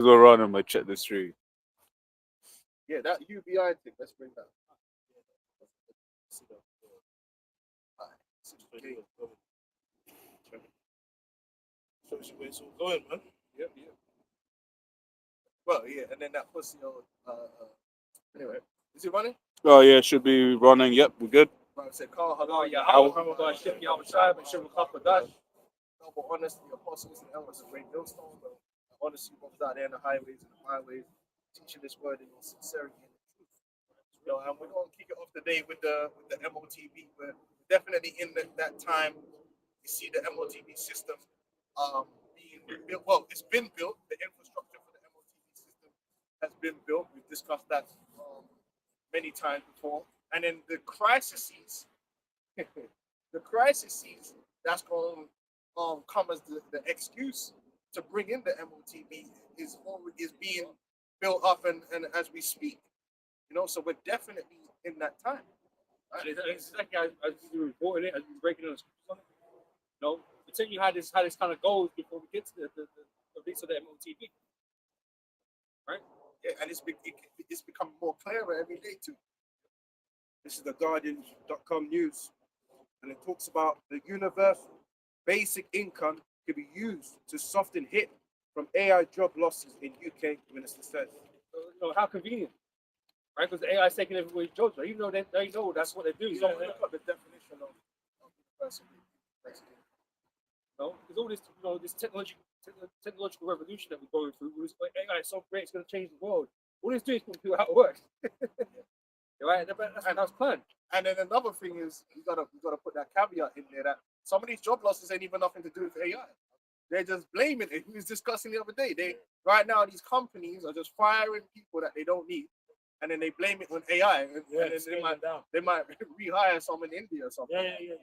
Go run and check the street. Yeah, that UBI thing. Let's bring that. So it's where it's all going, man. Yep, yep. Well, yeah, and then that pussy old. Anyway, is it running? Oh yeah, should be running. Yep, we're good. Right, said Carl, Oh hello. yeah, how about ship you outside and ship a couple of dash. No, but honestly, apostles and elders are great millstone. But honestly, what was out there in the highways and the byways, teaching this word in all sincerity and the truth. You know, and we're gonna kick it off today with the MOTB. We're definitely in that time. You see the MOTB system being built. Well, it's been built. The infrastructure for the MOTB system has been built. We've discussed that many times before. And then the crises, that's going to come as the excuse to bring in the MOTB is being built up and as we speak. You know, so we're definitely in that time. And it's exactly as you reported it, as you breaking it on it. No, until you had this kind of goals before we get to the bits of the MOTB. Right? Yeah, and it's becoming more clearer every day too. This is the Guardian.com news, and it talks about the universal basic income could be used to soften hit from AI job losses in UK, Minister says. So how convenient, right? Because the AI is taking everybody's jobs, right? Even though they know that's what they do. So look at the definition of universal basic income. No, there's all this, this technological revolution that we're going through. This AI is so great, it's going to change the world. All it's doing is putting people out of work. Right? That's how it's planned. And then another thing is you gotta put that caveat in there that some of these job losses ain't even nothing to do with AI. They're just blaming it. We was discussing the other day. Right now these companies are just firing people that they don't need, and then they blame it on AI. And then they might rehire some in India or something. Yeah.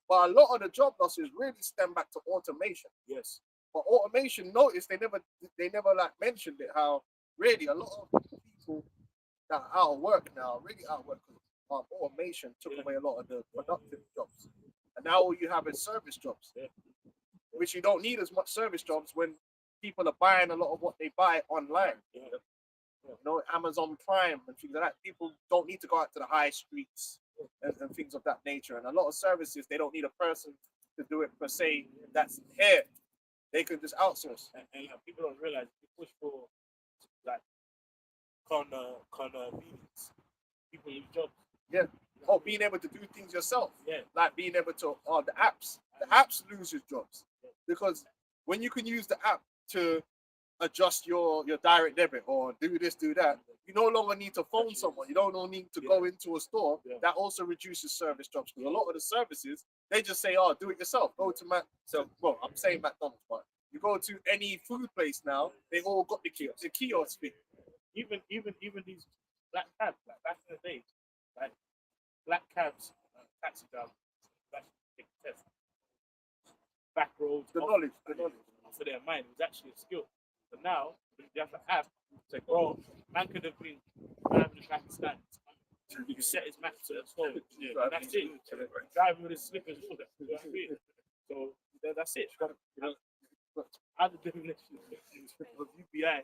But a lot of the job losses really stem back to automation. Yes. But automation, notice they never like mentioned it. How really a lot of people that are out of work now, really out of work because automation took away a lot of the productive jobs, and now all you have is service jobs, which you don't need as much service jobs when people are buying a lot of what they buy online. You know, Amazon Prime and things like that. People don't need to go out to the high streets and things of that nature. And a lot of services, they don't need a person to do it per se. That's here. They can just outsource. And people don't realize if you push for like convenience, people lose jobs. Yeah. Oh, being able to do things yourself. Yeah. Like being able to, the apps loses jobs. Because when you can use the app to adjust your direct debit or do this, do that, you no longer need to phone someone. You don't need to go into a store. That also reduces service jobs. Because a lot of the services, they just say, oh, do it yourself. Go to I'm saying McDonald's, but you go to any food place now, they all got the kiosk thing. Even these black cabs, like back in the day, like black cabs, taxi drivers, take a test. Back roads, the knowledge for their mind. It was actually a skill. But now you have to have, say, bro, man could have been driving the back stand. You can set his map to the phone. Yeah, and that's it. Driving with his slippers and all that. So that's it. Other definition of UBI,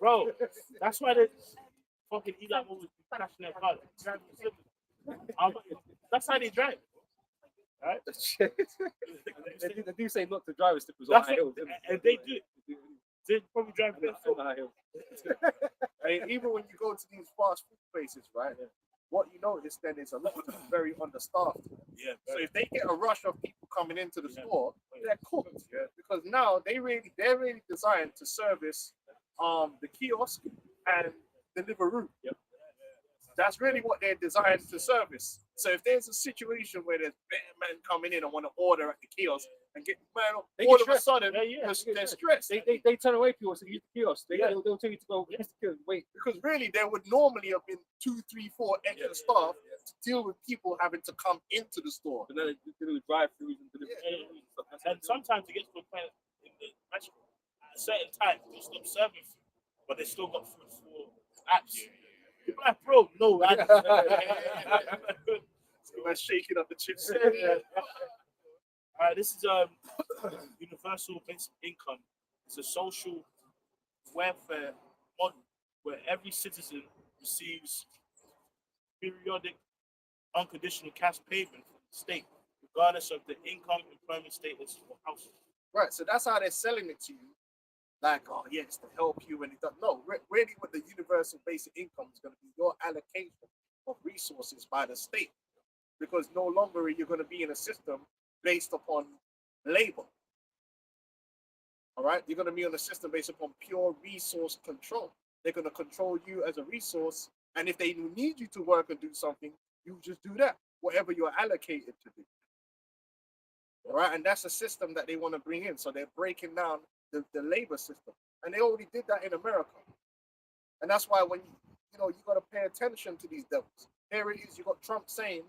bro. That's why they fucking Elon always crashing their cars. That's how they drive, right? they do say not to drive with slippers on high hills, and they do. They probably drive on high hills. Even when you go to these fast food places, right? What you notice then is a lot of them are very understaffed. Yeah. So if they get a rush of people coming into the store, they're cooked. Yeah. Because now they're really designed to service the kiosk and Deliveroo. Yep. That's really what they're designed to service. So if there's a situation where there's men coming in and want to order at the kiosk and get all of a sudden they're stressed. They turn away people to use the kiosk. They'll tell you to go use the kiosk. Wait, because really there would normally have been 2, 3, 4 extra staff to deal with people having to come into the store. And then they do drive-throughs and and sometimes it gets to a point in the restaurant at a certain time they'll stop serving food, but they still got food for apps. You're like, bro, no. We're shaking up the chips. This is universal basic income. It's a social welfare model where every citizen receives periodic unconditional cash payment from the state, regardless of the income, employment status, or household. Right. So that's how they're selling it to you. Like, oh yes, to help you, and it does no. Really, what the universal basic income is going to be your allocation of resources by the state, because no longer you're going to be in a system based upon labor. All right, you're going to be on a system based upon pure resource control. They're going to control you as a resource, and if they need you to work and do something, you just do that, whatever you're allocated to do. All right, and that's a system that they want to bring in. So they're breaking down the labor system, and they already did that in America. And that's why when you got to pay attention to these devils. Here it is, you got Trump saying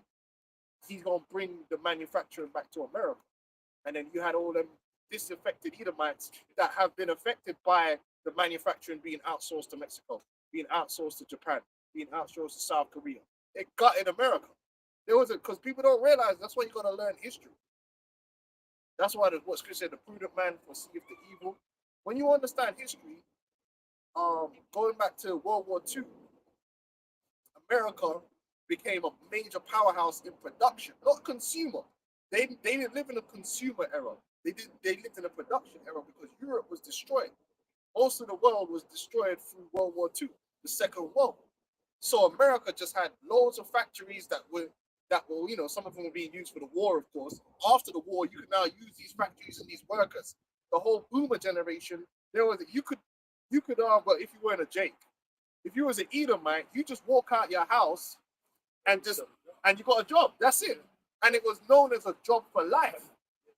he's going to bring the manufacturing back to America, and then you had all them disaffected Edomites that have been affected by the manufacturing being outsourced to Mexico, being outsourced to Japan, being outsourced to South Korea. It got in America. There was because people don't realize that's why you got to learn history. That's why what Scripture said, the prudent man foreseeth the evil. When you understand history, going back to World War II, America became a major powerhouse in production, not consumer. They didn't live in a consumer era. They lived in a production era because Europe was destroyed. Most of the world was destroyed through World War II, the Second World. So America just had loads of factories that were, some of them were being used for the war, of course. After the war, you can now use these factories and these workers. The whole boomer generation, well, if you weren't a Jake, if you was an Edomite, you just walk out your house and you got a job. That's it. And it was known as a job for life.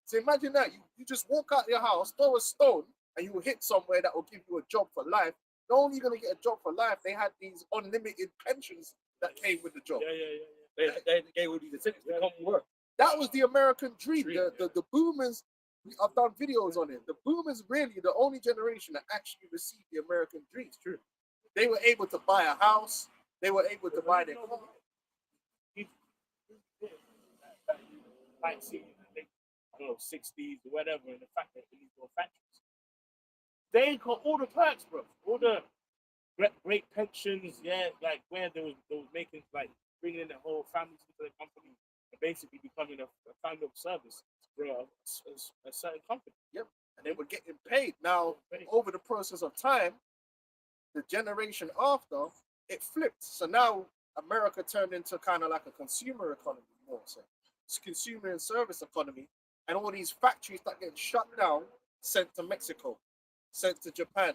So imagine that. You just walk out your house, throw a stone, and you will hit somewhere that will give you a job for life. Not only are you going to get a job for life, they had these unlimited pensions that came with the job. They gave all these incentives to come and work. That was the American dream. The boomers, I've done videos on it. The boomers really the only generation that actually received the American dream. True. They were able to buy a house. They were able to buy their car. Like, see, I don't know, 60s or whatever, and the fact that these were factories. They got all the perks, bro. All the great pensions, yeah, like where they was making, like, bringing in the whole families into the company and basically becoming a family of service for a certain company. Yep. And they were getting paid. Now, over the process of time, the generation after, it flipped. So now America turned into kind of like a consumer economy, more so. It's consumer and service economy. And all these factories that get shut down, sent to Mexico, sent to Japan,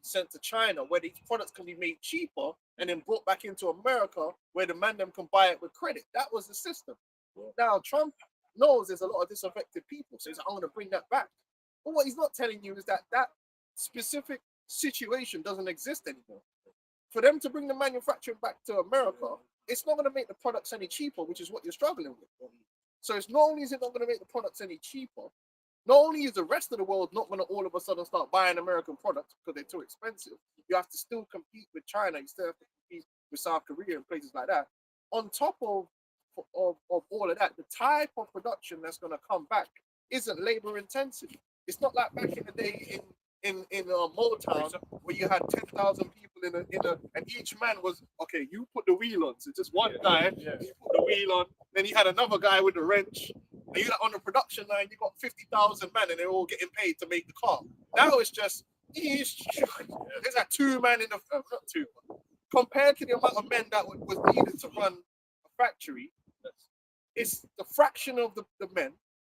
sent to China, where these products can be made cheaper and then brought back into America, where the man them can buy it with credit. That was the system. Now, Trump knows there's a lot of disaffected people, so he's like, I'm going to bring that back. But what he's not telling you is that that specific situation doesn't exist anymore. For them to bring the manufacturing back to America, it's not going to make the products any cheaper, which is what you're struggling with. So it's not only is it not going to make the products any cheaper, not only is the rest of the world not going to all of a sudden start buying American products because they're too expensive, you have to still compete with China, you still have to compete with South Korea and places like that. On top of all of that, the type of production that's going to come back isn't labor intensive. It's not like back in the day in Motown where you had 10,000 people and each man was, okay, you put the wheel on. So just one guy, he put the wheel on, then you had another guy with the wrench. And you on the production line, you got 50,000 men and they're all getting paid to make the car. Now it's just, there's like two men in the, not two, compared to the amount of men that was needed to run a factory, it's the fraction of the men.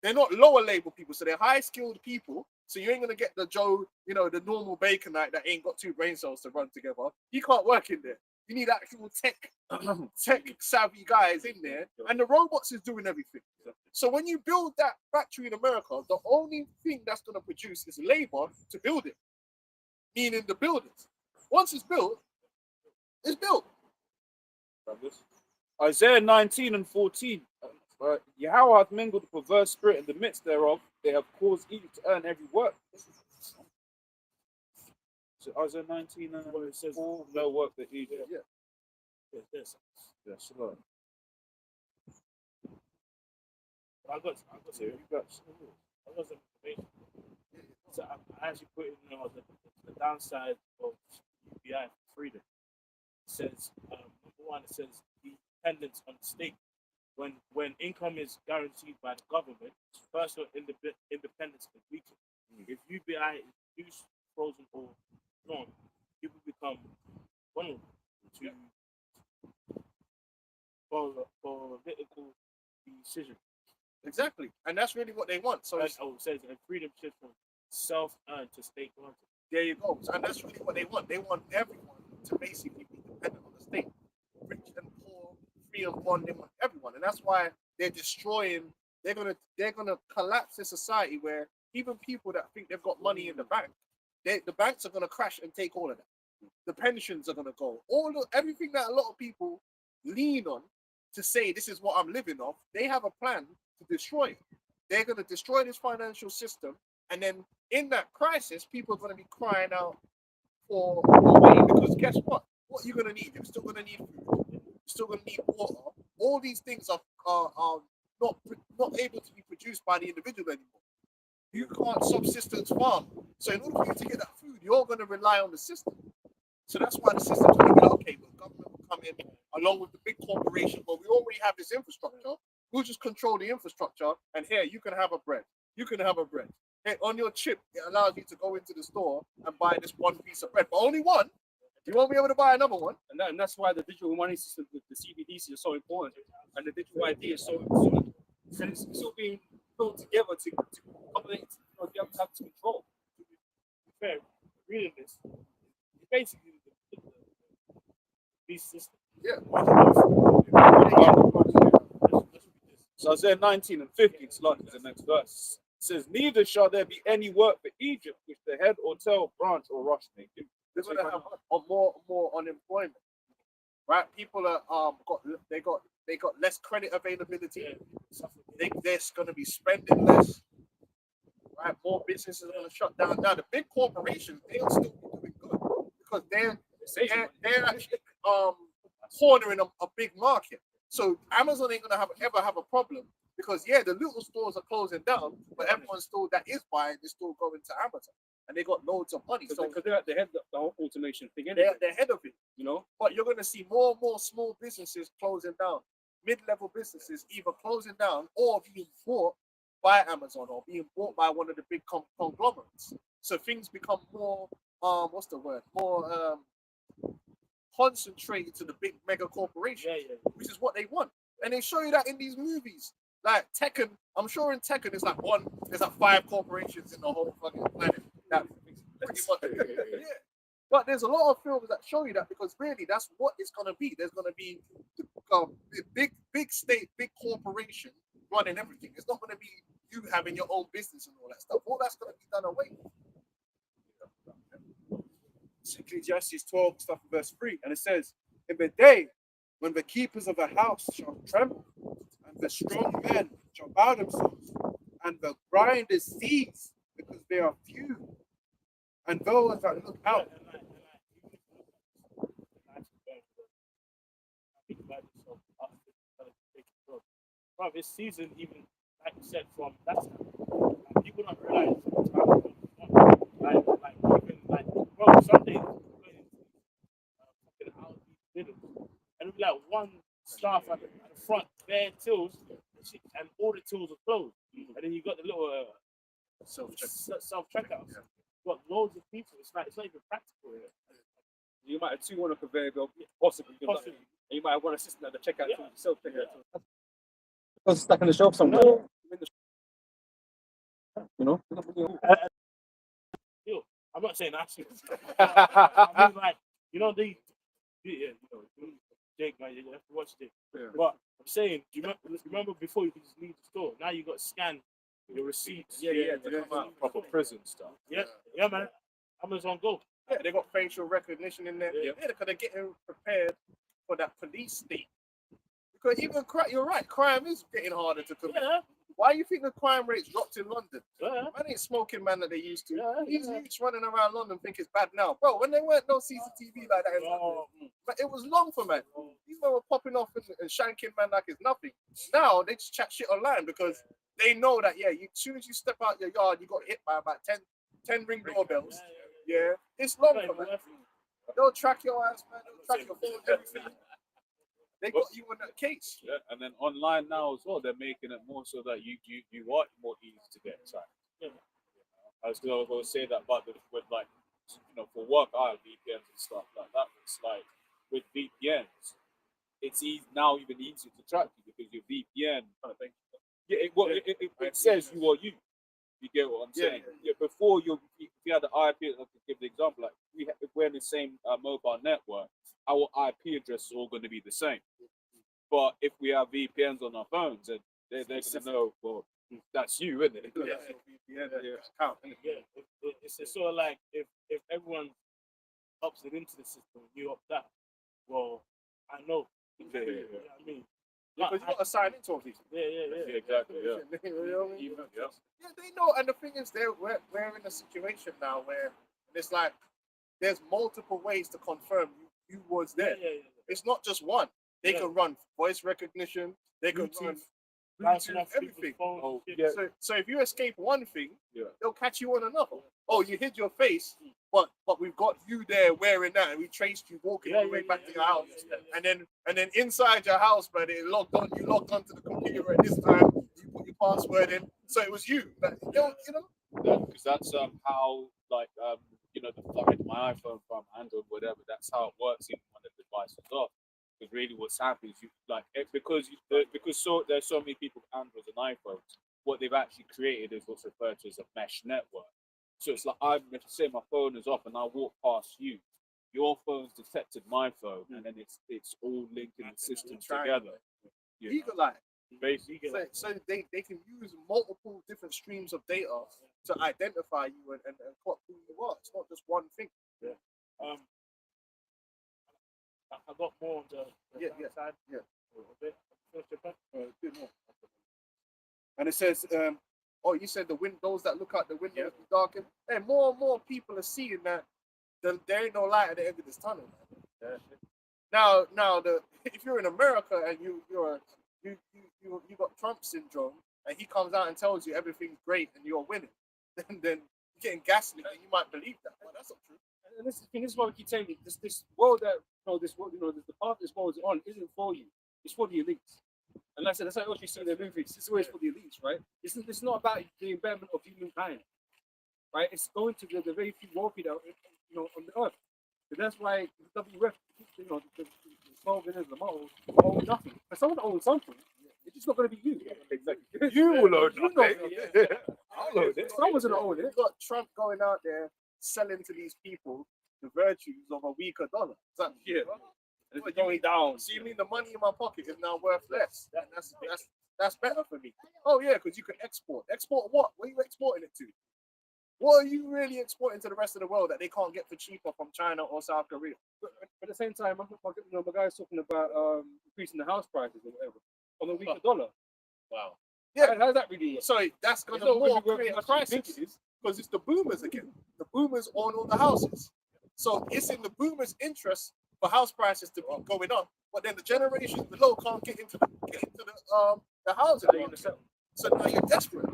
They're not lower label people, so they're high skilled people. So you ain't gonna get the Joe, the normal baconite that ain't got two brain cells to run together. He can't work in there. You need actual tech savvy guys in there, and the robots is doing everything. So when you build that factory in America, the only thing that's gonna produce is labor to build it, meaning the buildings. Once it's built, it's built. Isaiah 19:14. Yahweh hath mingled the perverse spirit in the midst thereof. They have caused Egypt to earn every work. So Isaiah 19 and it says, no work that Egypt. Yes. Yes, Lord. I got So you got That was information. So I actually put in the downside of UBI for freedom. It says number one, it says the dependence on the state. When income is guaranteed by the government, personal independence is weakened. If UBI is reduced, frozen, or drawn, people become vulnerable to political decision. Exactly, and that's really what they want. So It says that freedom shifts from self-earned to state granted. there you go. And that's really what they want. They want everyone to basically be dependent on the state, rich and poor, free and bond. They want everyone, and that's why they're destroying. They're gonna collapse a society where even people that think they've got money in the bank, the banks are gonna crash and take all of that. The pensions are gonna go. Everything that a lot of people lean on to say this is what I'm living off. They have a plan to destroy it. They're gonna destroy this financial system, and then in that crisis, people are going to be crying out for a way because guess what? What are you going to need? You're still going to need food. You're still going to need water. All these things are not able to be produced by the individual anymore. You can't subsistence farm. So in order for you to get that food, you're going to rely on the system. So that's why the system's going to be like, okay, the government will come in along with the big corporation. Well, we already have this infrastructure. We'll just control the infrastructure. And here, you can have a bread. You can have a bread. Hey, on your chip, it allows you to go into the store and buy this one piece of bread, but only one. You won't be able to buy another one. And that's why the digital money system, the CBDC, is so important, and the digital ID is so important. And it's all being built together to accommodate, be able to have control. To be fair, reading this, it's basically the beast system. Yeah. So Isaiah 19 and 15, so like the next verse. It says, neither shall there be any work for Egypt, which the head or tail, branch or rush may do. They're going to have more unemployment, right? People are they got less credit availability. There's going to be spending less, right? More businesses are going to shut down. Now the big corporations, they'll still be doing good because they're actually cornering a big market. So Amazon ain't gonna ever have a problem because the little stores are closing down, but everyone's still that is buying is still going to Amazon, and they got loads of money. So Because they're at the head of the whole automation thing, they're at the head of it, you know. But you're gonna see more and more small businesses closing down, mid-level businesses either closing down or being bought by Amazon or being bought by one of the big conglomerates. So things become more more concentrated to the big mega corporations, which is what they want. And they show you that in these movies. Like Tekken, I'm sure in Tekken there's like 5 corporations in the whole fucking planet. That pretty much, yeah. But there's a lot of films that show you that because really that's what it's gonna be. There's gonna be big state, big corporation running everything. It's not gonna be you having your own business and all that stuff. All that's gonna be done away. Ecclesiastes 12, stuff in verse 3, and it says, in the day when the keepers of the house shall tremble, and the strong men shall bow themselves, and the grinders cease, because they are few, and those that look out. Bro, this season, even like you said, from that time, people don't realize the time. Like even like, bro, some days fucking out these middle, and it'll be like one staff at the front, bare tills, and all the tills are closed, and then you got the little self-checkouts. You got loads of people. It's not even practical here. You might have 2 on a conveyor belt, possibly. Possibly. And you might have one assistant at the checkout, self-checkout. Because stuck in the shop somewhere. You know? I'm not saying actually. I mean, like, you know, Jake, man, you have to watch it. Yeah. But I'm saying, do you remember before you could just leave the store? Now you got to scan your receipts. Proper prison stuff. Yeah, man. Amazon Go. Yeah, they got facial recognition in there. Yeah, because they're getting prepared for that police state. Because even you're right, crime is getting harder to commit. Yeah. Why do you think the crime rate's dropped in London? Yeah. Man ain't smoking man that they used to. Yeah, These youths running around London think it's bad now. Bro, when there weren't no CCTV like that in London, but it was long for man. These men were popping off and shanking man like it's nothing. Now they just chat shit online because they know that, yeah, as soon as you step out your yard, you got hit by about 10 ring doorbells. Yeah, it's long for man. They'll track your ass, man. They'll track your phone, everything. They got you on that case. Yeah, and then online now as well, they're making it more so that you are more easy to get tracked. Yeah. I was going to say that, but with like, for work, I have VPNs and stuff like that. It's like with VPNs, it's now even easier to track you because your VPN. Yeah, it says you are you. You get what I'm saying? Yeah. Before if you had the IP, I could give the example. Like if we're in the same mobile network, our IP address is all going to be the same. But if we have VPNs on our phones, then they're going to know, well, that's you, isn't it? It's sort of like if everyone opts it into the system, you opt out. Well, I know. You know what I mean? Because you got to sign into all these. Yeah, exactly. Yeah. You know what I mean? Yeah. Yeah, they know. And the thing is, we're in a situation now where it's like there's multiple ways to confirm you was there. It's not just one. They can run voice recognition. They can run Bluetooth, everything. Oh, yeah. So if you escape one thing, they'll catch you on another. Oh, you hid your face, but we've got you there wearing that, and we traced you walking all the way back to your house. And then inside your house, man, you logged onto the computer at this time. You put your password in, so it was you. But Because that's how my iPhone from Android, whatever. That's how it works even when the device is off. Because really, what's happening is because there's so many people with Androids and iPhones. What they've actually created is what's referred to as a mesh network. So it's like say my phone is off and I walk past you. Your phone's detected my phone, and then it's all linked in the system together. Eagle Eye. Basically, so they can use multiple different streams of data to identify you and what who you are. It's not just one thing. I got more on the side. Yeah. A bit more. And it says, you said the windows that look out the windows be darkened. And more and more people are seeing that there ain't no light at the end of this tunnel. Man. Now, if you're in America and you got Trump syndrome, and he comes out and tells you everything's great and you're winning, then you're getting gaslit, and you might believe that. But that's not true. And this is why we keep saying this world that this world, the path this world is on isn't for you. It's for the elites. And like I said, that's how I always see in the movies. It's always for the elites, right? It's not about the betterment of humankind, right? It's going to the very few wealthy that on the earth. So that's why the WF, the small business, the models own nothing. But someone owns something. It's just not going to be you. Exactly. you will own nothing. I'll own it. Someone's going to own it. You got Trump going out there selling to these people the virtues of a weaker dollar. Yeah. And it's going down. So you mean the money in my pocket is now worth less? That's better for me. Oh yeah, because you can export. Export what? What are you exporting it to? What are you really exporting to the rest of the world that they can't get for cheaper from China or South Korea? But at the same time, my guy's talking about increasing the house prices or whatever on the weaker dollar. Wow. Yeah. How's that really work? So that's going to It's not more really create a what you think crisis it is. because it's the boomers again. The boomers own all the houses. So it's in the boomers' interest for house prices to be going up, but then the generations below can't get into the housing market. So now you're desperate.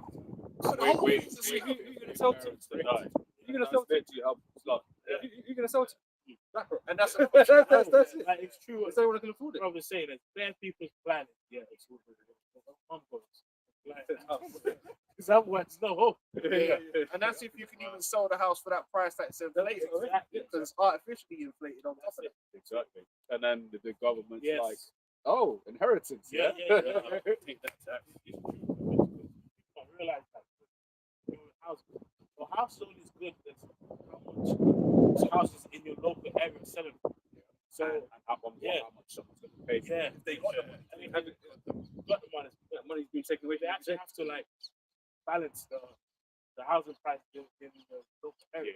So the whole Wait. thing's a Who scam. you going to sell to? You're going to sell to? You're going to sell to? And that's That's it. Like, it's true. It's everyone that can afford it. What I was saying, there's bare people's planning. Yeah, it's all because otherwise, no hope. And that's if you can even sell the house for that price that's inflated. Exactly. Because it's artificially inflated on top of it. Exactly. And then the government's Yes. like, oh, inheritance. Yeah. I think that's actually true. I realize that. House only is good as how much houses in your local area are selling. So how much someone's going to pay for it. They got the money. I mean, got the money. That money's being taken away. They actually have to balance the housing price in the local area.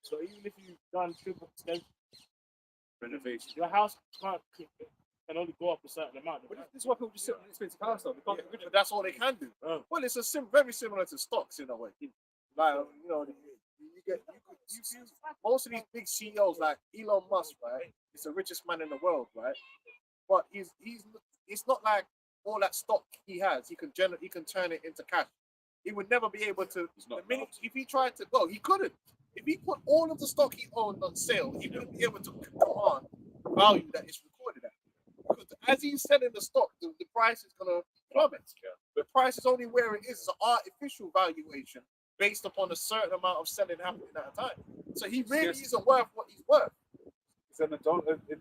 So even if you've done triple extension Renovation. your house can only go up a certain amount. But this is why people just sit on an expensive house though. They can't get rid of But that's all they can do. Oh. Well, it's very similar to stocks in a way. Like you see most of these big CEOs like Elon Musk, right? He's the richest man in the world, right? But it's not like all that stock he has, he can turn it into cash. He would never be able to. He's not The minute allowed to. if he tried to go, he couldn't. If he put all of the stock he owned on sale, he wouldn't be able to command value that is recorded at. Because as he's selling the stock, the price is gonna plummet. The price is only where it is. It's an artificial valuation based upon a certain amount of selling happening at a time. So he really isn't worth what he's worth. So in the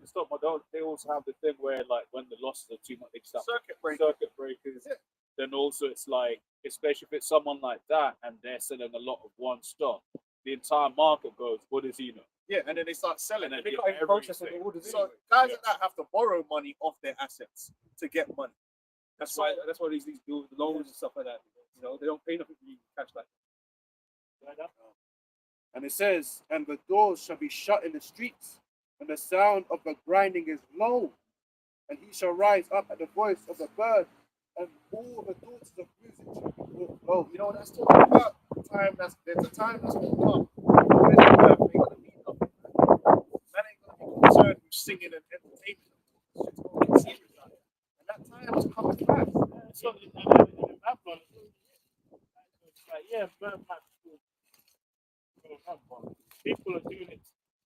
stock market, they also have the thing where, like, when the losses are too much, they start Circuit breaker. circuit breakers. Yeah. Then also it's like, especially if it's someone like that and they're selling a lot of one stock, the entire market goes, what does he know? Yeah, and then they start selling And it. then They got in process of the orders. So anyway. guys like that have to borrow money off their assets to get money. That's why these deals with loans and stuff like that. You know, they don't pay nothing for you cash like that. And it says, and the doors shall be shut in the streets, and the sound of the grinding is low. And he shall rise up at the voice of the bird, and all the daughters of music shall be brought low. You know, that's talking about there's a time that's going to come. When it's ain't gonna be nothing. Man ain't gonna be concerned with singing and entertainment. Shit's gonna get serious out there. And that time is coming fast. So in the background, it's like, yeah, burn back people are doing it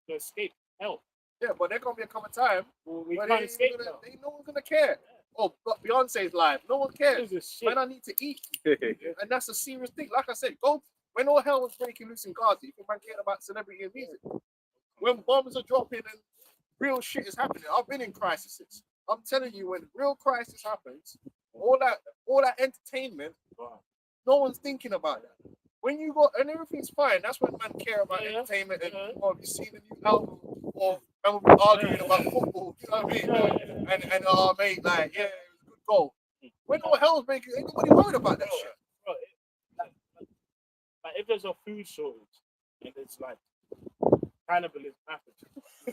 to escape hell. Yeah, but there's gonna be a coming time We where can't escape hell. no one's gonna care. Oh, but Beyonce's live. No one cares. This is shit. Man, I need to eat. And that's a serious thing. Like I said, go when all hell was breaking loose in Gaza, you think man cared about celebrity and music? When bombs are dropping and real shit is happening. I've been in crises. I'm telling you, when real crisis happens, all that entertainment, no one's thinking about that. When you go and everything's fine, that's when man care about entertainment and have you seen the new album or man will be arguing about football, you know what I mean? And mate, like, yeah, it was a good goal. When all hell's breaking, ain't nobody worried about that shit. Bro, like if there's a food shortage and it's like cannibalism happens, you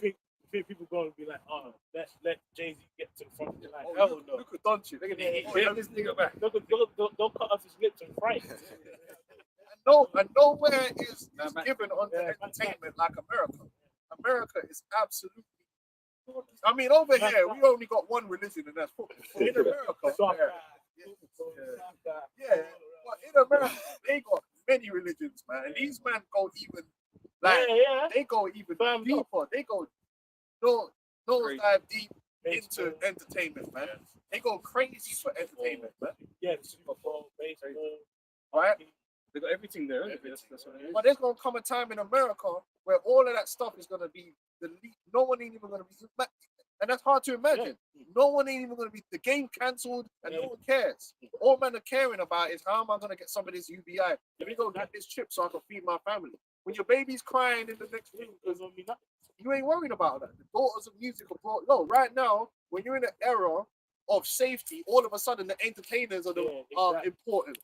think people going to be like, oh, let Jay-Z get to the front? Like, hell no. Look at Doncic. Look at This nigga back. Don't cut off his lips and fry it. And nowhere is given on entertainment like America. America is absolutely. I mean, over here we only got one religion, and that's football. In America, yeah, but in America they got many religions, man. And these men go even they go even deeper. They go no dive deep into entertainment, man. They go crazy for entertainment, man. Yeah, Super Bowl, baseball, right? They got everything there. That's what it is. But there's gonna come a time in America where all of that stuff is gonna be no one ain't even gonna be, and that's hard to imagine. No one ain't even gonna be the game cancelled, and no one cares. All men are caring about is how am I gonna get some of this UBI? Let me go get this chip so I can feed my family. When your baby's crying in the next room, you ain't worried about that. The daughters of music are brought low. Right now, when you're in an era of safety, all of a sudden the entertainers are important.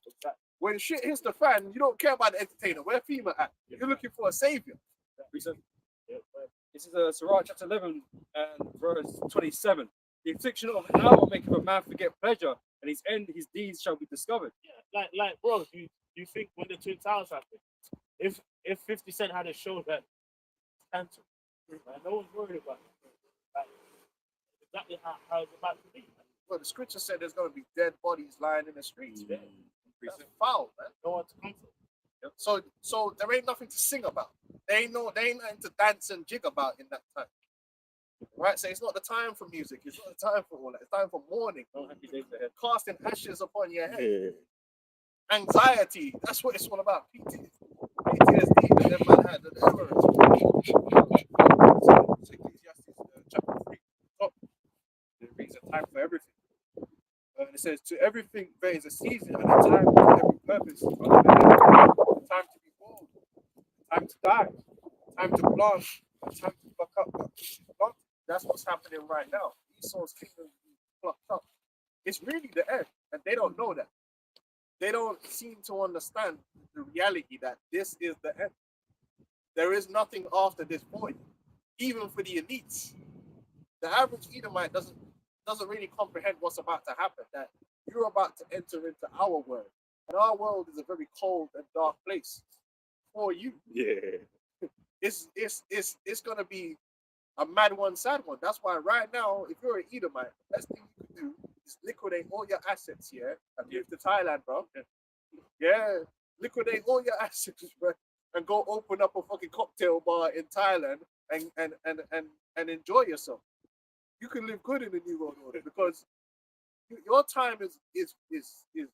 When shit hits the fan, you don't care about the entertainer. Where FEMA at? You're looking for a savior. This is Sirach chapter 11 and verse 27. The affliction of an hour maketh a man forget pleasure, and his end, his deeds shall be discovered. Yeah, like, bro, you think when the Twin Towers happened, if 50 Cent had a show that cancelled, no one's worried about it. Like, exactly how it's about to be. Well, the scripture said there's going to be dead bodies lying in the streets. That's foul, man. No one's comfort. So there ain't nothing to sing about. They ain't nothing to dance and jig about in that time. Right? So it's not the time for music. It's not the time for all that. It's time for mourning. Casting ashes upon your head. Anxiety. That's what it's all about. PTSD. That man had the error. Chapter 3. Top. It reads a time for everything. And it says, to everything there is a season and a time for every purpose. Time to be born, time to die, time to plant, time to pluck up that which is planted. That's what's happening right now. Esau's kingdom is plucked up. It's really the end, and they don't know that. They don't seem to understand the reality that this is the end. There is nothing after this point, even for the elites. The average Edomite doesn't really comprehend what's about to happen, that you're about to enter into our world. And our world is a very cold and dark place for you. Yeah. It's gonna be a mad one, sad one. That's why right now, if you're an Edomite, the best thing you can do is liquidate all your assets here and move to Thailand, bro. Yeah, liquidate all your assets, bro, and go open up a fucking cocktail bar in Thailand and enjoy yourself. You can live good in the new world order because your time is the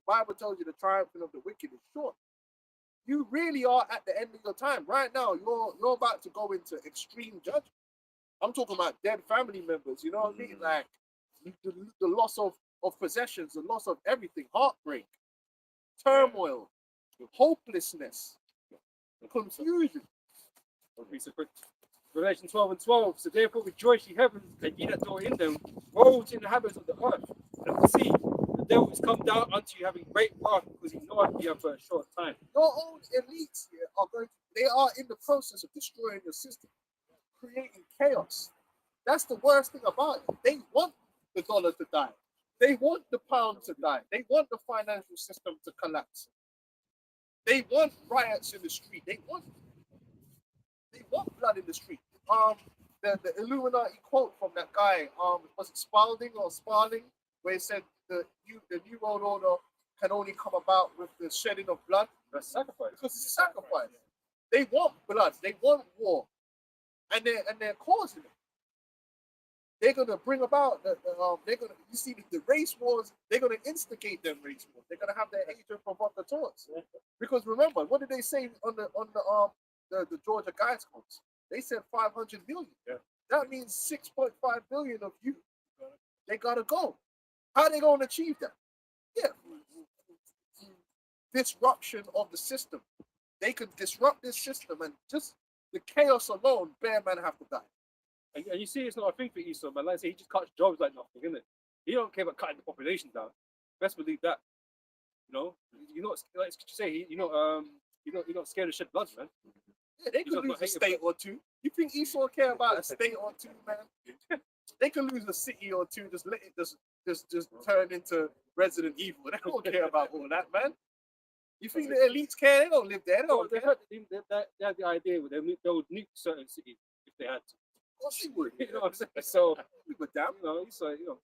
Bible tells you the triumphing of the wicked is short. You really are at the end of your time. Right now, you're about to go into extreme judgment. I'm talking about dead family members, you know what I mean? Like the loss of possessions, the loss of everything, heartbreak, turmoil, hopelessness, confusion. Revelation 12:12. So therefore rejoice ye heavens, and ye that dwell in them, woe to the inhabitants of the earth, and the sea. The devil is come down unto you having great wrath, because he knoweth you for a short time. Your own elites here they are in the process of destroying your system, creating chaos. That's the worst thing about it. They want the dollar to die. They want the pound to die. They want the financial system to collapse. They want riots in the street. They want blood in the street. The Illuminati quote from that guy, was it Spalding or Sparling, where he said the new world order can only come about with the shedding of blood. That's sacrifice. Because it's a sacrifice. They want blood. They want war, and they're causing it. They're gonna bring about you see the race wars. They're gonna instigate them race wars. They're gonna have their agent provocateurs. Because remember, what did they say on the Georgia guys quotes? They said 500 million. Yeah. That means 6.5 billion of you. They gotta go. How are they gonna achieve that? Yeah, disruption of the system. They could disrupt this system, and just the chaos alone, bare man have to die. And you see, it's not a thing for Esau, man. Like I say, he just cuts jobs like nothing, isn't it? He don't care about cutting the population down. Best believe that. You know, you're not like you say, you're not scared to shed blood, man. Yeah, they could lose a state or two. You think Esau care about a state or two, man? They could lose a city or two. Just let it just turn into Resident Evil. They don't care about all that, man. You think the elites care? They don't live there. They don't care. They had the idea where they would nuke certain cities if they had to. Of course he would. You know what I'm saying? So, We would damn. you know, so you know.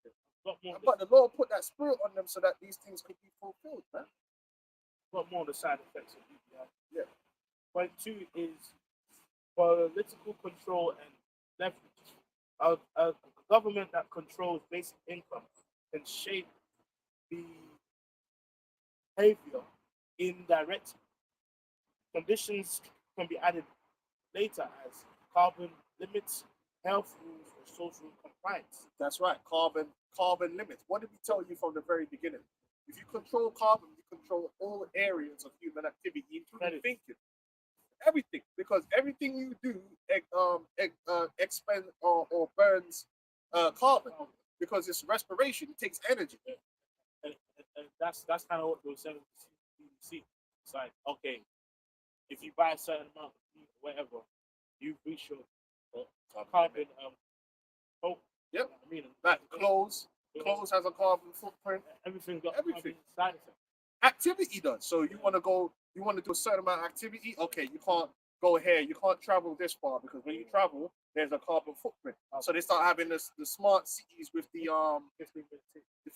But the Lord put that spirit on them so that these things could be fulfilled, man. Got more on the side effects of UBI. Yeah. Point 2 is political control and leverage. A government that controls basic income can shape the behavior indirectly. Conditions can be added later as carbon limits, health rules, or social compliance. That's right. Carbon limits. What did we tell you from the very beginning? If you control carbon, you control all areas of human activity, including thinking. Everything, because everything you do expend or burns carbon, because it's respiration. It takes energy. And that's kind of what they were saying with CBDC. It's like, okay, if you buy a certain amount of meat or whatever, you reach your carbon Yep. I mean, Like clothes has a carbon footprint. everything got Everything. side effects. Activity does. So you want to do a certain amount of activity. Okay, you can't go here. You can't travel this far because when you travel, there's a carbon footprint. So they start having the smart cities with the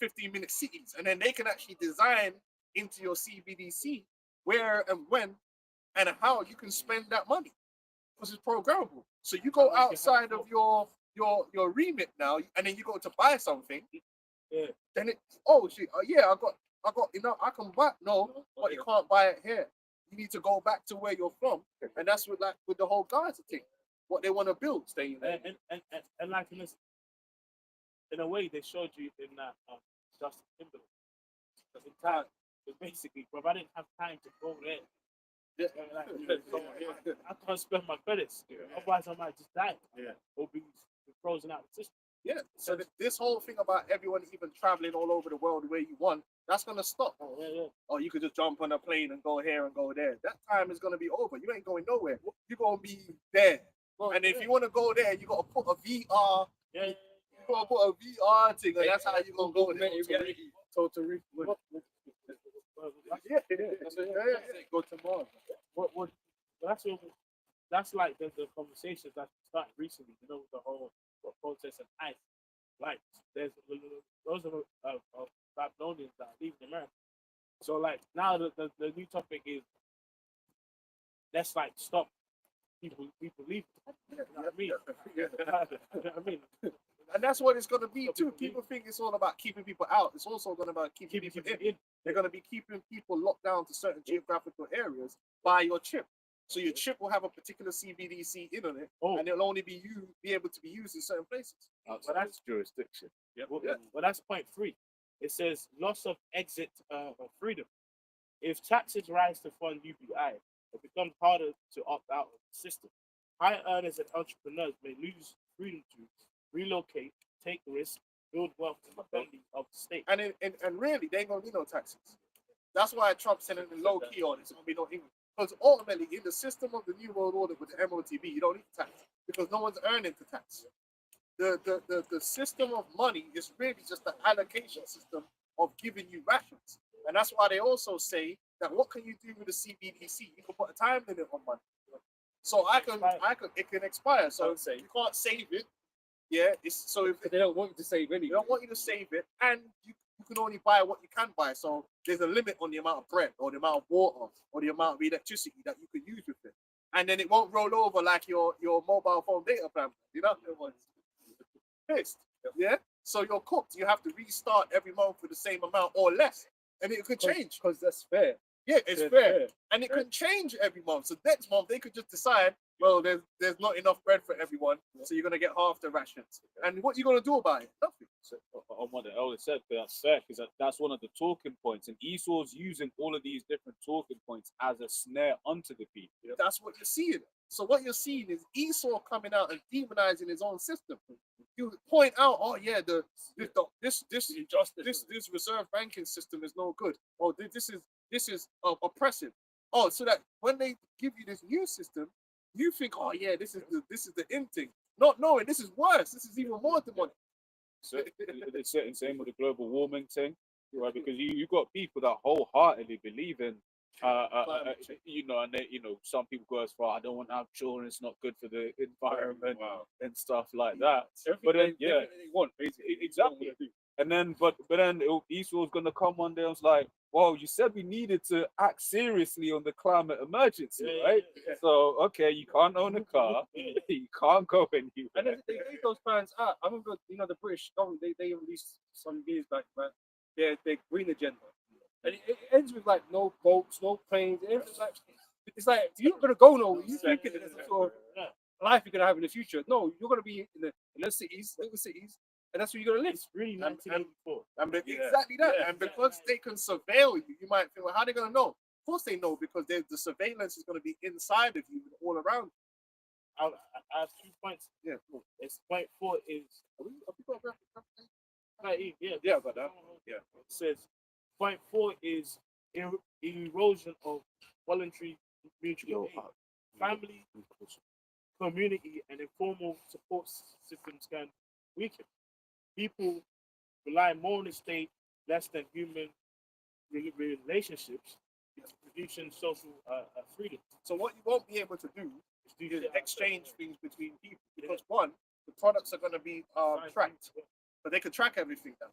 15-minute cities, and then they can actually design into your CBDC where and when and how you can spend that money because it's programmable. So you go outside of your remit now, and then you go to buy something. Yeah. Then I got enough. I can buy but you can't buy it here. You need to go back to where you're from, and that's with the whole Gaza thing. What they want to build, staying there. And like in a way, they showed you in that Justin Timberlake. Because in time, it basically, bro, I didn't have time to go there. I can't spend my credits. Otherwise, I might just die. Or be frozen out of the system. Yeah. So this whole thing about everyone even traveling all over the world where you want, that's gonna stop. Or you could just jump on a plane and go here and go there. That time is gonna be over. You ain't going nowhere. You're gonna be there. And if you want to go there, you gotta put a VR. You gotta put a VR thing, and that's how you gonna go there. Totally. Go tomorrow. That's like the conversations that started recently, with the whole protest and ICE. Like, there's a those are Babylonians that are leaving America. So like now the new topic is let's like stop people leaving. You know what I mean? You know what I mean? And that's what it's going to be too. People think it's all about keeping people out. It's also going to be about keeping people in. They're going to be keeping people locked down to certain geographical areas by your chip. So your chip will have a particular CBDC in on it, and it'll only be able to be used in certain places. But that's jurisdiction. Well, that's point 3. It says loss of exit of freedom. If taxes rise to fund UBI, it becomes harder to opt out of the system. High earners and entrepreneurs may lose freedom to relocate, take risks, build wealth independently of the state. And really, they ain't gonna be no taxes. That's why Trump's sending the low key on it. It's gonna be no income. Because ultimately, in the system of the New World Order with the MOTB, you don't need to tax because no one's earning to tax. The system of money is really just the allocation system of giving you rations. And that's why they also say that what can you do with the CBDC? You can put a time limit on money. So it can expire. So you can't save it. Yeah, so if They don't want you to save they anything. don't want you to save it, and you can only buy what you can buy. So there's a limit on the amount of bread or the amount of water or the amount of electricity that you can use with it. And then it won't roll over like your mobile phone data plan. You know, pissed. Yeah. So you're cooked. You have to restart every month with the same amount or less, and it could change. Because that's fair. Yeah, it's fair. And it can change every month. So next month they could just decide, well, there's not enough bread for everyone, so you're gonna get half the rations. And what you gonna do about it? Nothing. So, on what the elder said, but that's fair because that's one of the talking points, and Esau's using all of these different talking points as a snare onto the people. That's what you're seeing. So what you're seeing is Esau coming out and demonizing his own system. You point out, oh yeah, this reserve banking system is no good. Oh, this is oppressive. Oh, so that when they give you this new system, you think, oh yeah, this is the in thing, not knowing this is worse. This is even more demonic. So it's the same with the global warming thing, right? Because you got people that wholeheartedly believe in, you know, and they, you know, some people go as far, I don't want to have children, it's not good for the environment and stuff like that. But then, yeah, they want basically exactly. And then, but then Esau's gonna come one day and was like, "Well, you said we needed to act seriously on the climate emergency, right? So, okay, you can't own a car, you can't go anywhere." And they gave those plans out. I remember, you know, the British government, they released some years back, man, their green agenda. And it ends with like no boats, no planes. It's like you're not gonna go nowhere. You think there's some sort of life you're gonna have in the future. No, you're gonna be in the cities, little cities, and that's where you're gonna live. It's really 1984. Exactly that. And because they can surveil you, you might feel, well, how are they gonna know? Of course they know, because the surveillance is gonna be inside of you and all around you. I have 2 points. Yeah. It's point 4 is Yeah, but that. Yeah. It says point 4 is erosion of voluntary mutual aid. Family, community, and informal support systems can weaken. People rely more on the state, less than human relationships, reducing social freedom. So what you won't be able to do is exchange things between people, because one, the products are going to be tracked, but they can track everything now.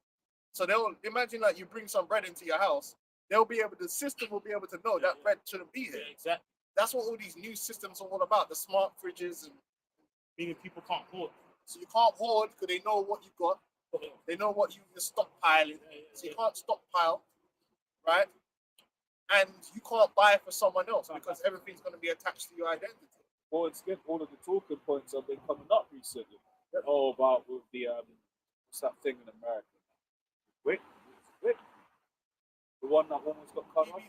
So they'll imagine like you bring some bread into your house, the system will be able to know that bread shouldn't be here. Yeah, exactly. That's what all these new systems are all about, the smart fridges, and Meaning people can't hoard. so you can't hoard because they know what you got, they know what you're stockpiling, so you can't stockpile, right? And you can't buy for someone else because everything's going to be attached to your identity. Well, it's good. All of the talking points have been coming up recently. Oh, about with the what's that thing in America? Wick, the one that almost got cut off.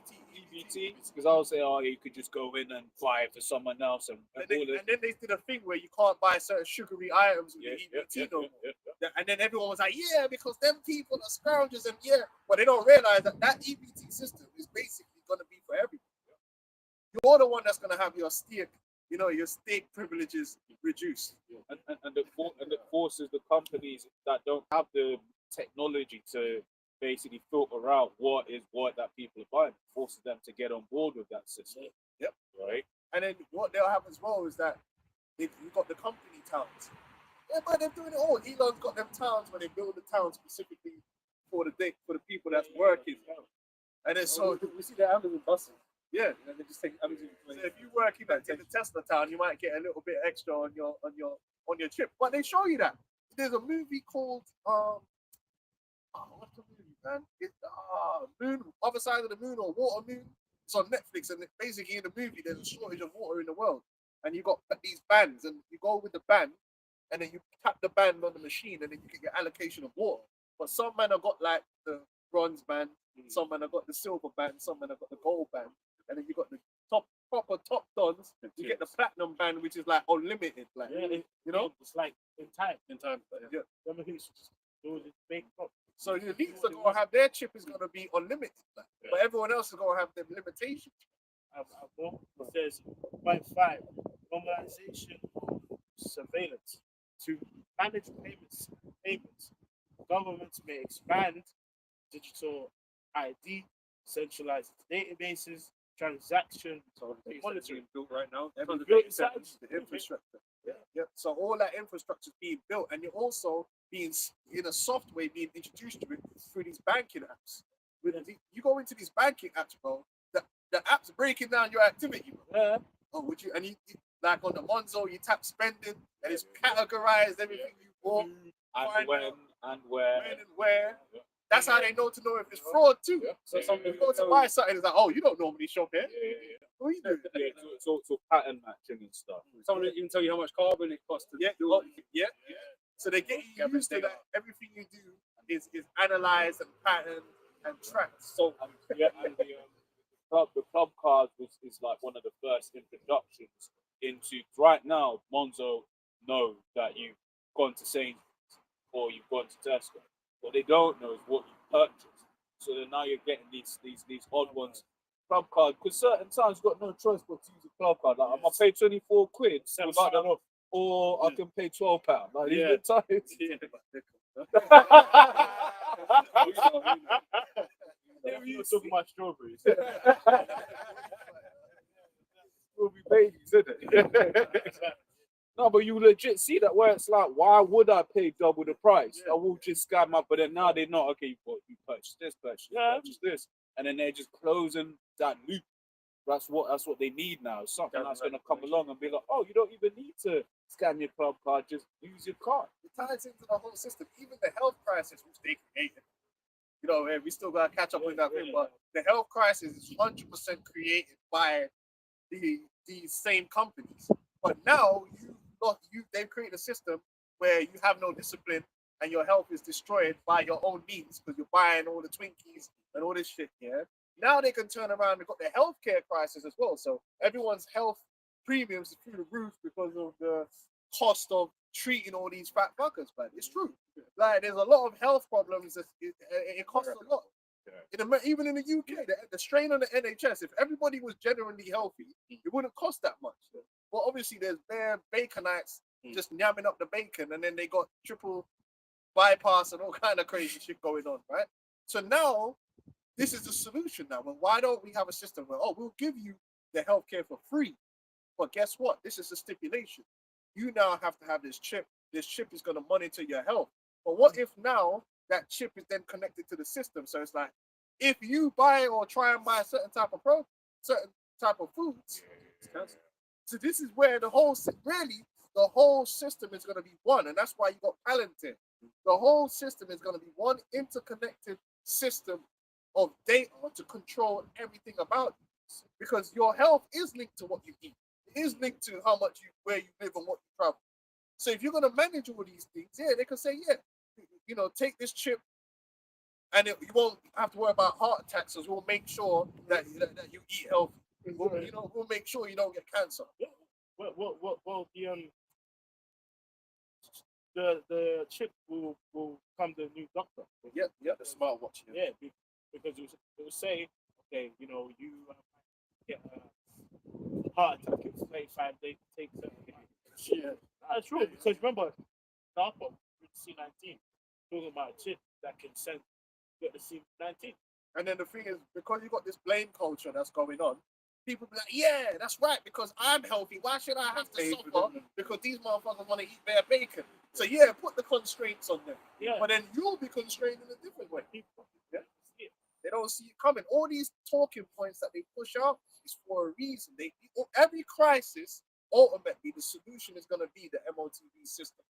EBT. Because I was saying, oh, you could just go in and buy it for someone else, and And then they did a thing where you can't buy certain sugary items with the EBT no more. And then everyone was like, yeah, because them people are scoundrels, and yeah, but they don't realize that EBT system is basically going to be for everyone. You're the one that's going to have your stake, your stake privileges reduced. and it forces the companies that don't have the technology to basically filter out what that people are buying. It forces them to get on board with that system. Yep. Right. And then what they'll have as well is that you've got the company towns. Yeah, but they're doing it all. Elon's got them towns where they build the town specifically for the people that's working. And then so we see the Amazon buses. yeah. And they just take Amazon. So if you work in the Tesla town, you might get a little bit extra on your trip. But they show you that. There's a movie called what's the movie, man? It's Moon, Other Side of the Moon or Water Moon. It's on Netflix, and basically in the movie there's a shortage of water in the world, and you got these bands, and you go with the band, and then you tap the band on the machine, and then you get your allocation of water. But some men have got like the bronze band, some men have got the silver band, some men have got the gold band, and then you got the proper top dons. You get the platinum band, which is like unlimited, like you know, it's like in time. Yeah. Remember who used to just do this big pop. So the elites are gonna have their chip is gonna be unlimited, like, but everyone else is gonna have them limitations. It says 0.5 normalization of surveillance to manage payments. Governments may expand digital ID, centralized databases, transaction monitoring. Built right now. Built The inside. infrastructure. Yeah. So all that infrastructure is being built, and you're also being in a software being introduced to it through these banking apps. You go into these banking apps, bro. The app's breaking down your activity, bro. Yeah. Oh, would you? And you like on the Monzo, you tap spending, and it's categorized everything you bought, And when and where. when and where. That's how they know if it's fraud too. So you go to buy something, it's like, oh, you don't normally shop here. What are you doing? Yeah, so pattern matching and stuff. Someone will even tell you how much carbon it costs to Yeah, do oh, it. yeah. So they get you used to that. Everything you do is analyzed and patterned and tracked. So And the club card is like one of the first introductions into. Right now, Monzo know that you've gone to Sainsbury's or you've gone to Tesco. What they don't know is what you purchased. So then now you're getting these odd ones. Club card, because certain times you've got no choice but to use a club card. Like I'm gonna pay 24 quid without them, or I can pay £12. Like Yeah. these are times. We're talking about strawberries. Will be babies, isn't it? No, but you legit see that where it's like, why would I pay double the price? I will just scam up, but then now they're not. Okay, you purchase this, purchase this, and then they're just closing that loop. That's what they need now. Something that's going to come along and be like, oh, you don't even need to scan your club card, just use your card. it ties into the whole system. Even the health crisis, which they created. You know, we still gotta catch up with that thing, but the health crisis is 100% created by these same companies. But now they've created a system where you have no discipline and your health is destroyed by your own means because you're buying all the Twinkies and all this shit. Yeah. Now they can turn around and got the healthcare crisis as well. So everyone's health premiums are through the roof because of the cost of treating all these fat fuckers. But it's true. Like there's a lot of health problems. It costs a lot. Even in the UK, the strain on the NHS. If everybody was genuinely healthy, it wouldn't cost that much. But obviously, there's bare baconites just yamming up the bacon, and then they got triple bypass and all kind of crazy shit going on, right? So now, this is the solution now. Well, why don't we have a system where, we'll give you the healthcare for free, but guess what? This is a stipulation. You now have to have this chip. This chip is going to monitor your health. But what if now that chip is then connected to the system? So it's like, if you buy or try and buy a certain type of foods, so this is where the whole system is going to be one, and that's why you got Palantir. The whole system is going to be one interconnected system of data to control everything about you, because your health is linked to what you eat. It is linked to where you live and what you travel. So if you're going to manage all these things, they can say, take this chip, and you won't have to worry about heart attacks. So we'll make sure that you eat healthy. We'll make sure you don't get cancer. Well, the chip will become the new doctor. Yeah, the smartwatch. Yeah, because it will say, okay, you get a heart attack in 25 days, take 7 days. Yeah, that's true. Because remember, DARPA with C19 talking about a chip that can get the C19. And then the thing is, because you got this blame culture that's going on, people be like, yeah, that's right, because I'm healthy. Why should I have to suffer? Because these motherfuckers want to eat their bacon. So put the constraints on them. Yeah. But then you'll be constrained in a different way. People, Yeah. see it. They don't see it coming. All these talking points that they push out is for a reason. Every crisis, ultimately, the solution is going to be the MOTV system.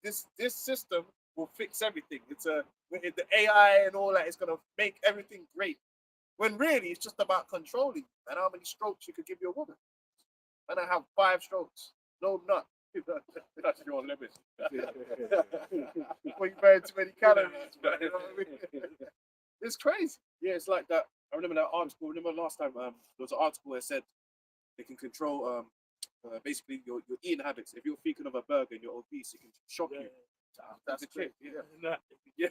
This system will fix everything. The AI and all that is going to make everything great. When really, it's just about controlling and how many strokes you could give your woman. And I have 5 strokes, no nut. That's your limit. Before you burn too many calories, man, you know what I mean? It's crazy. Yeah, it's like that. I remember that article. Remember last time there was an article where it said they can control basically your eating habits. If you're thinking of a burger and you're obese, it can shock you. That's the crazy. chip. Nah. Yeah.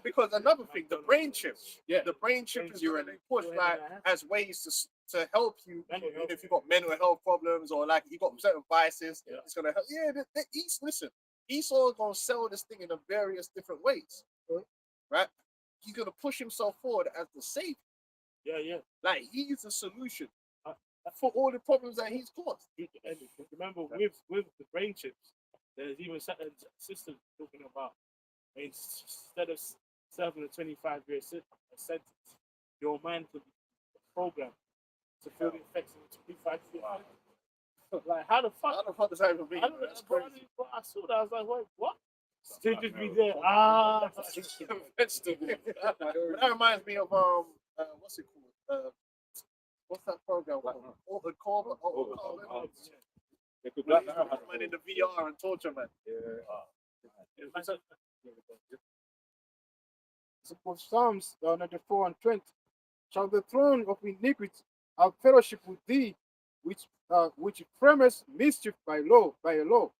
Because another thing, the brain chip. Yeah. The brain chip is Brain going to chip. be pushed like as ways to help you. Mental health. If you've got mental health problems or like you got certain vices, Yeah. it's going to help. Yeah, listen, Esau's going to sell this thing in various different ways, right? He's going to push himself forward as the savior. Yeah. Like he's the solution Uh, for all the problems that he's caused. And remember, with the brain chips, there's even certain systems talking about instead of serving a 25-year sentence, your mind could be programmed to feel the effects of a 25-year. Like, how the How fuck? the fuck does that even mean? I don't know. That's Bro, crazy. I saw that. I was like, wait, what? Still just be there. Ah, Vegetable. That reminds me of what's it called? What's that program called? Altered Carbon. Altered Carbon. They could Where Black he's Mirror put man in the VR and torture man. For Psalms 94 and 20, shall the throne of iniquity have fellowship with thee, which framest mischief by a law.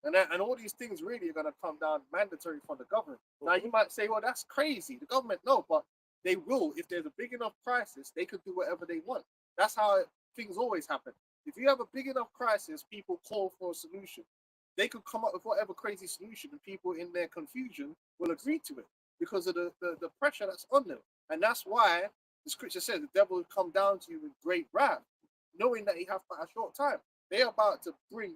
And all these things really are going to come down mandatory from the government. Now you might say, well, that's crazy. The government, no, but they will. If there's a big enough crisis, they could do whatever they want. That's how things always happen. If you have a big enough crisis, people call for a solution. They could come up with whatever crazy solution, and people in their confusion will agree to it because of the pressure that's on them. And that's why the scripture says the devil will come down to you with great wrath, knowing that he has but a short time. They're about to bring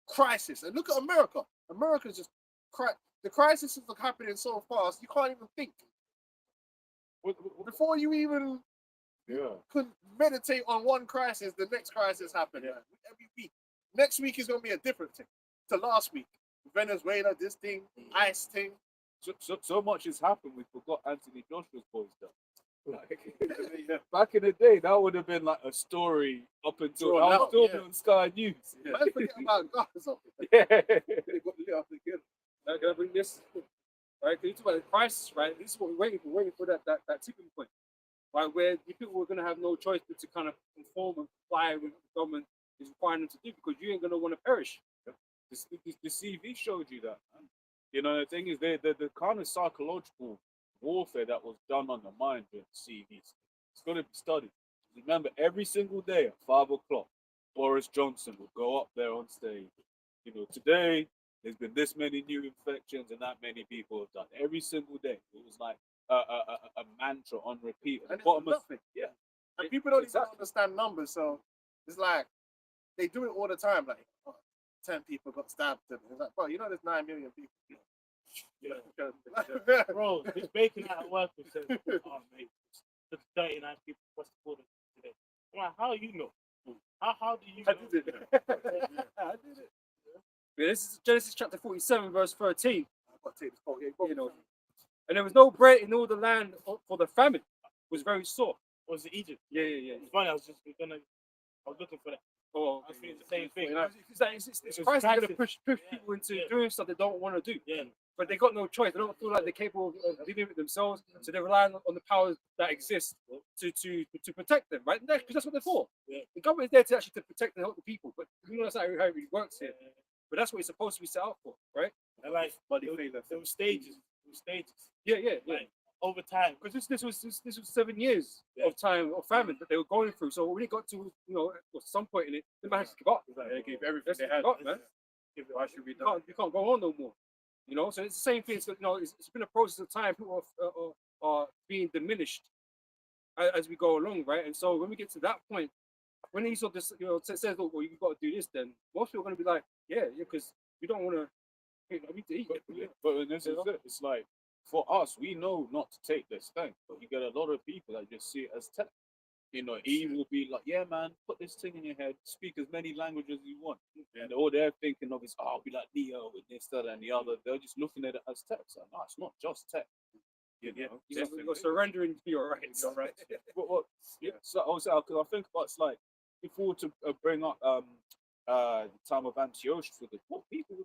crisis. And look at America. America's just the crisis is happening so fast you can't even think. Before you even could meditate on one crisis, the next crisis happened. Man. Every week. Next week is going to be a different thing to last week. Venezuela, this thing, ICE thing. So much has happened, we forgot Anthony Joshua's boys done. Like, back in the day, that would have been like a story up until Drawn I was out, still yeah. on Sky News. Man, forget about Gaza. Yeah. They got lit up again. Now, can I bring this? Right, can you talk about the crisis, right? This is what we're waiting for that tipping point, right? Where the people are going to have no choice but to kind of conform and comply with what the government is requiring them to do because you ain't going to want to perish. The CV showed you that. Man. You know, the thing is, the kind of psychological warfare that was done on the mind during the CVs, it's going to be studied. Remember, every single day at 5 o'clock, Boris Johnson would go up there on stage. You know, today there's been this many new infections and that many people have done. Every single day, it was like a mantra on repeat. And it's Bottom of- nothing. Yeah. And people don't even understand numbers, so it's like they do it all the time. Like, 10 people got stabbed. And it's like, bro, you know there's 9 million people. Yeah. bro, this bacon out of work and says, oh, mate, there's 39 people across the border today. I'm like, how you know? How do you know? I did it. I did it. Yeah, this is Genesis chapter 47, verse 13. I've got to take this quote. Yeah, You know, and there was no bread in all the land, for the famine was very sore. Was it Egypt? Yeah. It's funny, I was looking for that. Oh, I was thinking the same thing. It's was Christ going to crisis. push people into Yeah. doing stuff they don't want to do. Yeah. But they got no choice. They don't feel like they're capable of dealing with themselves, so they're relying on the powers that exist to protect them, right? Because that's what they're for. Yeah. The government is there to actually to protect and help the people, but you know that's not how it really works here. But that's what it's supposed to be set up for, right? And like, Buddy there failure. was stages. Yeah. Like, over time. Because this was 7 years of time of famine that they were going through. So when it got to at some point in it, they might have to give up. They gave everything That's they give had. up, man. Why should we You can't go on no more. You know, so it's the same thing. So, it's been a process of time. People are being diminished as we go along, right? And so when we get to that point, when he sort of says, "Oh, well, you've got to do this," then most people are going to be like, "Yeah, because we don't want to to eat. But this is it. It's like for us, we know not to take this thing, but you get a lot of people that just see it as tech. You know, he will be like, "Yeah, man, put this thing in your head, speak as many languages as you want." And all they're thinking of is, "Oh, I'll be like Neo with this, that, and the other." They're just looking at it as tech. So, no, it's not just tech. You know, You're surrendering to your rights. You're right. What? Yeah. So also, because I think about it's like if we were to bring up the time of Antiochus with it, what people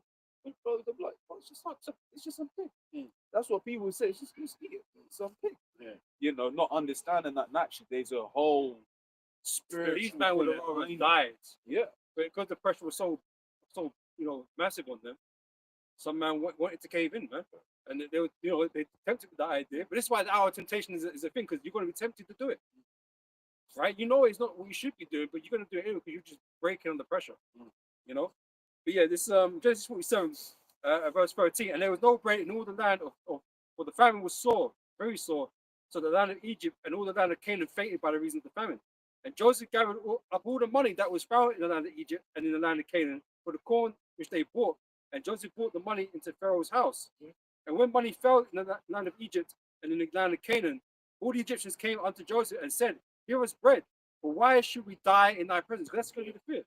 would probably be like, "Oh, it's just like it's just something." That's what people would say. It's just something. Yeah. You know, not understanding that naturally there's a whole spiritual. These men would have already died. Yeah. But because the pressure was so massive on them, some man wanted to cave in, man. And they were, they tempted with that idea. But this is why our temptation is a thing, because you're going to be tempted to do it. Right? You know it's not what you should be doing, but you're going to do it anyway because you're just breaking under pressure. You know? But yeah, this Genesis 47, verse 13. And there was no bread in all the land for the famine was sore, very sore. So the land of Egypt and all the land of Canaan fainted by the reason of the famine. And Joseph gathered up all the money that was found in the land of Egypt and in the land of Canaan for the corn which they bought. And Joseph brought the money into Pharaoh's house. And when money fell in the land of Egypt and in the land of Canaan, all the Egyptians came unto Joseph and said, "Give us bread, but why should we die in thy presence?" Because that's going to be the fear.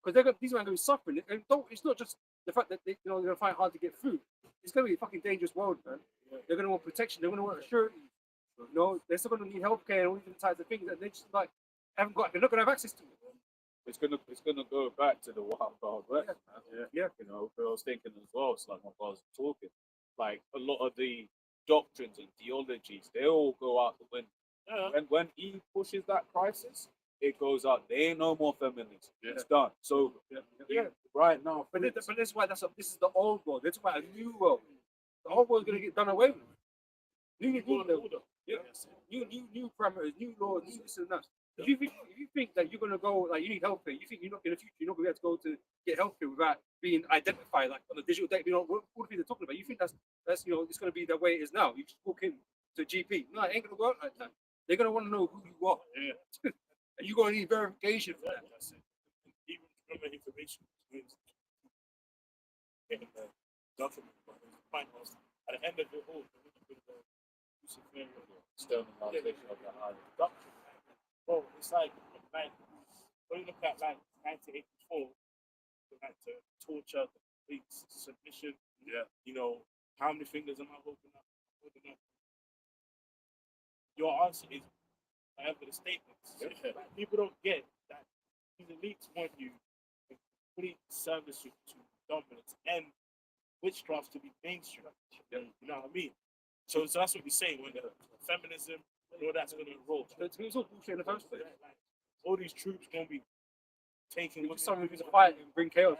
Because these men are going to be suffering. And it's not just the fact that they're going to find it hard to get food. It's going to be a fucking dangerous world, man. They're going to want protection. They're going to want assurance. They're still going to need healthcare and all these types of things that they just like haven't got. They're not going to have access to it. It's gonna go back to the Wild West, man. Yeah. You know, but I was thinking as well. It's like my guys were talking. Like a lot of the doctrines and theologies, they all go out the window. Yeah. When he pushes that crisis, it goes out. There ain't no more feminism. It's done. So right now, But this is why this is the old world. This is why a new world. The old world's gonna get done away with. New parameters, new laws, new this and that. If you think that you're gonna go like you need healthcare, you think you're not in the future, you're not gonna be able to go to get healthcare without being identified like on a digital data. What are people talking about? You think that's it's gonna be the way it is now? You just walk in to a GP. No, it ain't gonna work like that. They're gonna want to know who you are. Yeah. And you're gonna need verification for that. That's it. Even from the information, getting the document, but the point was at the end of the whole, externalization of the hard. doctrine. Bro, it's like when you look at like 1984, like to torture, the police, submission. Yeah. You know, how many fingers am I holding up? Your answer is whatever the statements. Yeah. Like, people don't get that these elites want you in complete service to dominance and witchcraft to be mainstream. You know what I mean? So that's what we say when the feminism and all that's going to roll. It's all bullshit in the first place. Like, all these troops going to be taking Because someone who's a fight and bring chaos.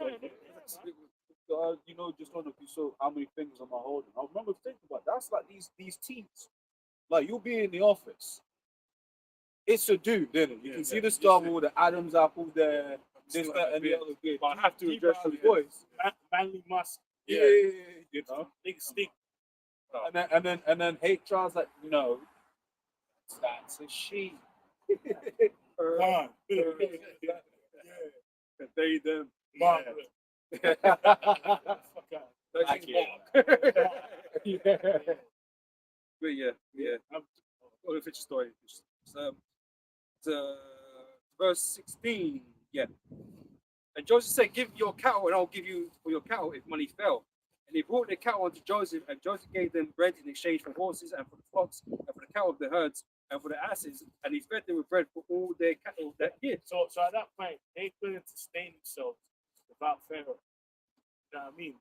You know, just want to be so how many fingers am I holding? I remember thinking about that's like these teams. Like you'll be in the office. It's a dude, then you can see the star with the Adam's apple there, this, that, and the other good. But I have to Deep address out the the voice. Manly must. Yeah, you know. Big stick. And then HR's like, no, that's a she. Man. They them. Man. Like, But yeah. Well, a future story. Verse 16. Yeah. And Joseph said, "Give your cattle, and I'll give you for your cattle if money fell." And he brought the cattle unto Joseph, and Joseph gave them bread in exchange for horses and for the flocks and for the cattle of the herds and for the asses, and he fed them with bread for all their cattle that year. So at that point, they couldn't sustain themselves without Pharaoh. You know what I mean?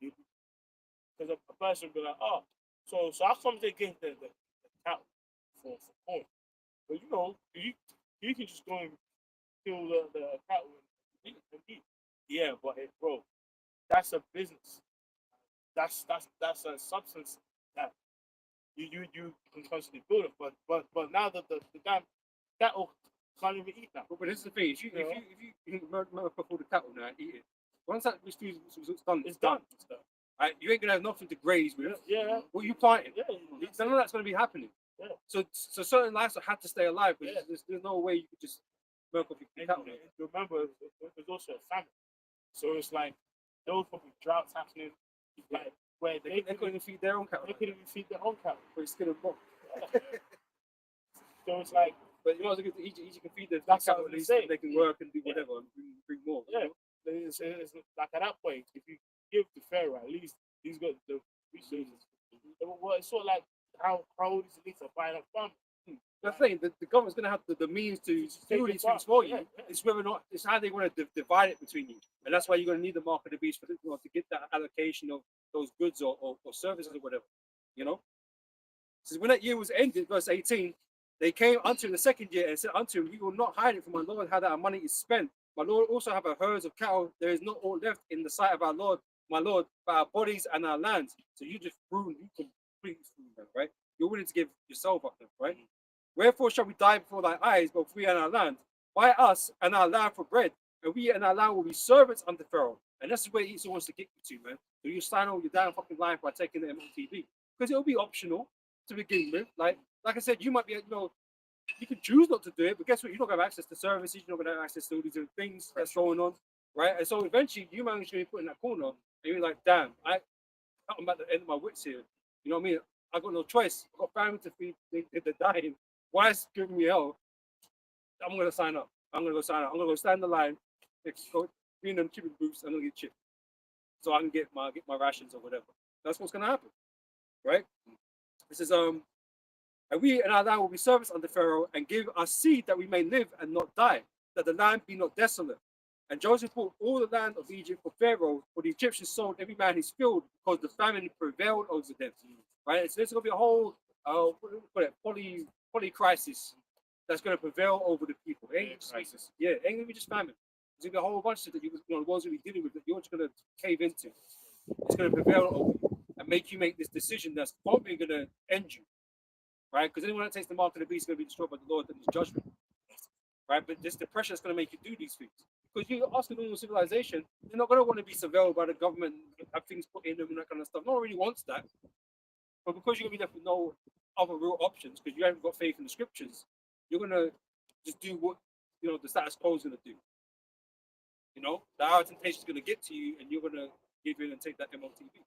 Because a person would be like, oh, so how come they give the cattle for corn? But you know, you can just go and kill the cattle and eat. Yeah, but bro, that's a business. That's a substance that you can constantly build it. But now that the damn cattle can't even eat now. But this is the thing: if you murder all the cattle now and eat it, once that food is done, It's done. Right? You ain't gonna have nothing to graze with. Yeah. What you planting? Yeah. None of that's gonna be happening. Yeah. So certain livestock had to stay alive. But Yeah. there's no way you could just milk off your And cattle. remember, it was also a famine. So it's like there was probably droughts happening. Like where They couldn't even feed their own cattle. they couldn't even feed their own cattle. But it's still a book. So it's like, But you know, Egypt can feed the That's cattle what at I'm least, saying. and they can work and do whatever and bring more. you yeah, know? it's like at that point, if you give the Pharaoh at least he's got the resources. Well, it's sort of like how old is the least of buying a farm? That's the thing. The government's going to have the means to take do it these back. things for you. Yeah, yeah. It's whether or not it's how they want to divide it between you, and that's why you're going to need the mark of the beast for to get that allocation of those goods or services or whatever. You know. So when that year was ended, verse 18, they came unto him the second year and said unto him, "We will not hide it from my Lord how that our money is spent. My Lord also have a herds of cattle. There is not all left in the sight of our Lord, my Lord, but our bodies and our lands." So you just ruined, you completely screwed them, right? You're willing to give yourself up, right? Wherefore shall we die before thy eyes, both we and our land? Buy us and our land for bread, and we and our land will be servants unto Pharaoh. And that's where Esau wants to get you to, man. So you sign all your damn fucking life by taking the MLTV. Because it'll be optional to begin with. Like I said, you might be, you can choose not to do it, but guess what? You're not going to have access to services, you're not going to have access to all these different things that's going on, right? And so eventually you might actually be put in that corner, and you're like, damn, I'm at the end of my wits here. You know what I mean? I've got no choice. I've got family to feed, they're dying. Why is it giving me hell? I'm going to sign up. I'm going to go sign up. I'm going to go stand in the line, go be in them chicken booths, I'm going to get chipped. So I can get my rations or whatever. That's what's going to happen, right? This is, and we and our land will be servants unto Pharaoh, and give us seed that we may live and not die, that the land be not desolate. And Joseph bought all the land of Egypt for Pharaoh, for the Egyptians sold every man his field, because the famine prevailed over them. Right? So there's going to be a whole poly crisis that's going to prevail over the people. Crisis. Yeah, ain't going to be just famine. There's going to be a whole bunch of that the ones that we're dealing with that you're just going to cave into. It's going to prevail over you and make you make this decision that's probably going to end you. Right? Because anyone that takes the mark of the beast is going to be destroyed by the Lord and his judgment. Right? But this the pressure is going to make you do these things. Because you ask a normal civilization, they're not going to want to be surveilled by the government and have things put in them and that kind of stuff. No one really wants that. But because you're going to be left with no other real options, because you haven't got faith in the scriptures, you're going to just do what the status quo is going to do. The hour of temptation is going to get to you, and you're going to give in and take that MLTV.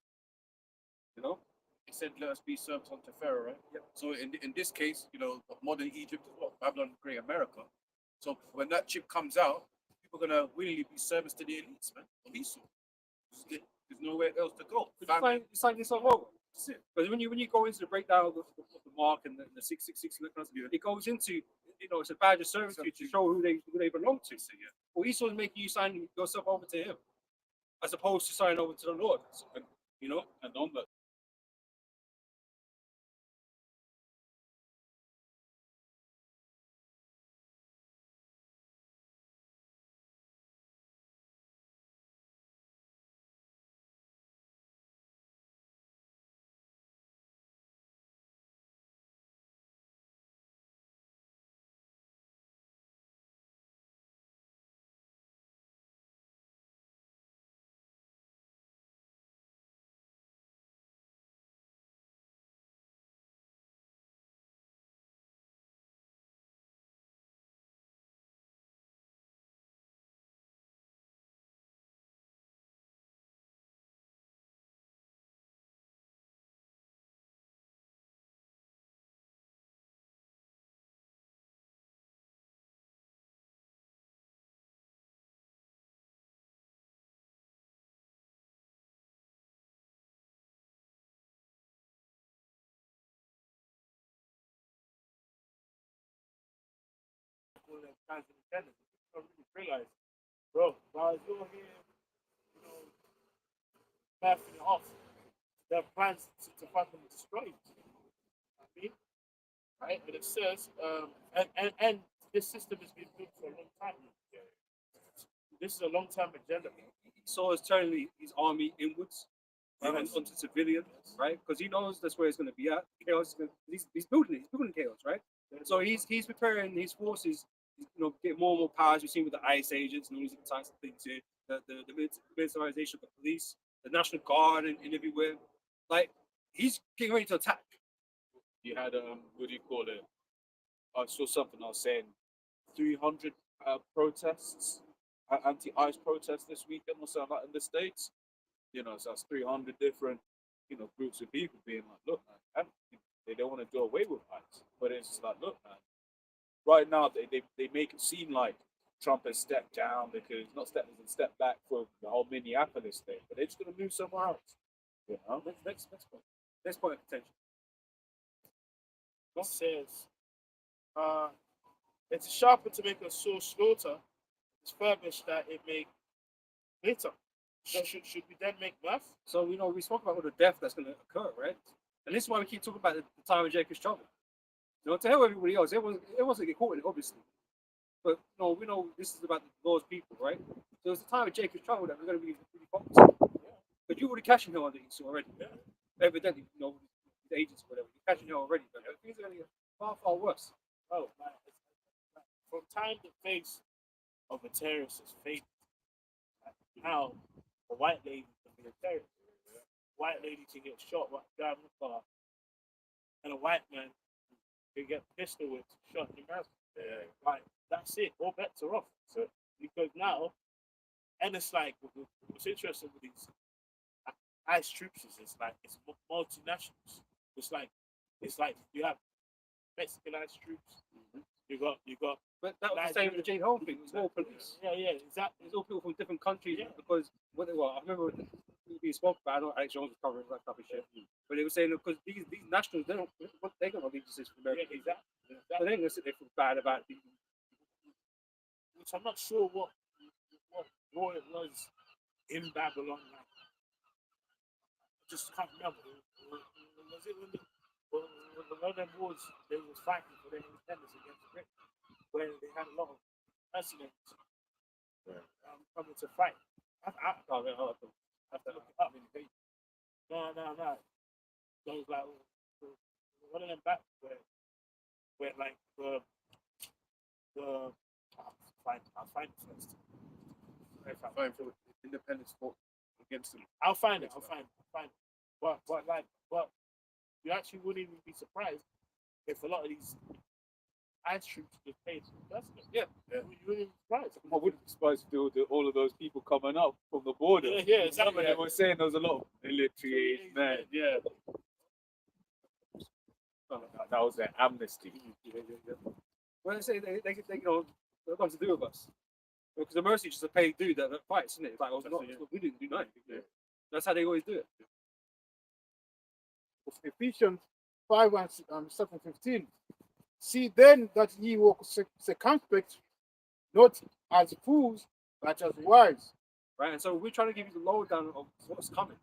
It said, "Let us be servants unto Pharaoh," right? Yep. So in this case, modern Egypt is what Babylon, Great America. So when that chip comes out, people are gonna willingly be servants to the elites, man, of Esau. There's nowhere else to go. You sign yourself over. That's it. But when you go into the breakdown of the mark and the 666 and that kind of stuff, it goes into it's a badge of servitude to show who they belong to. So, yeah. Well, Esau is making you sign yourself over to him, as opposed to signing over to the Lord. And on that All them kinds of independence. People don't really realize, bro, while you're here, laughing it off, their plans to fucking destroy you. I mean, right? But it says, and this system has been built for a long time. This is a long time agenda. Esau is turning his army inwards, right, and onto civilians, right? Because he knows that's where it's going to be at. Chaos. He's building chaos, right? So he's preparing his forces. Get more and more powers. We've seen with the ICE agents and all these types of things here. The militarization of the police, the National Guard, and everywhere. Like he's getting ready to attack. you had what do you call it? I saw something I was saying 300 protests, anti-ICE protests this weekend or something like in the States. So that's 300 different groups of people being like, look, man, they don't want to do away with ICE. But it's just like, look, man, right now they make it seem like Trump has stepped down because not stepped back from the whole Minneapolis thing, but they're just going to move somewhere else. Next point. Next point of contention. It says, it's sharper to make a sore slaughter. It's furnished that it may glitter. So should we then make math? So we spoke about all the death that's going to occur, right? And this is why we keep talking about the time of Jacob's trouble. To hell with everybody else, everyone wants to get caught in it, obviously. But we know this is about the Lord's people, right? So it's the time of Jacob's trouble that we're going to be really focused on. But you're already cashing hell on the Esau already. Yeah. Evidently, the agents or whatever, you're cashing hell already. But things are going to get far, far worse. Oh, man. From time to face of a terrorist is fake. Now, a white lady can be a terrorist. A white lady can get shot while driving a car. And a white man can get pistol whipped, shot in the mouth. Like, that's it. All bets are off. So, because now, and it's like, what's interesting with these ICE troops is it's multinationals. It's like you have Mexican ICE troops. You got. But that was the same with the Jane Home thing. It was all police. Yeah, exactly. It's all people from different countries because I remember we spoke about. I know Alex Jones was covering that type of shit, but they were saying because these nationals they got allegiances from America. Yeah, exactly. So they ain't gonna sit there feel bad about these. Which I'm not sure what it was in Babylon. Like, I just can't remember. Was it when one of them wars they was fighting for their independence against Britain, where they had a lot of presidents coming to fight. I have to look it up. No. So it was like one of them back where like I'll find it first. Fighting for independence fought against them. I'll find it. But you actually wouldn't even be surprised if a lot of these ICE troops just paid for investment. Yeah. You wouldn't be surprised. I wouldn't be surprised if all of those people coming up from the border. Yeah, exactly. Some of them were saying there was a lot of military age men. Yeah. That was their amnesty. When they say they they're going to do with us. Because the mercy is just a paid dude that fights, isn't it? It's like, we didn't do nothing. That's how they always do it. Ephesians 5 and 7:15. See then that ye walk circumspect, not as fools, but as wise. Right? And so we're trying to give you the lowdown of what's coming.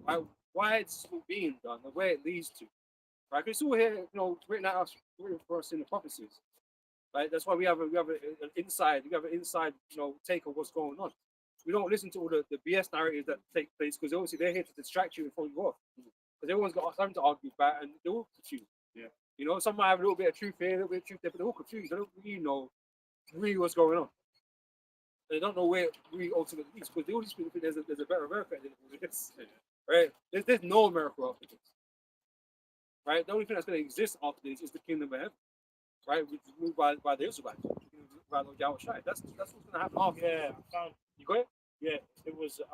Right? Why it's all being done and where it leads to. Right? Because it's all here, written for us in the prophecies. Right? That's why we have an inside take of what's going on. We don't listen to all the BS narratives that take place because obviously they're here to distract you and throw you off. Because everyone's got something to argue about and they're all confused. Yeah. Some might have a little bit of truth here, a little bit of truth there, but they're all confused. They don't really know what's going on. They don't know where we ultimately is because they always think there's a better America than this. Right? There's no America after this. Right? The only thing that's going to exist after this is the kingdom of heaven. Right? Which is moved by the Israelites. By the Yahweh Shai. That's what's going to happen after. Yeah, I found. You got it? Yeah, it was the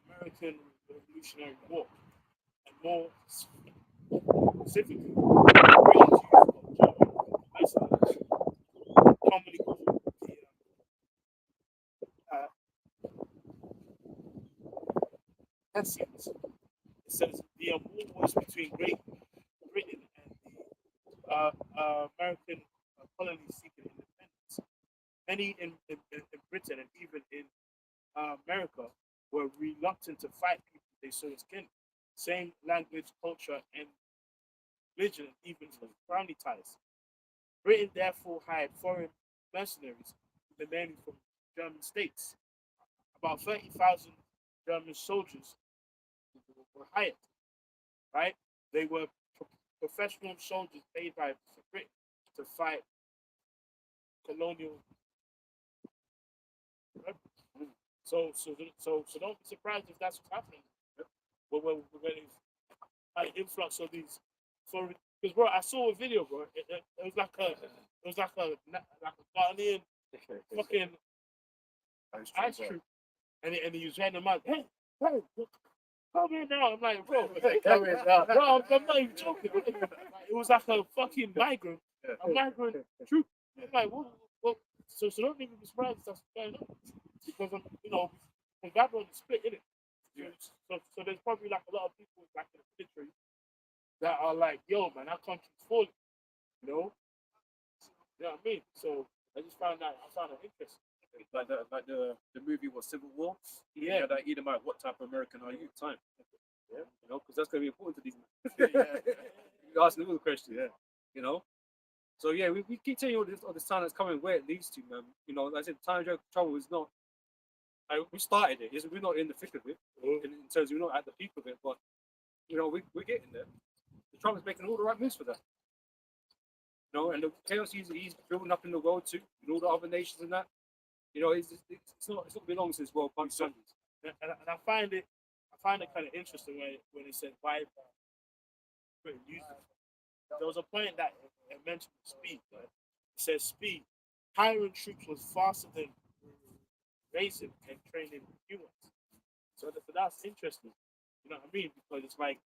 American Revolutionary War, and more specifically, commonly called the Hessians. It says the war was between Great Britain and the American colonies seeking independence. Many in Britain and even in America were reluctant to fight people they saw as kin. Same language, culture, and religion, even family ties. Britain therefore hired foreign mercenaries, mainly from German states. About 30,000 German soldiers were hired. Right? They were professional soldiers paid by Britain to fight colonial. So don't be surprised if that's what's happening. When an influx of these foreign, because bro, I saw a video, bro. It was like a Ghanaian fucking ice troop, and he was handing them out. Hey, hey, come in now. I'm like, bro, Come in now. bro, I'm not even joking. Like, it was like a fucking migrant, a migrant troop. I'm like, what? So don't even be surprised if that's going on because from Babylon is split in it. So there's probably like a lot of people like in the military that are like, yo, man, our country's falling. You know what I mean? So I found it interesting. Like the movie was Civil War. Yeah. That Edomite, what type of American are you? Time. Yeah. You know, because that's going to be important to these Yeah. you ask them all the question. Yeah. You know. So yeah, we keep telling you all this time that's coming, where it leads to, man. You know, like I said, time travel is not. We started it. We're not in the thick of it. In terms, we're not at the peak of it, but you know, we're getting there. Trump is making all the right moves for that. You know, and the chaos he's building up in the world too, and all the other nations and that. You know, it's not been long since World Punk Sundays. And I find it kind of interesting when it said why Britain used it. There was a point that it mentioned speed. Right? It says speed. Hiring troops was faster than raising and training humans. So that's interesting. You know what I mean? Because it's like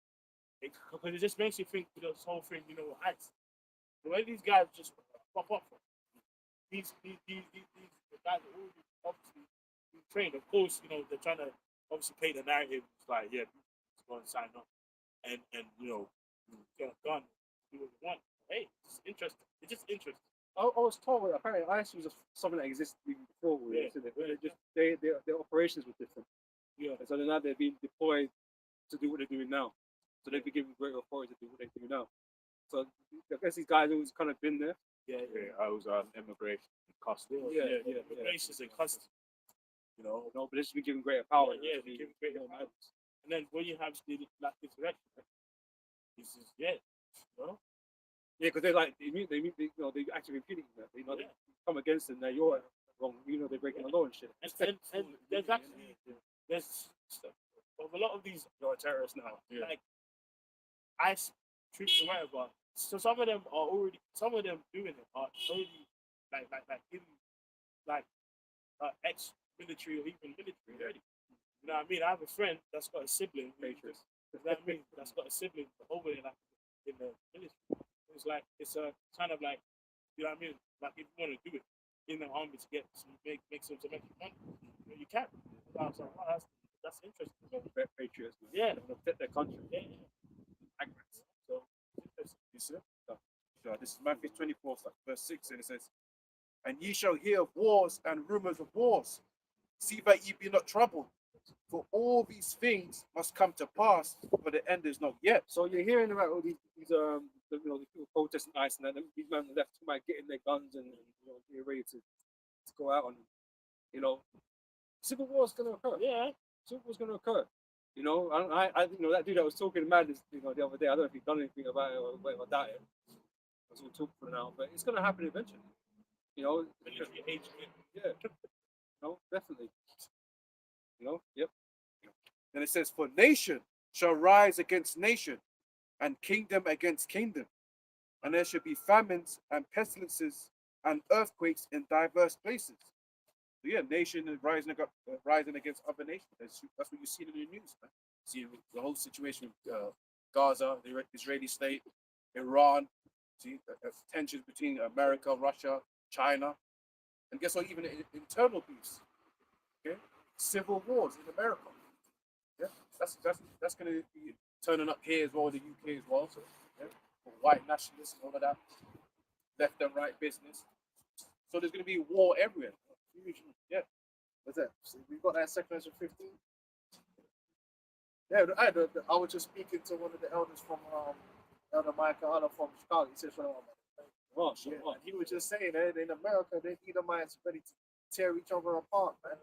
because it just makes you think this whole thing. You know, ice. The way these guys just pop up from these guys are already obviously trained. Of course, you know they're trying to obviously paint the narrative. It's like, yeah, it's going to sign up and you know get a gun, do what you want. Hey, it's interesting. It's just interesting. I was told apparently ICE was something that existed even before. Yeah. So their operations were different. Yeah. And so now they're being deployed to do what they're doing now. So they've been given greater authority to do what they do now. So I guess these guys always kind of been there. Yeah. I was immigration custody. Yeah. Immigration and custody. You know. No, but they should be given greater power. Yeah, they give great powers. And then when you have the like insurrection, this is you know. Yeah, because they're like they actually repeating that. They come against them. Now you're wrong. You know they're breaking the law and shit. And there's actually there's of a lot of these terrorists now, like ICE troops or whatever. So some of them doing it are already like in ex-military or even military already. You know what I mean? I have a friend that's got a sibling. You know what I mean? That's got a sibling over there, like in the military. It's like it's a kind of like, you know what I mean? Like if you want to do it in the army to get make some money, you can. So I was like, wow, that's interesting. Patriots. Yeah, They want to fit their country. yeah. So You see? So this is Matthew 24, verse 6, and it says, "And ye shall hear of wars and rumors of wars. See that ye be not troubled, for all these things must come to pass, but the end is not yet." So you're hearing about all these these people protesting ICE and that these men left by getting their guns and getting ready to go out on, civil war is going to occur. yeah, Civil war is going to occur. You know, I that dude that was talking madness, the other day. I don't know if he's done anything about it or whatever that is. That's all talk for now, but it's going to happen eventually. military age. Yeah. No, definitely. Yep. Then it says, "For nation shall rise against nation, and kingdom against kingdom, and there shall be famines and pestilences and earthquakes in diverse places." So yeah, nation is rising against other nations. That's what you see in the news, man. See the whole situation with Gaza, the Israeli state, Iran. See tensions between America, Russia, China, and guess what? Even internal peace. Okay, civil wars in America. Yeah, that's going to be turning up here as well, the UK as well. So, yeah, for white nationalists and all of that, left and right business. So there's going to be war everywhere. Yeah, What's that? So we got that second 15. Yeah, I was just speaking to one of the elders from Elder Michael Hunter from Chicago. He says, and he was just saying that in America, the Edomites ready to tear each other apart, man.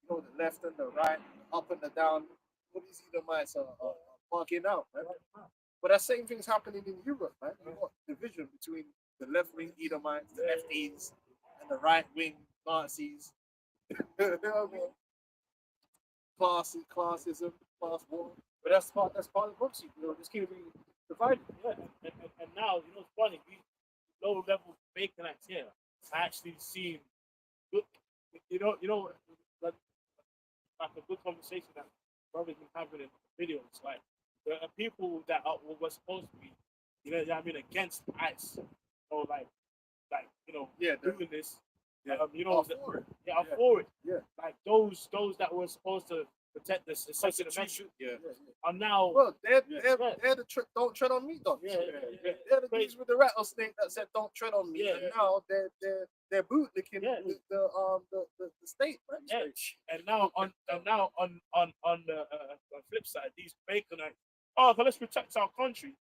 The left and the right, up and the down. All these Edomites are marking out, man. But that same thing's happening in Europe, man. You got division between the left wing Edomites, the lefties, and the right wing Nazis. You know what I mean? Classism, class war. But that's part of the policy. This can't be divided. Yeah, and now it's funny. We low level bacon acts here. I actually seen good, like a good conversation that brothers been having in videos. Like there are people that were supposed to be, you know what I mean, against ICE, or like you know, Yeah, doing this. yeah. You know, For it. yeah, I'm for it. Yeah. Like those that were supposed to protect the Second Amendment are now. Well, they're Yeah. the don't tread on me, dogs. Yeah. They're the dudes with the rattlesnake that said don't tread on me, Yeah. and now they're bootlicking Yeah. with the state, man. Yeah. And now on the flip side, these Baconites, oh, let's protect our country.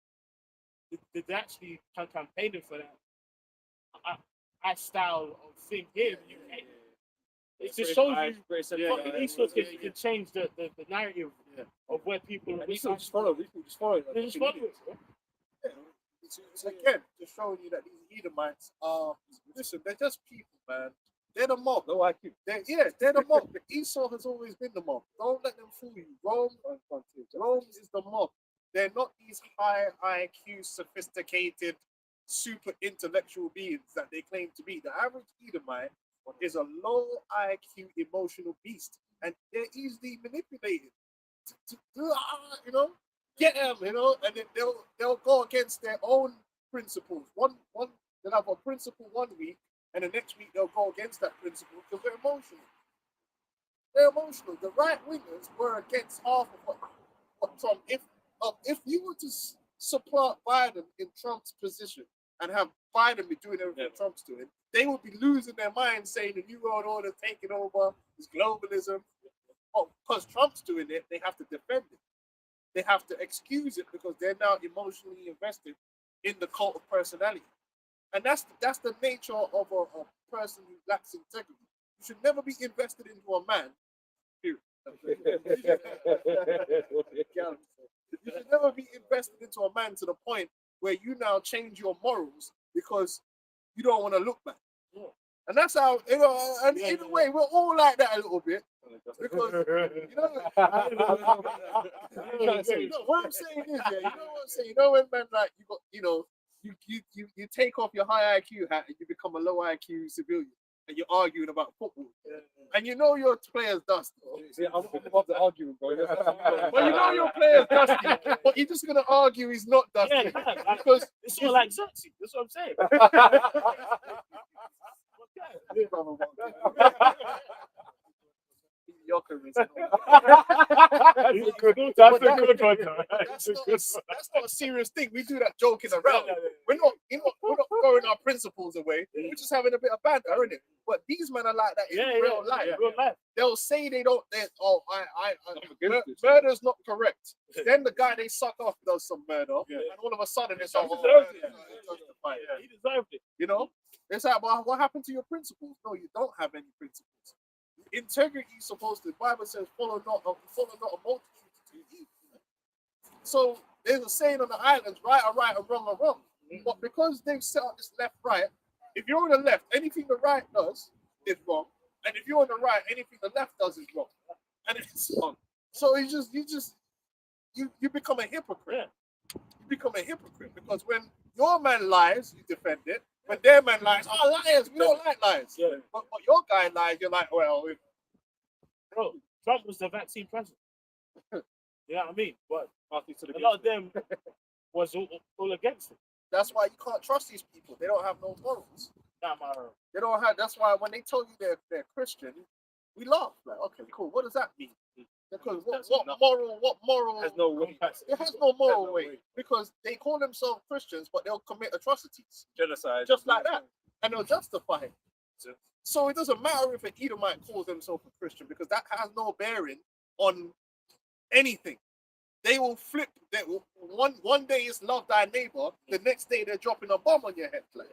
They actually campaigning for that style of thing here in the UK. It just shows you fucking these sorts can change the narrative of where people are. These people just follow. These people just follow it. They just follow it. Yeah. It's again just showing you that these Edomites are listen, they're just people, man. They're the mob. No IQ. They're the mob. Esau has always been the mob. Don't let them fool you. Rome is the mob. They're not these high IQ, sophisticated, super intellectual beings that they claim to be. The average Edomite is a low IQ emotional beast, and they're easily manipulated. You know, get them, you know, and then they'll go against their own principles. One they'll have a principle 1 week, and the next week they'll go against that principle because they're emotional. They're emotional. The right wingers were against half of what Trump. If you were to supplant Biden in Trump's position and have Biden be doing everything Trump's doing, they would be losing their minds saying the New World Order taking over, is globalism. Oh, because Trump's doing it, they have to defend it. They have to excuse it because they're now emotionally invested in the cult of personality. And that's the nature of a person who lacks integrity. You should never be invested into a man. Period. You should never be invested into a man to the point where you now change your morals because you don't want to look back. Yeah. And that's how, you know, and in a way, we're all like that a little bit. Because, you know, what I'm saying is, yeah, you know what I'm saying? You know when man, like, you got, you know, you take off your high IQ hat and you become a low IQ civilian. And you're arguing about football, and you know your player's dusty. See, I'm above the argument, bro. Well, you know your player's dusty, but you're just gonna argue he's not dusty because it's all like Xerxes. That's what I'm saying. That's not a serious thing. We do that joking around. We're not throwing our principles away. We're just having a bit of banter, isn't it? But these men are like that in real life. They'll say they don't. Murder's not correct. Then the guy they suck off does some murder, and all of a sudden it's like, he deserved it. You know, it's like, well, what happened to your principles? No, you don't have any principles. Integrity is supposed to. The Bible says, "Follow not a multitude to do evil." So there's a saying on the islands: right are right and wrong are wrong. But because they've set up this left-right, if you're on the left, anything the right does is wrong, and if you're on the right, anything the left does is wrong, and it's wrong. So you become a hypocrite. You become a hypocrite because when your man lies, you defend it. When their man lies, liars, we don't like lies. Yeah. But your guy lies, you're like, well, bro, Trump was the vaccine president. You know what I mean? But a lot of them was all against it. That's why you can't trust these people. They don't have no morals. They don't have. That's why when they tell you they're Christian, we laugh. Like, okay, cool. What does that mean? Because what moral has no weight. It has no moral weight because they call themselves Christians, but they'll commit atrocities, Genocide, just like that, and they'll justify it. So it doesn't matter if an Edomite calls themselves a Christian because that has no bearing on anything. They will flip. One day it's love thy neighbor, the next day they're dropping a bomb on your head. Like,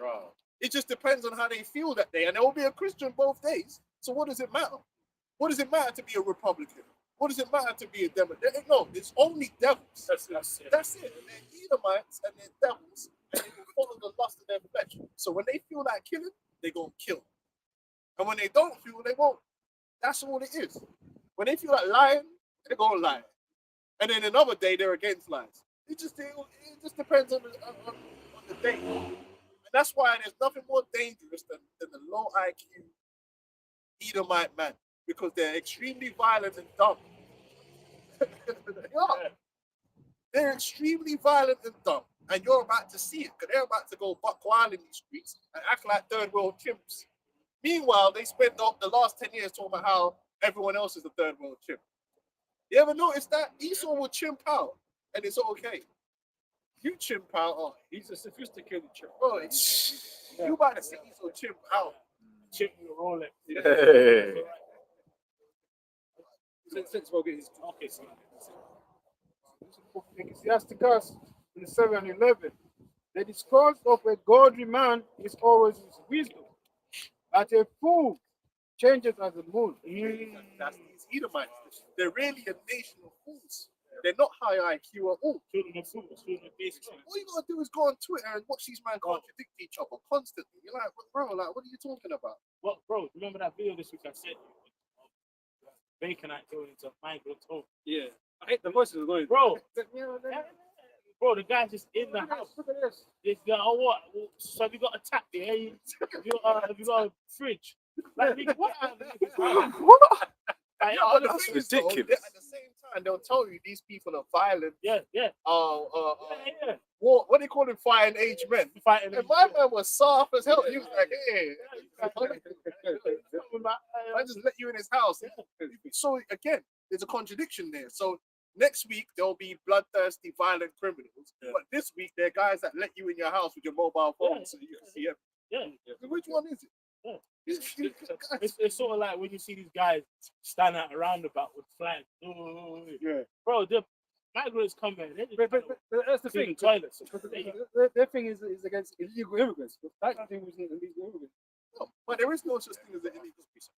it just depends on how they feel that day, and there will be a Christian both days. So what does it matter? What does it matter to be a Republican? What does it matter to be a Democrat? No, it's only devils. That's it. And they're Edomites and they're devils, and they will follow the lust of their flesh. So when they feel like killing, they're going to kill. And when they don't feel, they won't. That's all it is. When they feel like lying, they're going to lie. And then another day, they're against lies. It just depends on the day. And that's why there's nothing more dangerous than the low IQ Edomite man. Because they're extremely violent and dumb. they're extremely violent and dumb, and you're about to see it because they're about to go buck wild in these streets and act like third world chimps. Meanwhile, they spent the last 10 years talking about how everyone else is a third world chimp. You ever notice that? Esau will chimp out and it's okay. You chimp out, oh, He's a sophisticated chip. bro, you about to see Esau chimp out. Chip your Rolex. Hey. Since we'll get his Okay, so Ecclesiasticus 7:11. The discourse of a godly man is always his wisdom, but a fool changes as the moon. That's these Edomites. They're really a nation of fools. They're not high IQ at all. children of fools, children of basic. All you gotta do is go on Twitter and watch these men contradict each other constantly. You're like, bro, like, what are you talking about? What, bro? Remember that video this week I sent you? Baconite going into migrant home. yeah. I hate the voices going. Bro, bro, the guy's just in the house. Look at this. This guy, oh what? So have you got a tap there? Have you got a fridge? Like, nigga, what? Like, Yeah, but the that's thing is, though, ridiculous. at the same time, they'll tell you these people are violent. yeah. What do they call them? Fire and age men. Fighting. And my man was soft as hell. He was like, hey, I just let you in his house. So again, there's a contradiction there. So next week there'll be bloodthirsty, violent criminals, but this week they're guys that let you in your house with your mobile phone, so you can see them. Yeah. Which one is it? Yeah. It's sort of like when you see these guys stand at a roundabout with flags. Yeah. Bro, the migrants come in. They just But that's the clean thing. toilets. Their thing is against illegal immigrants. But that thing wasn't illegal immigrants. No, but there is no such thing as an illegal species.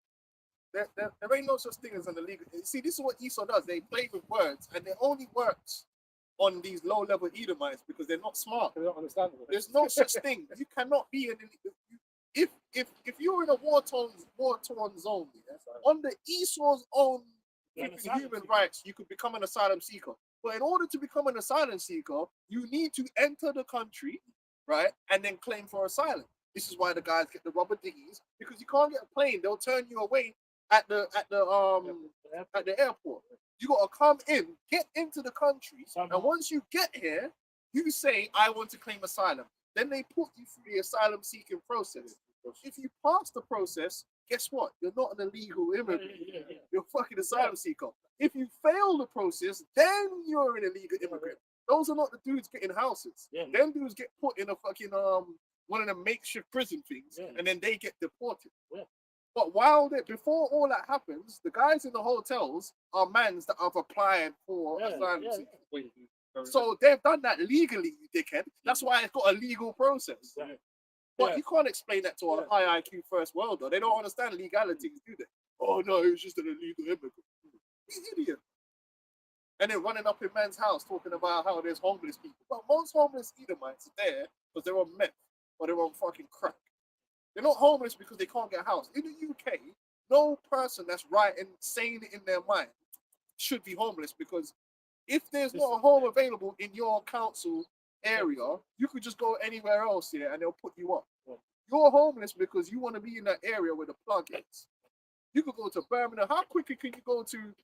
There ain't no such thing as an illegal. See, this is what Esau does. They play with words, and it only works on these low-level Edomites because they're not smart. They don't understand it. There's no such thing. You cannot be an illegal. If you're in a war-torn zone, under Esau's own human rights, you could become an asylum seeker. But in order to become an asylum seeker, you need to enter the country, right, and then claim for asylum. This is why the guys get the rubber dinghies, because you can't get a plane. They'll turn you away at the airport. You gotta come in, get into the country, and once you get here, you say, I want to claim asylum. Then they put you through the asylum seeking process. If you pass the process, guess what? You're not an illegal immigrant. You're a fucking asylum seeker. If you fail the process, then you're an illegal immigrant. Those are not the dudes getting houses. Them dudes get put in a fucking one of the makeshift prison things, and then they get deported. But before all that happens, the guys in the hotels are mans that have applied for asylum seeking. So they've done that legally, you dickhead. That's why it's got a legal process. But you can't explain that to a high IQ first worlder. They don't understand legalities, do they? Oh no, he was just an illegal immigrant. You idiot. And then running up in man's house talking about how there's homeless people. But most homeless Edomites are there because they're on meth or they're on fucking crack. They're not homeless because they can't get a house. In the UK, no person that's right and sane in their mind should be homeless, because if there's not a home available in your council area, you could just go anywhere else here and they'll put you up. You're homeless because you want to be in that area where the plug is. You could go to Birmingham. How quickly can you go to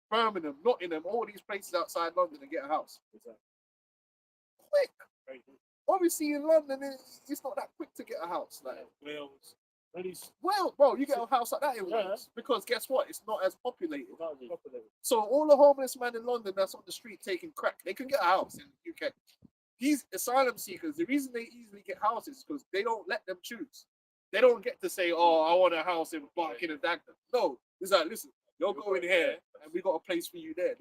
Birmingham, Nottingham, all these places outside London and get a house? Quick. Obviously in London, it's not that quick to get a house. Like Wales. Well, bro, you get a house like that in Wales because guess what? It's not as populated. So all the homeless men in London that's on the street taking crack, they can get a house in the UK. These asylum seekers, the reason they easily get houses is because they don't let them choose. They don't get to say, "Oh, I want a house in Barking and Dagenham." No, it's like, listen, you're going here, and we got a place for you there.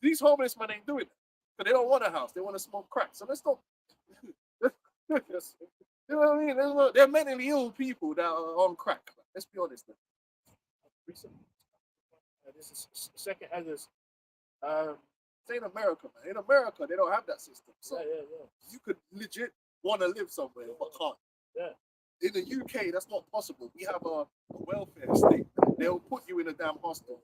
These homeless men ain't doing it, but they don't want a house. They want to smoke crack. So let's not. You know what I mean? They're mentally ill people that are on crack. Let's be honest. This is second others. It's in America, man. In America, they don't have that system. So you could legit want to live somewhere, but can't. In the UK, that's not possible. We have a welfare state. They'll put you in a damn hostel.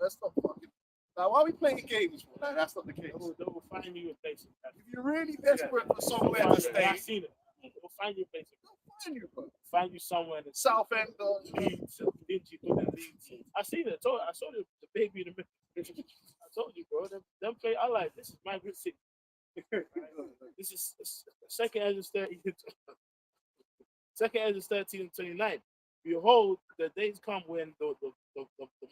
That's not fucking. Now, why are we playing games for? Like, that's not the case. They will find you a place. If you're really desperate for somewhere to stay, I've seen it. They'll find you a place. they'll find you, bro. Find you somewhere in the South End or Leeds, dingy Leeds. I seen it. I saw the baby in the middle. told you, bro. Them play. I like this is my good city. This is second Ezra 13. Second Ezra 13 and 29. Behold, the days come when the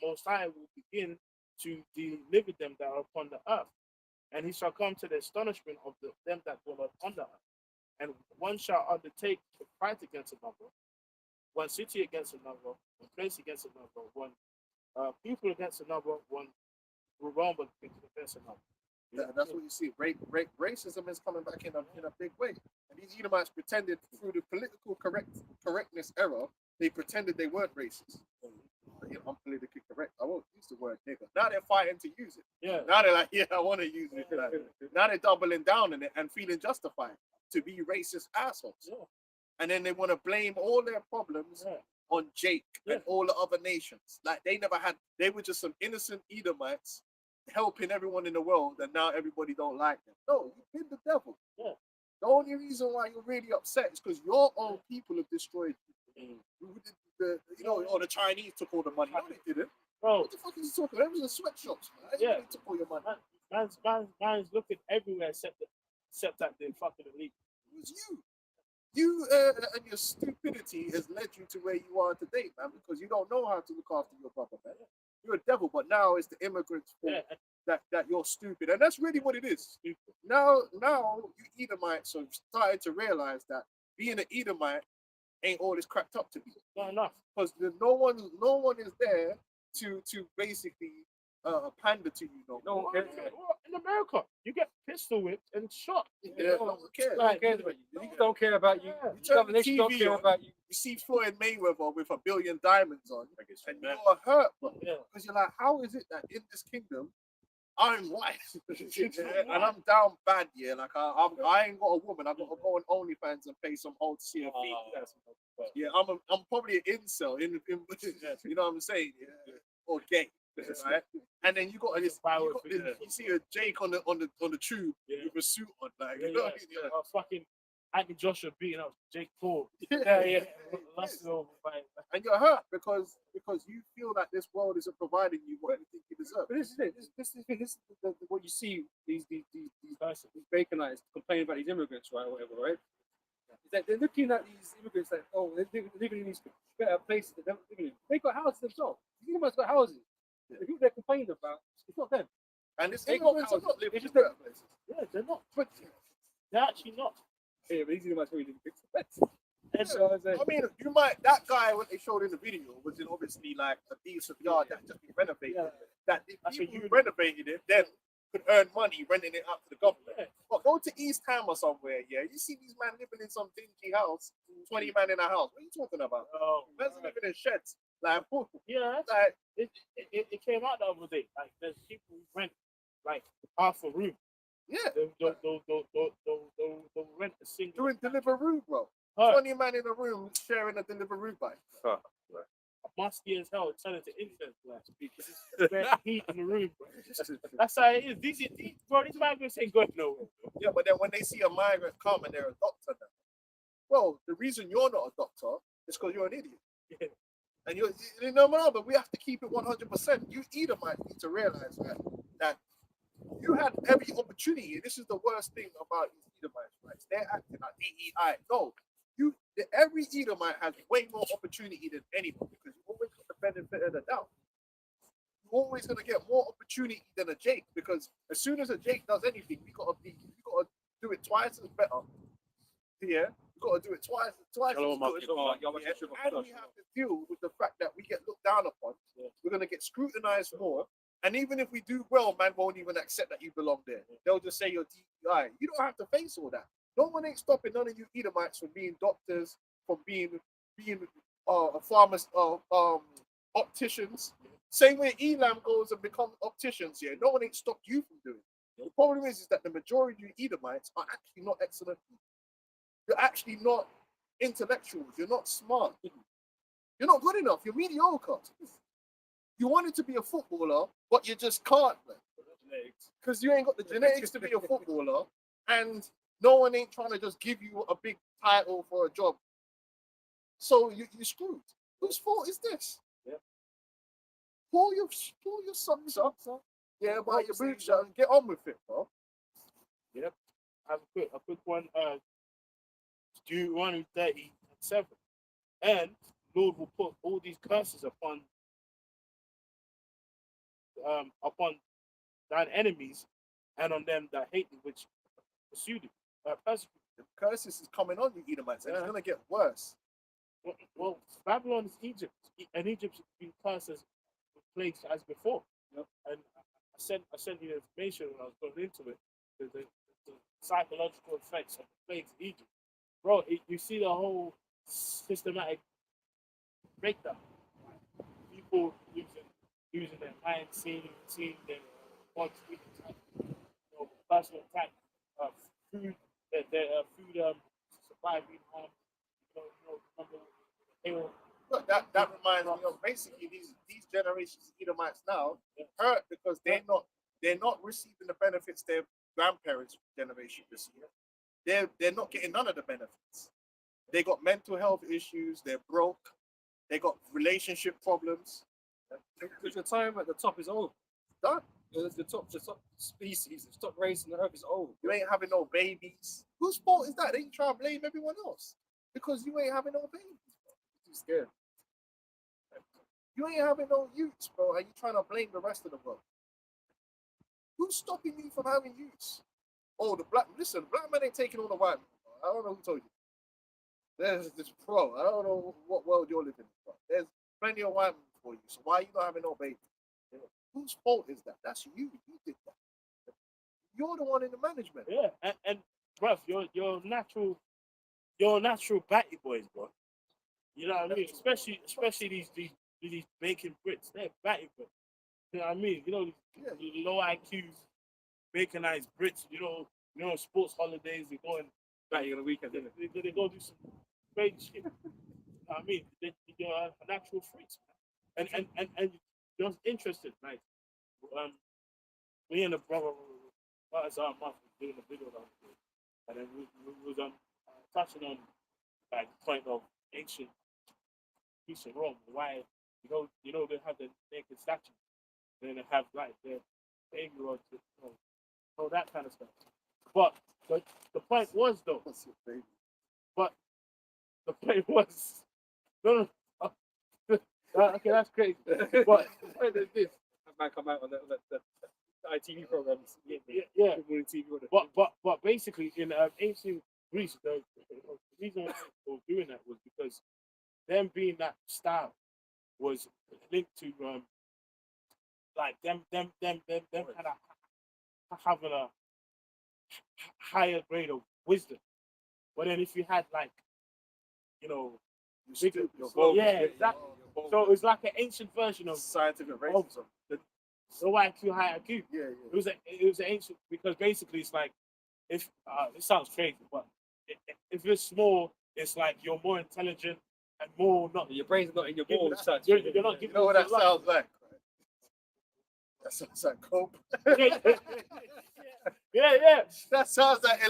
Most High will begin to deliver them that are upon the earth, and he shall come to the astonishment of them that dwell upon the earth. And one shall undertake to fight against another, one city against another, one place against another, one people against another, one realm against another. That's what you see. Racism is coming back in a big way. And these Edomites pretended through the political correctness era, they pretended they weren't racist. I'm politically correct. I won't use the word nigger. Now they're fighting to use it. Yeah. Now they're like, yeah, I want to use it. Like, now they're doubling down on it and feeling justified to be racist assholes. Yeah. And then they want to blame all their problems on Jake and all the other nations. Like they were just some innocent Edomites helping everyone in the world, and now everybody don't like them. No, you've been the devil. Yeah. The only reason why you're really upset is because your own people have destroyed you. The Chinese took all the money. No, they didn't. Bro, What the fuck is he talking? There was in sweatshops, man. Everybody took all your money. man's looking everywhere except that they're fucking elite. It was you. You and your stupidity has led you to where you are today, man, because you don't know how to look after your brother, man. You're a devil, but now it's the immigrants' fault that you're stupid. And that's really what it is. Stupid. Now you Edomites have started to realize that being an Edomite ain't all it's cracked up to be. Not enough. Because no one is there to basically pander to you. No one cares. In America, you get pistol whipped and shot. Yeah, no one cares. No one cares about you. People don't care about you. Yeah. You turn the Nation don't TV care on, about you. you see Floyd Mayweather with $1 billion diamonds on, and man. you're hurt, bro. Yeah. Because you're like, how is it that in this kingdom, I'm white and I'm down bad, yeah? Like I ain't got a woman. I got to go on OnlyFans and pay some old CFP. Yeah, I'm probably an incel. You know what I'm saying? Yeah. Or gay, right? And then you got this. You see a Jake on the tube with a suit on, like you know what I mean? Yeah. Fucking Anthony Joshua beating up Jake Paul. Yeah. That's over, man. And you're hurt because you feel that this world isn't providing you what you think you deserve. But this is it. This is what you see. These Baconites complaining about these immigrants, right, or whatever, right? Is that they're looking at these immigrants like, oh, they're living in these better places that they're living in. They got houses themselves. These immigrants got houses. The people they're complaining about, it's not them. And it's They got immigrants are houses. not living It's in just better places. Yeah, they're not. But they're actually not. Yeah, but these immigrants really didn't fix it. And I mean, you might that guy what they showed in the video was in obviously like a decent yard that just been renovated. Yeah. That the That's people what who renovated it then could earn money renting it out to the government. Yeah. But go to East Ham or somewhere, yeah. You see these men living in some dingy house, 20 man in a house. What are you talking about? Oh, Men's living in sheds. Like, yeah, like it came out the other day. Like there's people who rent like half a room. yeah, They'll rent a single. doing Deliveroo, bro. Her, 20 man in a room sharing a Deliveroo bike. musty as hell, turn into incense, like because it's very heat in the room, bro. That's how it is. These migrants ain't going nowhere. Yeah, but then when they see a migrant come and they're a doctor now, well, the reason you're not a doctor is because you're an idiot. Yeah. And you know, but we have to keep it 100%. You Edomites need to realize that you had every opportunity. This is the worst thing about these Edomites, right? They're acting like DEI. No, every Edomite has way more opportunity than anyone because you always got the benefit of the doubt. You're always gonna get more opportunity than a Jake because as soon as a Jake does anything, we gotta do it twice as better. Yeah, we gotta do it twice as good. Yeah? And we have to deal with the fact that we get looked down upon. We're gonna get scrutinized more. And even if we do well, man won't even accept that you belong there. They'll just say you're DEI. You don't have to face all that. No one ain't stopping none of you Edomites from being doctors, from being farmers, opticians. Same way Elam goes and becomes opticians. Yeah, no one ain't stopped you from doing it. The problem is that the majority of you Edomites are actually not excellent people. You're actually not intellectuals. You're not smart. You're not good enough. You're mediocre. You wanted to be a footballer, but you just can't, man. Because you ain't got the genetics to be a footballer, and no one ain't trying to just give you a big title for a job. So you're screwed. Whose fault is this? Yeah. Pull your socks up Yeah, but your boot shut and get on with it, bro. Yep. I have a quick one. Deuteronomy 30:7. And Lord will put all these curses upon thine enemies and on them that hate thee, which pursue thee, persecute. The curses is coming on you, Edomites, and it's gonna get worse. Well, Babylon is Egypt, and Egypt's been cursed as plagues as before. You know? And I sent you the information when I was going into it, the psychological effects of the plagues in Egypt. Bro, you see the whole systematic breakdown. People using their mind, seeing their bodies, personal attack, food, their food supply being harmed. Look, that reminds me of basically these generations of Edomites now hurt because they're not receiving the benefits their grandparents' generation received. They're not getting none of the benefits. They got mental health issues. They're broke. They got relationship problems. Because your time at the top is over. Done. The top species, the top race on the earth is over. You ain't having no babies. Whose fault is that? They try to blame everyone else because you ain't having no babies. Bro. Too scared. You ain't having no youths, bro, and you trying to blame the rest of the world. Who's stopping you from having youths? Oh, the black man ain't taking all the white men. I don't know who told you. There's this pro. I don't know what world you're living in. Bro. There's plenty of white men for you. So why are you not having no babies? Whose fault is that? That's you. You did that. You're the one in the management. Yeah, and bruv, you're natural batty boys, bro. You know what I mean? Especially these bacon Brits. They're batty boys. You know what I mean? You know, these low IQ, baconized Brits. You know, sports holidays. They go and Batty on the weekend, they go do some crazy shit. You know what I mean? You're a natural freaks, man. And you're interested, like me and the brother was doing a video about it, and then we was touching on like the point of ancient Rome, why you know they have the naked statue, then they have like their baby rods, that kind of stuff. But the point was though. But the point was no. Okay, that's crazy. But the point is this. Man come out on the ITV programs. Yeah. TV But basically in ancient Greece, the reason why they were doing that was because them being that style was linked to like them kind of having a higher grade of wisdom. But then if you had like, exactly. So it's like an ancient version of scientific racism. So IQ, high IQ. Yeah. It was an ancient because basically it's like if it sounds crazy, but if you're small, it's like you're more intelligent and more not. Your brain's not in your balls. You're not You giving. know what that sounds like? That sounds like cope. Yeah. That sounds like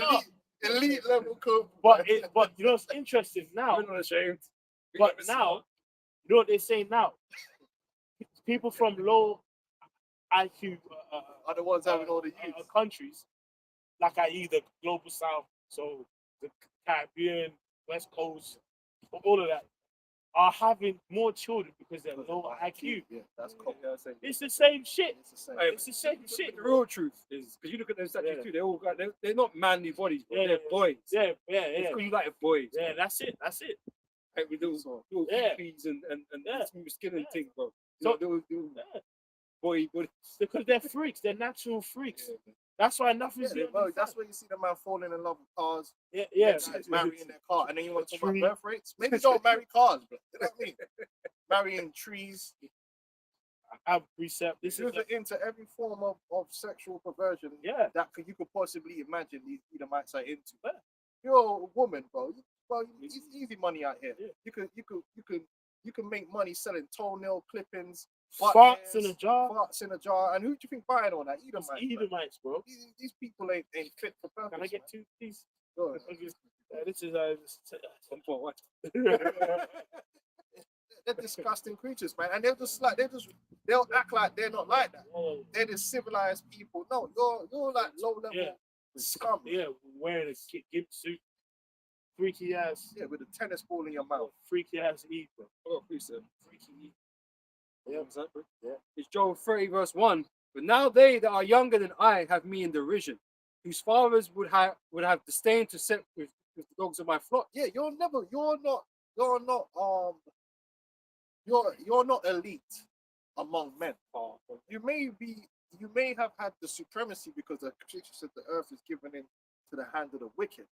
elite level cope. But you know what's interesting now? We're not ashamed. But now, you know what they say now? People from low IQ are the ones having all the youth. Countries, like i.e. the global south, so the Caribbean, West Coast, all of that, are having more children because they're low IQ. Yeah, that's cool. It's the same shit. It's the same shit. The real truth is because you look at those statues too. They all got they're not manly bodies, but they're boys. Yeah. It's because you like boys. Yeah, that's it. Like with those little peas and smooth skin and things, bro. So little boy, because they're freaks. They're natural freaks. That's why nothing's. That's where you see the man falling in love with cars. Yeah. Guys marrying their car, and then you want to talk about birth rates. Maybe don't marry cars, but you know what I mean. Marrying trees. I have precept. This is into every form of sexual perversion. Yeah. That you could possibly imagine these Edomites are into. You're a woman, bro. It's easy money out here. Yeah. You can make money selling toenail clippings. Farts in a jar. And who do you think buying all that? Edomites, bro. These people ain't fit for purpose. Can I get two, please? Good. This is what? they're disgusting creatures, man. And they'll act like they're not like that. They're the civilized people. No, you're like low level Yeah. scum. Yeah, wearing a gimp suit, freaky ass, Yeah, with a tennis ball in your mouth. freaky ass Eve, bro. Oh, please, sir. Freaky Eve. Yeah, exactly. Yeah. It's Joel 30 verse 1. But now they that are younger than I have me in derision, whose fathers would have disdain to set with the dogs of my flock. Yeah, you're not elite among men. You may have had the supremacy because the creatures of the earth is given into the hand of the wicked,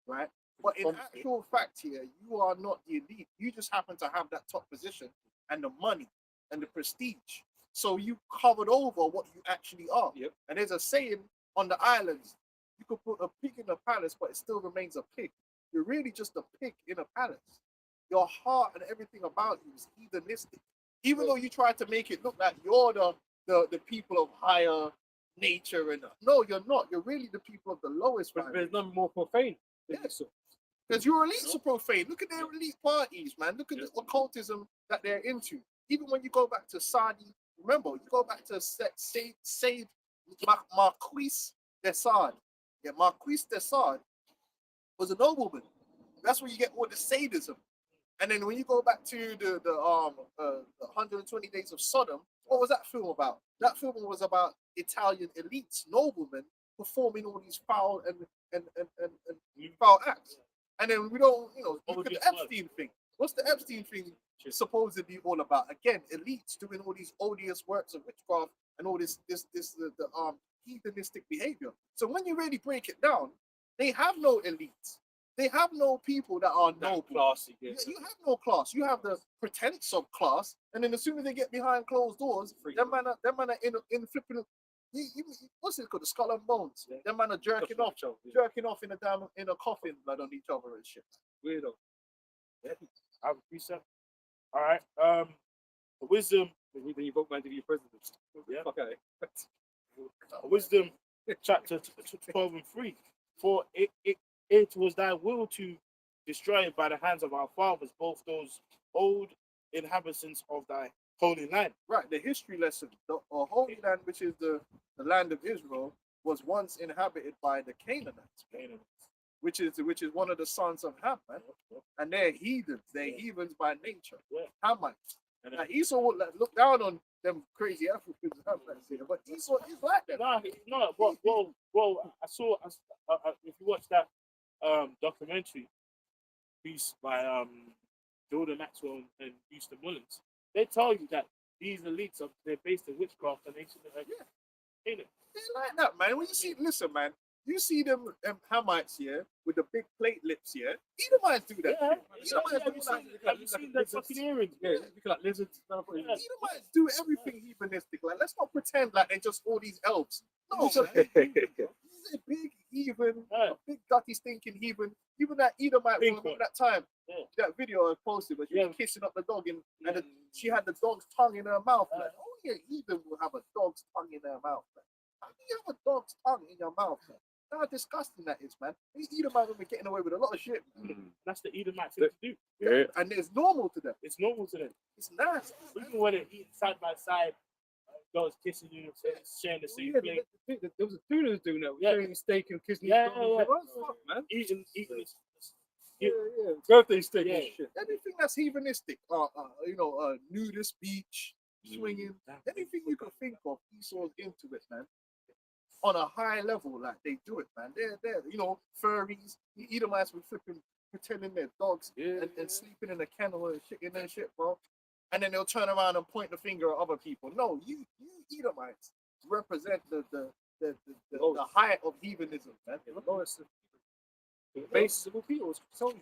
right? But in actual fact here, you are not the elite. You just happen to have that top position and the money and the prestige. So you covered over what you actually are. Yep. And there's a saying on the islands, you could put a pig in a palace, but it still remains a pig. You're really just a pig in a palace. Your heart and everything about you is hedonistic. Even though you try to make it look like you're the people of higher nature, and no, you're not. You're really the people of the lowest. But there's nothing more profane. Yeah. Because your elites are profane. Look at their elite parties, man. Look at the occultism that they're into. Even when you go back to Sadi, remember, you go back to Said Marquis de Sade. Yeah, Marquis de Sade was a nobleman. That's where you get all the sadism. And then when you go back to the 120 Days of Sodom, what was that film about? That film was about Italian elites, noblemen, performing all these foul and foul acts. And then we don't, look at the Epstein thing. What's the Epstein thing supposedly all about? Again, elites doing all these odious works of witchcraft and all this hedonistic behavior. So when you really break it down, they have no elites. They have no people that are noble. Classy, You have no class. You have the pretense of class, and then as soon as they get behind closed doors, them man are in flipping. What's it called? The skull and bones. Yeah. Them man are jerking off in a coffin, blood on each other and shit. Weirdo. Yeah, I have a precept. All right. Wisdom. Then you vote man to be president. Yeah. Okay. Wisdom, chapter 12 and 3. For it was thy will to destroy by the hands of our fathers both those old inhabitants of thy holy land. Right, the history lesson. The Holy Land, which is the land of Israel, was once inhabited by the Canaanites, which is one of the sons of Ham, man. And they're heathens. They're heathens by nature. Yeah. Hamites. And Now Esau would look down on them crazy Africans, but Esau is like that. Well, I saw. If you watch that documentary piece by Jordan Maxwell and Houston Mullins, they tell you that these elites they're based in witchcraft and ancient. They like that, man. When you see, listen, man, you see them Hamites here with the big plate lips here. Edomites do that. Have you seen the fucking earrings? Yeah, look like lizards. Edomites do everything heathenistic. Like, let's not pretend like they're just all these elves. No, man. He's a big heathen, a big dirty stinking heathen. Even that Edomite woman that time, that video I posted where she was kissing up the dog and she had the dog's tongue in her mouth. Like, only a heathen will have a dog's tongue in her mouth. Man. How do you have a dog's tongue in your mouth? Man? How disgusting that is, man. These Edomites have been getting away with a lot of shit. That's the Edomite thing to do. Yeah. And it's normal to them. It's normal to them. It's nasty. Even when they eat side by side, dogs kissing you, sharing the same plate. There was a dude who was doing that. Sharing steak and kissing Yeah, each other. What the fuck, man? Eating. Birthday steak and shit. Anything that's heathenistic, nudist beach, swinging, anything you can think of, Esau's into it, man. On a high level, like they do it, man. They're furries. Edomites with flipping, pretending they're dogs and sleeping in a kennel and shit, bro. And then they'll turn around and point the finger at other people. No, you Edomites represent the height of heathenism, man. The lowest of the basis of all people was told you.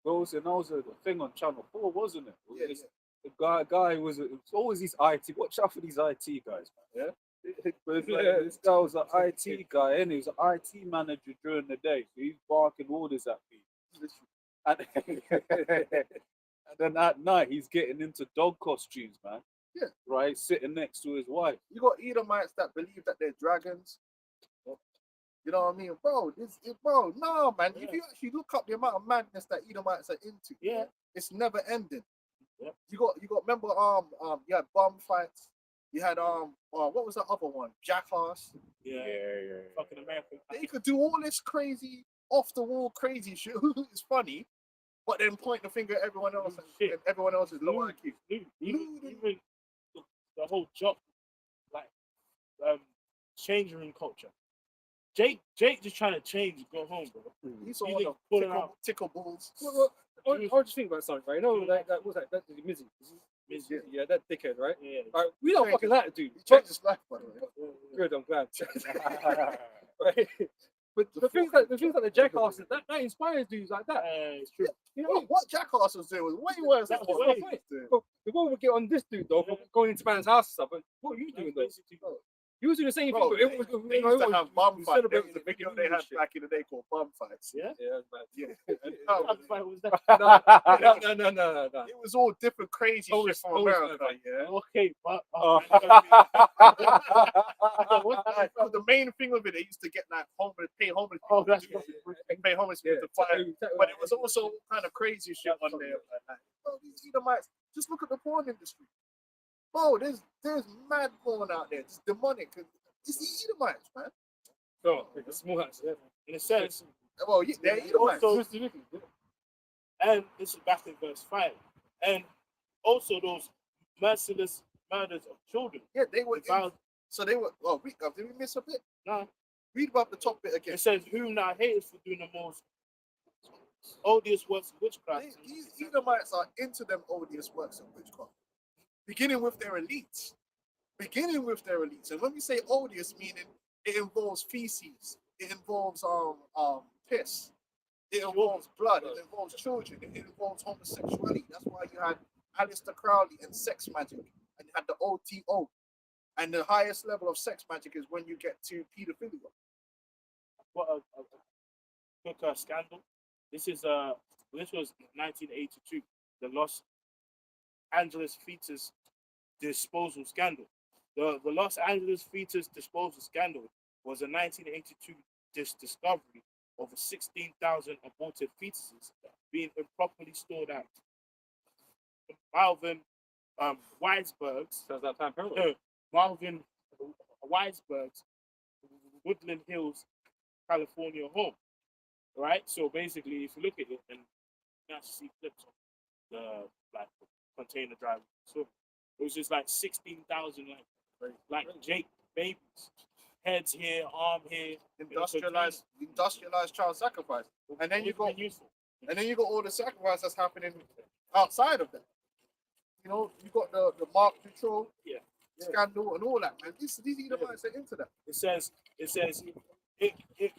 Those was a thing on Channel 4, wasn't it? The guy was always these IT. Watch out for these IT guys, man. Yeah. But this guy was an IT guy, and he was an IT manager during the day, so he's barking orders at people. And then at night, he's getting into dog costumes, man. Yeah. Right, sitting next to his wife. You got Edomites that believe that they're dragons. You know what I mean, bro? No, man. If you actually look up the amount of madness that Edomites are into, it's never ending. Yep. You got remember you had bomb fights. You had what was the other one? Jackass. Yeah. Fucking American. They could do all this crazy off the wall crazy shit. It's funny, but then point the finger at everyone else Shit. and everyone else is low IQ. Even the whole job, like changing room culture. Jake just trying to change and go home, bro. He's all He's the pulling out. tickle balls. I just think about something, right? You know, that was that Mizzy. Yeah, that dickhead, right? Yeah. Right, we don't fucking like the dude. He changed his life, by the way. Good, I'm glad. Right? But the things like the jackasses, that inspires dudes like that. It's true. You know, What Jackass was doing was way worse than That's what way- Mizzy was doing. Well, the one would get on this dude though for going into man's house and stuff. But what are you doing though? You was doing the same Bro, thing. But it was, they you know, used it to was- have bum we fights. There celebrated was a the video big they had shit. back in the day called bum fights. Yeah. Yeah, man. Yeah. What fight was that? No. It was all different crazy shit Always- from always America, like yeah. Okay, but But the main thing with it, they used to get like pay homeless Oh, that's people to pay homeless people to fight. But it was also kind of crazy shit on there. Like, bro, these Edomites, just look at the porn industry. Bro, there's mad porn out there. It's demonic. It's the Edomites, man. No, it's small hands. in a sense, Well, they're Edomites. also, and this is back in verse 5, and also those merciless murders of children. Yeah, they were. Without, So they were. Oh, did we miss a bit? no, Read about the top bit again. it says, "Whom thou hatest for doing the most odious works of witchcraft." These Edomites are into them odious works of witchcraft, beginning with their elites. And when we say odious, meaning it involves feces, it involves piss, it involves blood, it involves children, it involves homosexuality. That's why you had Aleister Crowley and sex magic, and you had the OTO. And the highest level of sex magic is when you get to pedophilia. What a quick scandal. This was 1982, the Los Angeles fetus disposal scandal. The Los Angeles fetus disposal scandal was a 1982 discovery of 16,000 aborted fetuses being improperly stored at Malvin Weisberg's. Sounds like time parallel. No, Marvin Weisberg's Woodland Hills, California home. Right? So basically, if you look at it and you actually see clips of the container driver. So it was just like 16,000 like Jake babies. Heads here, arm here. Industrialized child sacrifice. And then you got all the sacrifice that's happening outside of that. You know, you got the Mark Patrol scandal and all that, man. These Edomites are into that. It says it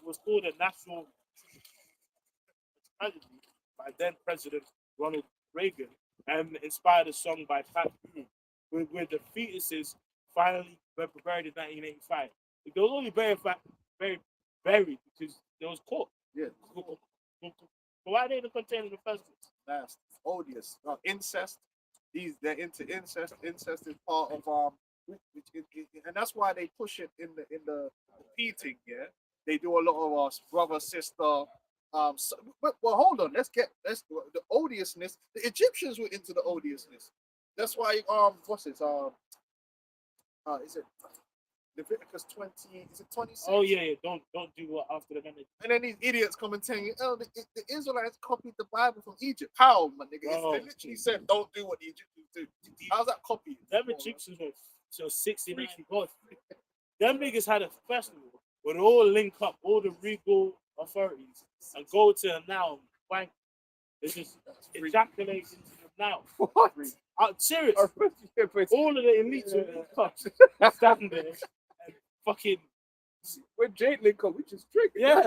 was called a national tragedy by then President Ronald Reagan and inspired a song by Pat Boone where the fetuses finally were buried in 1985. They was only buried because they was caught. Yeah. So why they in the container in the first place? Nasty, odious. Incest. They're into incest. Incest is part of and that's why they push it in the repeating. Yeah, they do a lot of brother sister. Well, hold on. Let's the odiousness. The Egyptians were into the odiousness. That's why what's it? Is it Leviticus 20? Is it 26? Oh yeah. Don't do what after the minute. And then these idiots come and tell you, oh, the Israelites copied the Bible from Egypt. How, my nigga? Bro. They literally said, don't do what the Egyptians do. How's that copied? Them Egyptians were so 1680 God. Them niggas had a festival where they all link up, all the regal authorities, and go to them now and wank. It's just ejaculate into them now. What? I'm serious. All of the elites were link up, standing there and fucking. When Jake link up, which is tricky. Yeah.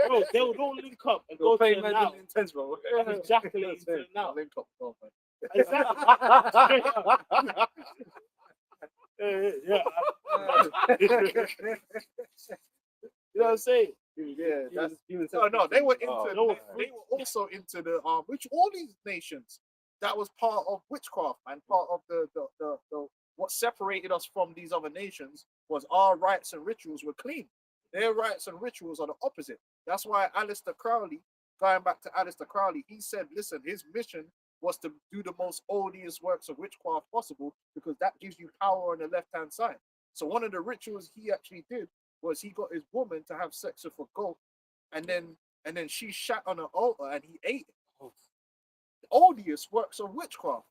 Bro, they would all link up and go to them now. Intense, bro. Ejaculate into them now. Link up, oh, man. Exactly. Yeah. You know what I'm saying? Yeah, that's no. They were into. no. They were also into the which all these nations. That was part of witchcraft and part of the what separated us from these other nations was our rites and rituals were clean. Their rites and rituals are the opposite. That's why Aleister Crowley, going back to Aleister Crowley, he said, listen, his mission was to do the most odious works of witchcraft possible because that gives you power on the left hand side. So one of the rituals he actually did was he got his woman to have sex with a goat, and then she shat on an altar and he ate it. Odious works of witchcraft.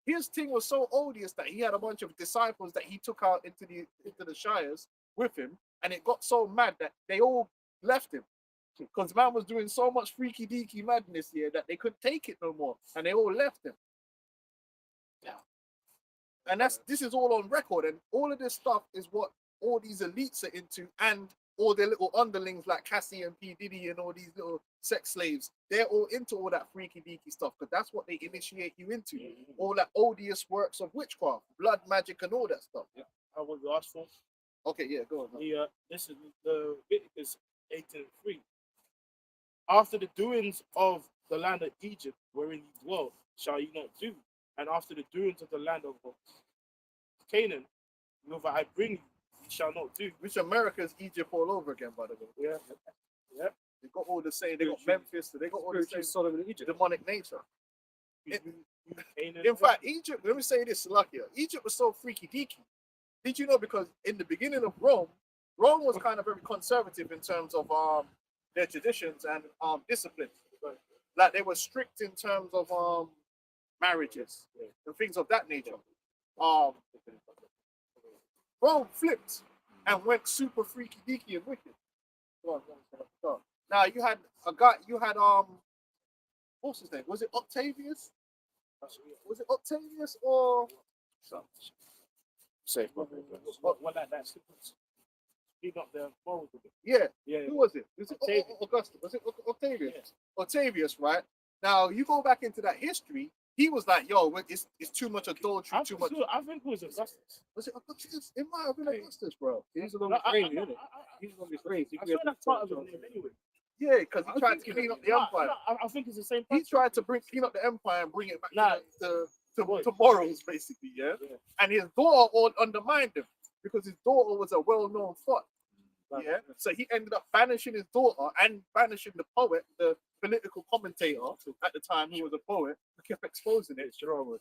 His thing was so odious that he had a bunch of disciples that he took out into the shires with him, and it got so mad that they all left him because man was doing so much freaky deaky madness here that they couldn't take it no more, and they all left him. And this is all on record, and all of this stuff is what all these elites are into, and all their little underlings like Cassie and P. Diddy and all these little sex slaves. They're all into all that freaky deaky stuff because that's what they initiate you into. All that odious works of witchcraft, blood magic, and all that stuff. I want you ask for. Okay, yeah, go on. This is the Leviticus 18:3. After the doings of the land of Egypt, wherein ye dwell, shall ye not do, and after the doings of the land of Canaan, whither I bring you, ye shall not do. Which America's Egypt all over again, by the way. Yeah. They got all the same. They got Memphis. They got all the same Solomon in Egypt. demonic nature. Canaan, In fact, Egypt. Let me say this, Salakia. Egypt was so freaky deaky. Did you know? Because in the beginning of Rome was kind of very conservative in terms of their traditions and disciplines. Like they were strict in terms of marriages and things of that nature. Rome flipped and went super freaky deaky and wicked. Go on. Now you had a guy. You had what's his name? Was it Octavius? Was it Octavius or? Safe. what like that? Speak up the morals of it. Yeah. Who was it? Was it Octavius. Augustus? Was it Octavius? Yes. Octavius, right? Now you go back into that history. He was like, "Yo, it's too much adultery, I too think much." I think it was Augustus. Was it Augustus? It might have been Augustus, bro. He's on No, his reign, isn't it? He's on his reign. I swear that's part of his name anyway. Yeah, because he tried to clean up the empire. I think it's the same. He person. tried to clean up the empire and bring it back Nah. to morals, basically, yeah? And his daughter all undermined him because his daughter was a well-known thought, yeah? So he ended up banishing his daughter and banishing the poet, the political commentator at the time, who was a poet, who kept exposing it. So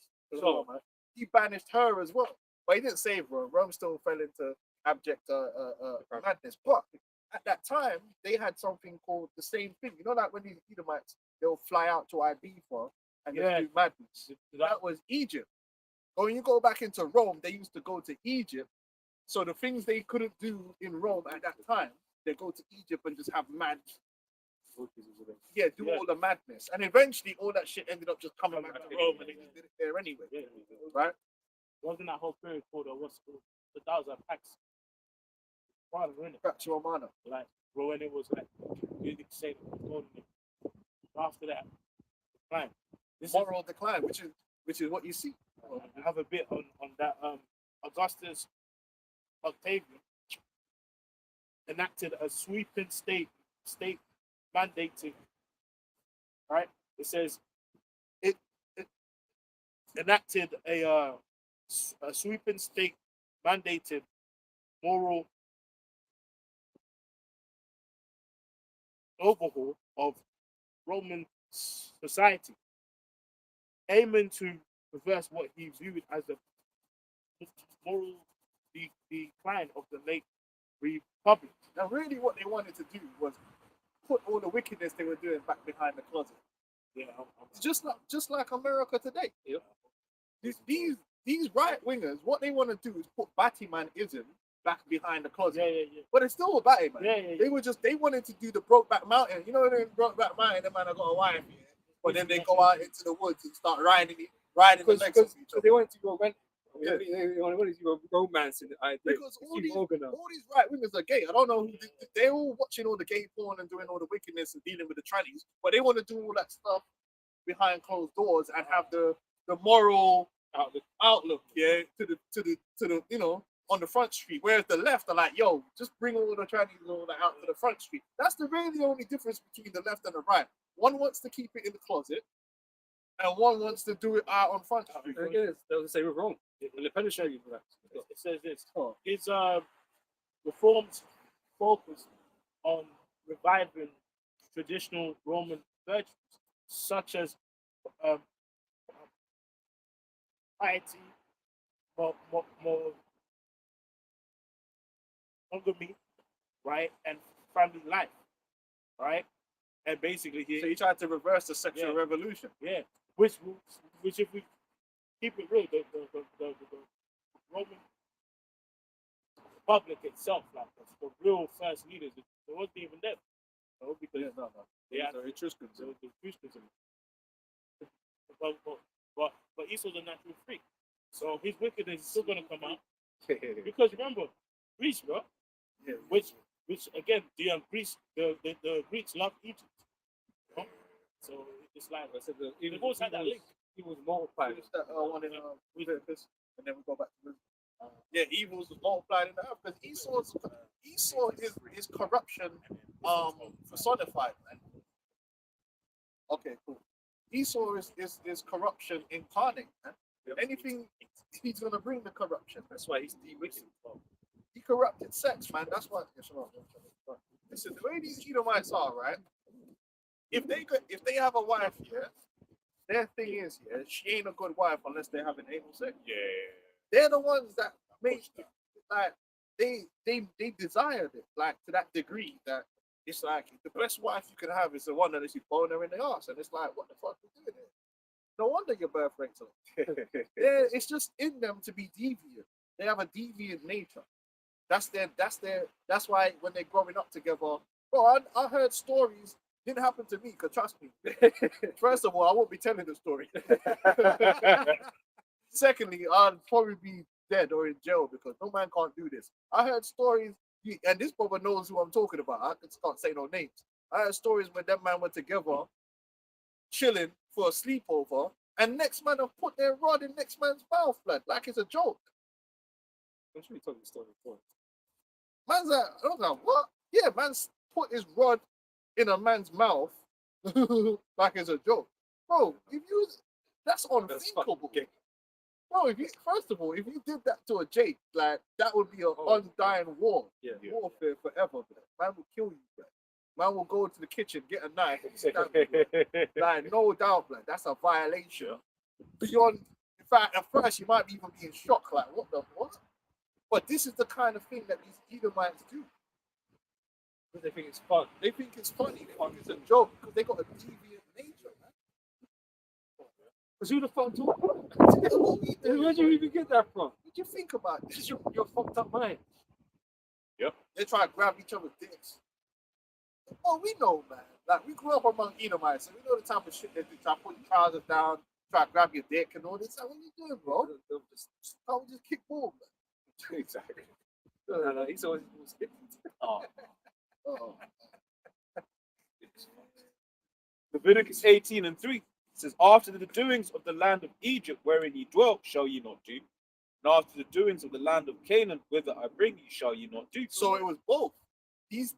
he banished her as well. But he didn't save Rome. Rome still fell into abject madness. But at that time, they had something called the same thing. You know, like when these Edomites, they'll fly out to Ibiza and they'll do madness. That was Egypt. But when you go back into Rome, they used to go to Egypt. So the things they couldn't do in Rome at that time, they go to Egypt and just have mad. Do all the madness. And eventually all that shit ended up just coming back to Rome and they just did it there anyway. Right? Wasn't that whole period called what's called the thousand packs? Father, innit? Back to Romana. Like, bro, when it was like music saying after that, fine. This Moral decline, which is what you see. I have a bit on that. Augustus Octavian enacted a sweeping state mandating. Right? It says it enacted a sweeping state mandated moral overhaul of Roman society, aiming to reverse what he viewed as the moral decline of the late republic. Now, really, what they wanted to do was put all the wickedness they were doing back behind the closet. Yeah, Just like America today. These right wingers, what they want to do is put Batman-ism back behind the closet. Yeah. But it's still a Batman. Yeah. They wanted to do the Brokeback Mountain. You know, in Brokeback Mountain, the man I got a wife, yeah. But then they go out into the woods and start riding the legs of each other. They wanted to go rent. Yeah. They wanted to go romance in the idea. Because all these right wingers are gay. I don't know who they're all watching all the gay porn and doing all the wickedness and dealing with the trannies, but they want to do all that stuff behind closed doors and have the moral outlook, yeah, to the you know, on the front street. Whereas the left are like, yo, just bring all the trannies and all that out to the front street. That's really the only difference between the left and the right. One wants to keep it in the closet, and one wants to do it out on front street. Again, they'll say we're wrong. And the penitentiary for that. It says this. His reforms focus on reviving traditional Roman virtues, such as piety, more monogamy, right, and family life, right, and basically So you tried to reverse the sexual Yeah. revolution. yeah, which if we keep it real, the Roman Republic itself, like the real first leaders, it wasn't even them, you know, because no. they had So Etruscans. the Christians. But Esau's a natural freak, so his wickedness is still gonna come out because remember Greece, bro, Yeah. which again the Greeks love Egypt, you know? So it's like I said they both had that link. He was multiplied. Finish that one in Leviticus, and then we go back to yeah, evils was multiplied in the earth because Esau is corruption personified, man. Okay, cool. Esau is corruption incarnate, man. Anything he's gonna bring the corruption. That's why he's the wicked. He corrupted sex, man. That's why. Listen, the way these Edomites are, right? If they have a wife, yeah, their thing is, yeah, she ain't a good wife unless they have an anal sex. Yeah. They're the ones that make like they desired it like to that degree that it's like the best wife you could have is the one that is you bone her in the ass, and it's like what the fuck are you doing here? No wonder your birth rate's up. Yeah, it's just in them to be deviant. They have a deviant nature. That's why when they're growing up together. Well, I heard stories. Didn't happen to me, because trust me. First of all, I won't be telling the story. Secondly, I'd probably be dead or in jail because no man can't do this. I heard stories, and this brother knows who I'm talking about. I just can't say no names. I heard stories where them man were together, chilling for a sleepover, and next man have put their rod in next man's mouth, blood, like it's a joke. I'm sure you told me the story before. Man's like, I was like, what? Yeah, man's put his rod in a man's mouth like it's a joke. Bro, that's unthinkable. Bro, first of all, if you did that to a Jake, like that would be an undying war. Yeah. Warfare forever, bro. Man will kill you, bro. Man will go to the kitchen, get a knife, and stab you, bro. Like, no doubt, bro. That's a violation. Beyond, in fact, at first you might even be in shock, like, what? But this is the kind of thing that these Edomites do. But they think it's fun. They think it's funny. They think it's a joke because they got a deviant nature, man. Because who the fuck talking? Where Where'd you even get that from? did you think about this? This is your fucked up mind. They try to grab each other's dicks. Oh, we know, man. Like, we grew up among Edomites, and we know the type of shit that they try to put your trousers down, try to grab your dick and all this. Like, what are you doing, bro? Can't we just kick ball, man? Exactly. No, he's always hit. Oh. Leviticus 18:3 says, after the doings of the land of Egypt wherein ye dwelt, shall ye not do. And after the doings of the land of Canaan, whither I bring you, shall ye not do. So it was both. This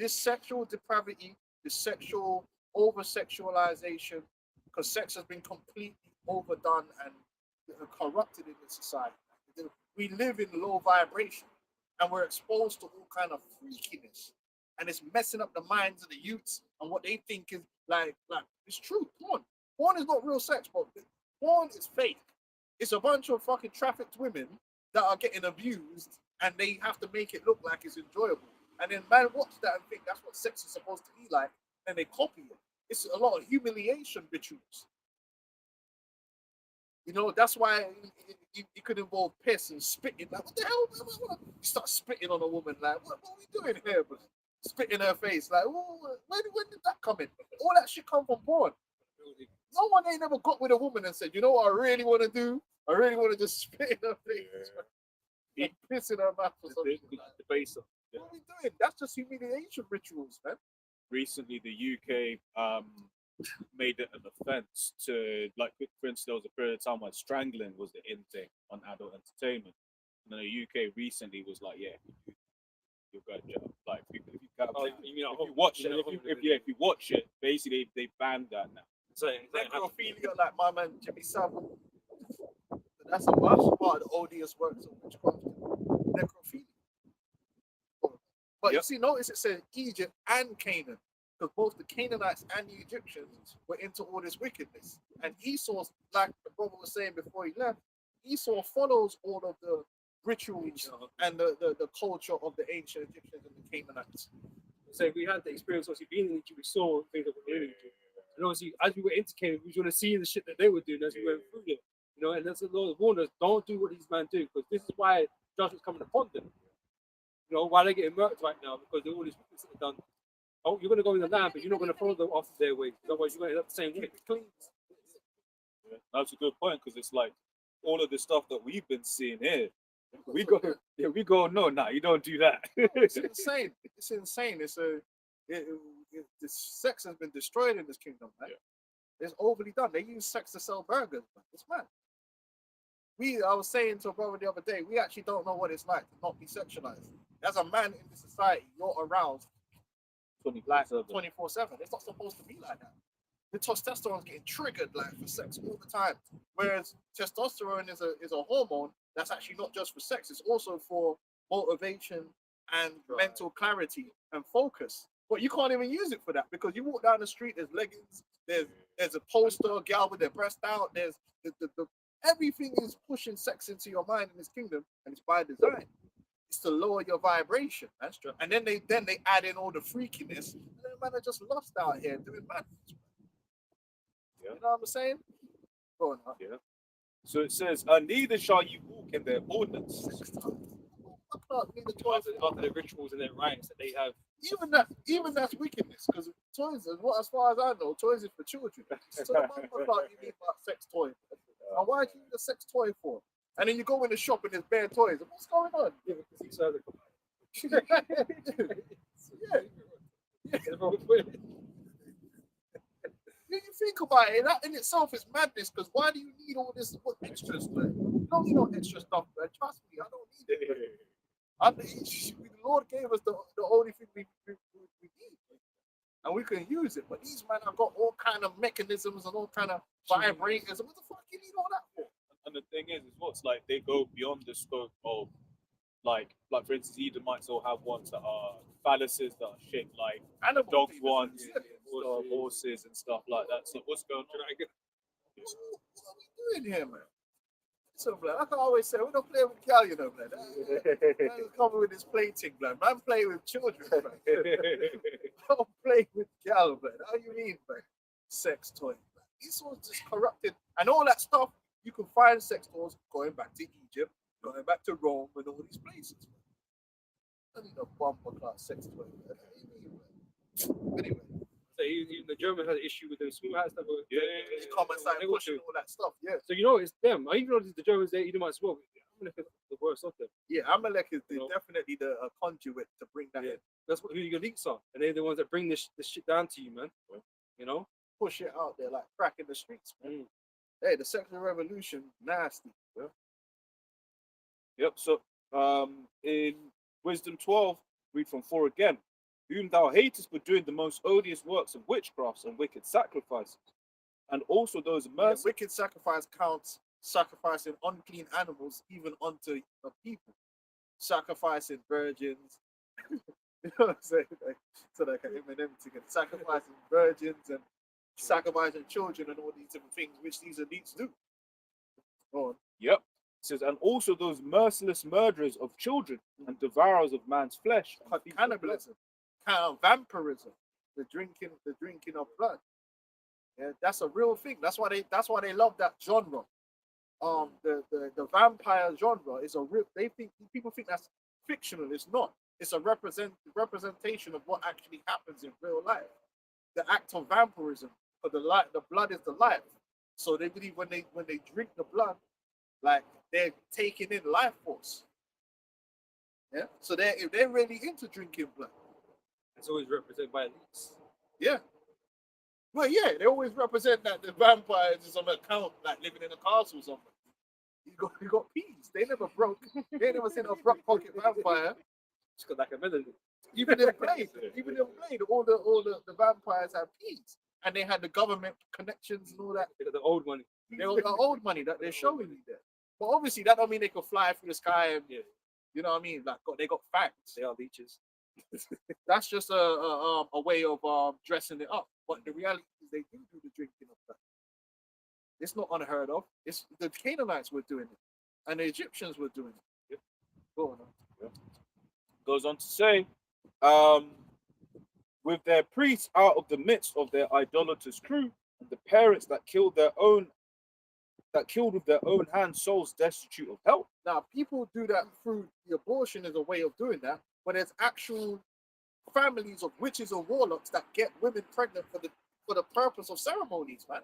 sexual depravity, this sexual over-sexualization, because sex has been completely overdone and corrupted in the society. We live in low vibration, and we're exposed to all kind of freakiness, and it's messing up the minds of the youths and what they think is like it's true. Porn is not real sex, but porn is fake. It's a bunch of fucking trafficked women that are getting abused, and they have to make it look like it's enjoyable. And then man watch that and think that's what sex is supposed to be like, and they copy it. It's a lot of humiliation rituals. You know, that's why it could involve piss and spitting. Like, what the hell? You start spitting on a woman. Like, what are we doing here? But spit in her face. Like, when did that come in? All that shit come from porn. No one ain't ever got with a woman and said, you know what I really want to do? I really want to just spit in her face. And piss in her mouth or something. The base of What are we doing? That's just humiliation rituals, man. recently the UK made it an offense to, like, for instance, there was a period of time where strangling was the in thing on adult entertainment, and then the UK recently was like, yeah, you're going to jail. Like, if you watch it, if you watch it, basically they banned that now. So Necrophilia, like my man Jimmy Savile. That's a worst part of the odious works of witchcraft. Necrophilia. But you see, notice it says Egypt and Canaan. because both the Canaanites and the Egyptians were into all this wickedness. And Esau, like the brother was saying before he left, Esau follows all of the rituals and the culture of the ancient Egyptians and the Canaanites. So we had the experience, obviously, being in Egypt, we saw things that were really good. And obviously, as we were into Canaan, we was going to see the shit that they were doing as we went through it. You know, and that's the Lord warned us, don't do what these men do, because this is why judgment's coming upon them. You know, why they're getting murked right now, because they're all these things that they've done. Oh, you're going to go in the land, but you're not going to follow them after their way. Otherwise, you're going to end up the same way. Yeah, that's a good point, because it's like all of the stuff that we've been seeing here. We go. No, you don't do that. It's insane. It's insane. The sex has been destroyed in this kingdom, man. Yeah. It's overly done. They use sex to sell burgers, man. It's mad. I was saying to a brother the other day, we actually don't know what it's like to not be sexualized. As a man in this society, you're aroused 24/7. It's not supposed to be like that. The testosterone is getting triggered like for sex all the time. Whereas testosterone is a hormone that's actually not just for sex, it's also for motivation and mental clarity and focus. But you can't even use it for that, because you walk down the street, there's leggings, there's a poster, a gal with their breast out, there's the everything is pushing sex into your mind in this kingdom, and it's by design. It's to lower your vibration. That's true. And then they add in all the freakiness, and then man are just lost out here doing madness. Yeah. You know what I'm saying? Go on. Yeah. So it says, neither shall you walk in their ordinances. After the rituals and their rites that they have. Even that's wickedness, because toys is what, as far as I know, toys is for children. So the man can't even about sex toys. And why do you need a sex toy for? And then you go in the shop and there's bare toys. What's going on? You think about it, that in itself is madness, because why do you need all this extras, man? You don't need no extra stuff, man. Trust me, I don't need it. The Lord gave us the only thing we need, and we can use it. But these men have got all kind of mechanisms and all kind of vibrators. What the fuck you need all that for? And the thing is what's like they go beyond the scope of like for instance, Edomites all have ones that are phalluses that are shaped like dog ones, horses and stuff like that. So what's going on? What are we doing here, man? So, blood, like I always say, we don't play with gal, you know, blood. Man, come with this plating, blood. Man, play with children, blood. Don't play with gal, blood. How you mean, blood? Sex toy, blood. This was just corrupted, and all that stuff. You can find sex toys going back to Egypt, going back to Rome, and all these places. I need a bumper class sex toy. Anyway. So even the Germans had an issue with the small hats that were comments like pushing all that stuff. Yeah. So you know it's them. I even know the Germans they Edomites as well. Amalek is the worst of them. Yeah, Amalek is definitely the conduit to bring that in. That's what who your elites are, and they're the ones that bring this shit down to you, man. You know, push it out there like crack in the streets, man. Hey, the sexual revolution, nasty. Yeah. Yep. So, in Wisdom 12, read from 4 again. Whom thou hatest for doing the most odious works of witchcrafts and wicked sacrifices, and also those mercy. Wicked sacrifice counts sacrificing unclean animals even unto the people, sacrificing virgins. You know what I'm saying? So like an Eminem ticket, sacrificing virgins and sacrificing children and all these different things which these elites do. Go on. Yep. It says, and also those merciless murderers of children and devourers of man's flesh. Cannibalism. Kind of vampirism, the drinking of blood. Yeah, that's a real thing. That's why they love that genre. The vampire genre is a real. People think that's fictional. It's not. It's a representation of what actually happens in real life. The act of vampirism, for the blood is the life. So they believe when they drink the blood, like they're taking in life force. Yeah. So they're really into drinking blood. It's always represented by elites. Yeah. Well, yeah, they always represent that the vampires is on account, like living in a castle or something. You got peas. They never broke. They never seen a broke pocket vampire. Just got like a melody. Even in Blade, all the vampires had peas, and they had the government connections and all that. They got the old money. They got the old money that they're showing you there. But obviously, that don't mean they could fly through the sky and you know what I mean. Like they got facts. They are leeches. That's just a way of dressing it up. But the reality is they do the drinking of that. It's not unheard of. It's the Canaanites were doing it, and the Egyptians were doing it. Yep. Go on. Goes on to say, with their priests out of the midst of their idolatrous crew, and the parents that killed with their own hands souls destitute of help. Now, people do that through the abortion as a way of doing that, but there's actual families of witches or warlocks that get women pregnant for the purpose of ceremonies, man.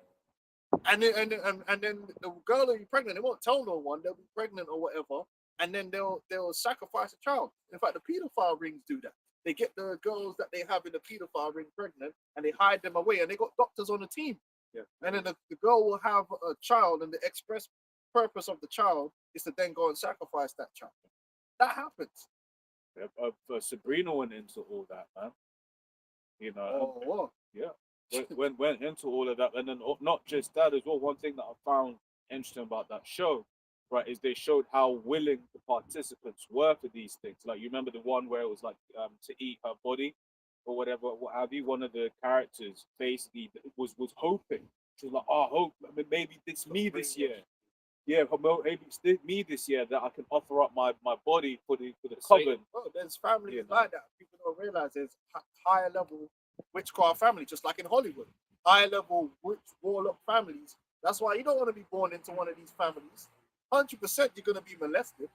And then the girl will be pregnant. They won't tell no one they'll be pregnant or whatever, and then they'll sacrifice a child. In fact, the pedophile rings do that. They get the girls that they have in the pedophile ring pregnant, and they hide them away, and they got doctors on the team. Yeah. And then the girl will have a child, and the express purpose of the child is to then go and sacrifice that child. That happens. Yep. Sabrina went into all that, man. You know, Oh, yeah, went into all of that, and then not just that as well. One thing that I found interesting about that show, right, is they showed how willing the participants were for these things. Like, you remember the one where it was like to eat her body or whatever, what have you. One of the characters basically was hoping. She was like, "Oh, hope maybe it's me this year. Yeah, maybe it's me this year that I can offer up my body for the coven." Well, there's families Yeah, like that. People don't realize there's higher level witchcraft family, just like in Hollywood. Higher level witch warlock families. That's why you don't want to be born into one of these families. 100% you're going to be molested,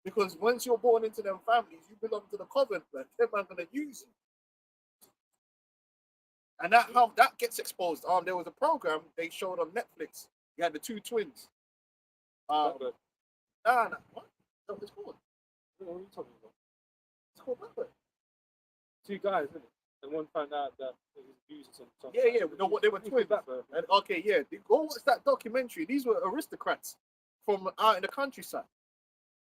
because once you're born into them families, you belong to the coven, man. They're not going to use you. And that gets exposed. There was a program they showed on Netflix. You had the two twins. What? That's what it's called. What are you talking about? It's called Blackbird. Two guys, isn't it? And one found out that it was abusing some. Yeah. You know what? They were twins. And okay, yeah. Go watch that documentary. These were aristocrats from out in the countryside.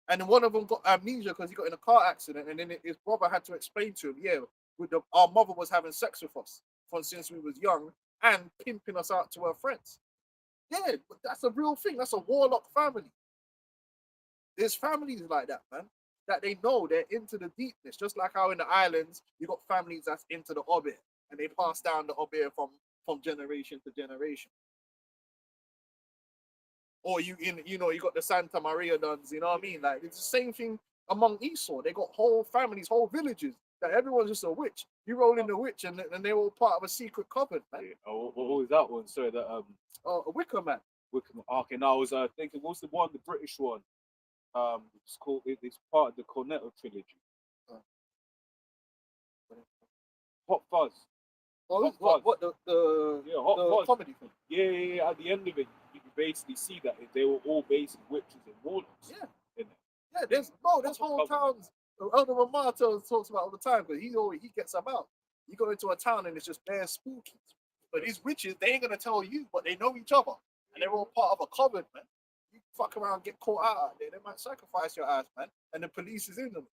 And then one of them got amnesia because he got in a car accident, and then his brother had to explain to him, yeah, our mother was having sex with us since we was young and pimping us out to her friends. Yeah, but that's a real thing. That's a warlock family. There's families like that, man, that they know they're into the deepness. Just like how in the islands, you got families that's into the obeah, and they pass down the obeah from generation to generation. Or you got the Santa Maria nuns, you know what I mean? Like, it's the same thing among Esau. They got whole families, whole villages, that everyone's just a witch. You roll in the witch, and they're all part of a secret coven, man. Oh, what was that one? Sorry, that A Wicker Man. Wickham. Okay, now I was thinking, what's the one, the British one? It's called. It's part of the Cornetto trilogy. Hot Fuzz. Oh, Hot what Fuzz. the Hot the Fuzz. comedy thing? Yeah. At the end of it, you can basically see that they were all basically witches and warlocks. Yeah. In it. Yeah, there's whole towns. Elder Ramato talks about all the time, because he gets them out. You go into a town and it's just bare spooky. But these witches, they ain't gonna tell you, but they know each other, and they're all part of a coven, man. You fuck around, get caught out there, they might sacrifice your ass, man, and the police is in them.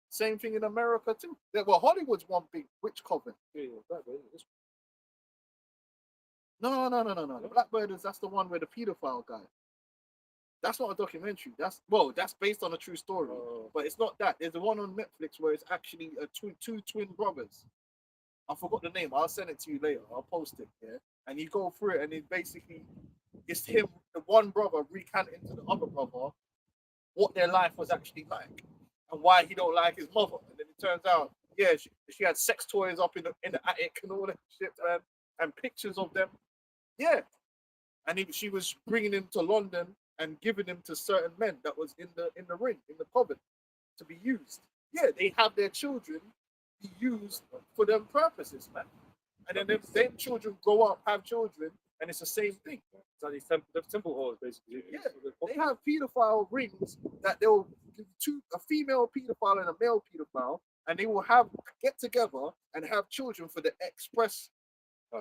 Same thing in America too. Well, Hollywood's one big witch coven. No. The Blackbirders, that's the one where the pedophile guy. That's not a documentary. That's based on a true story, but it's not that. There's the one on Netflix where it's actually two twin brothers. I forgot the name. I'll send it to you later. I'll post it. Yeah, and you go through it, and it's him, the one brother, recanting to the other brother what their life was actually like and why he don't like his mother. And then it turns out, yeah, she had sex toys up in the attic and all that shit, man, and pictures of them. Yeah, and she was bringing him to London and giving him to certain men that was in the ring, in the coven, to be used. Yeah, they have their children be used for them purposes, man. And then them children grow up, have children, and it's the same thing. It's like these temple halls, basically. Yeah, they have pedophile rings that they'll give a female pedophile and a male pedophile, and they will get together and have children for the express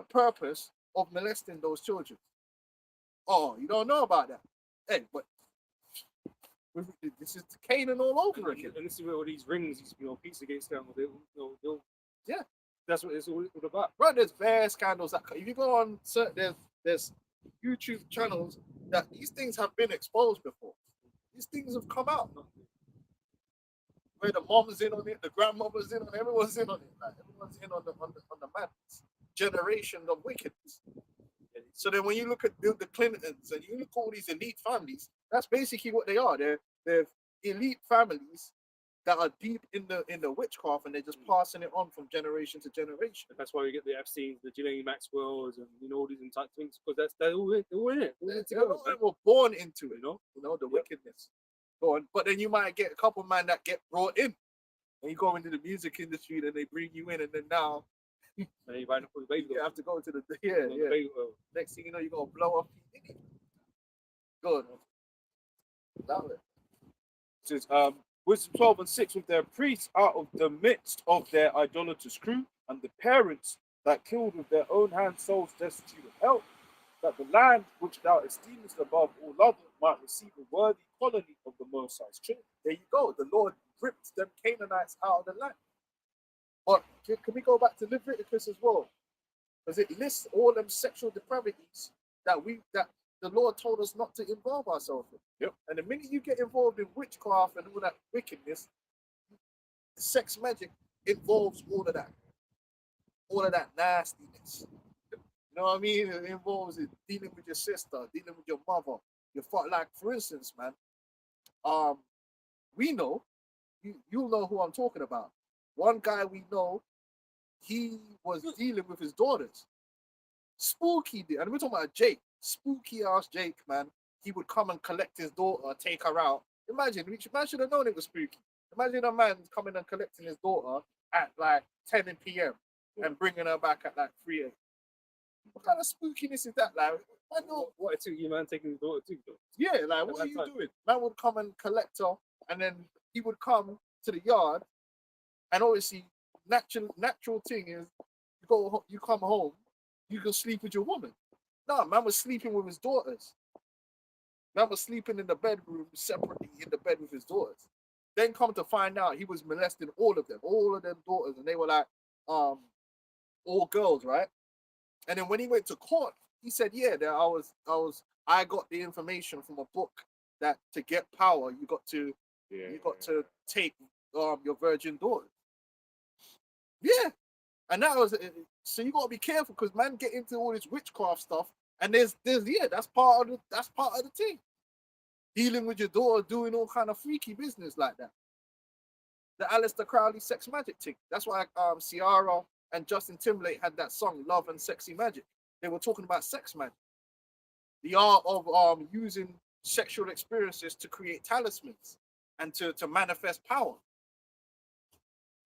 purpose of molesting those children. Oh, you don't know about that? Hey, but this is Canaan all over again. And this is where all these rings, these pizza gates down, they'll yeah, that's what it's all about. Right, there's various scandals that if you go on certain there's YouTube channels that these things have been exposed before. These things have come out. where the mom's in on it, the grandmother's in on it, everyone's in on it. Like, everyone's in on the madness. Generation of wickedness. So then when you look at the Clintons and you look at all these elite families, that's basically what they are. They're elite families that are deep in the witchcraft, and they're just passing it on from generation to generation. And that's why we get the Epsteins, the Ghislaine Maxwells, and all these type things, because they're all in it. They're all in it. They were born into it, the wickedness. Go on. But then you might get a couple man that get brought in. And you go into the music industry, then they bring you in, and then now And you right up for the baby. you have to go to the Next thing you know, you're gonna blow up. Good. Love it. It says, Wisdom 12 and 6, with their priests out of the midst of their idolatrous crew, and the parents that killed with their own hands souls destitute of help, that the land which thou esteemest above all other might receive a worthy colony of the Most High's children. There you go. The Lord ripped them Canaanites out of the land. But can we go back to Leviticus as well? Because it lists all them sexual depravities that the Lord told us not to involve ourselves in. Yep. And the minute you get involved in witchcraft and all that wickedness, sex magic involves all of that nastiness. You know what I mean? It involves dealing with your sister, dealing with your mother, your father. Like, for instance, man, we know, you'll know who I'm talking about. One guy we know, he was dealing with his daughters. Spooky, and we're talking about Jake. Spooky ass Jake, man. He would come and collect his daughter, take her out. Imagine, man should have known it was spooky. Imagine a man coming and collecting his daughter at like 10 p.m. and bringing her back at like 3 a.m. What kind of spookiness is that? Like, I know. What it took you, man, taking his daughter too, though. Yeah, like, what are you doing? Man would come and collect her, and then he would come to the yard, and obviously, natural thing is, you come home, you can sleep with your woman. No, man was sleeping with his daughters. Man was sleeping in the bedroom separately in the bed with his daughters. Then come to find out he was molesting all of them daughters, and they were like, all girls, right? And then when he went to court, he said, yeah, that I got the information from a book that to get power, you got to take your virgin daughters. Yeah. And that was, so you got to be careful, because man get into all this witchcraft stuff, and there's that's part of the thing. Dealing with your daughter, doing all kind of freaky business like that. The Aleister Crowley sex magic thing. That's why Ciara and Justin Timberlake had that song Love and Sexy Magic. They were talking about sex magic. The art of using sexual experiences to create talismans and to manifest power.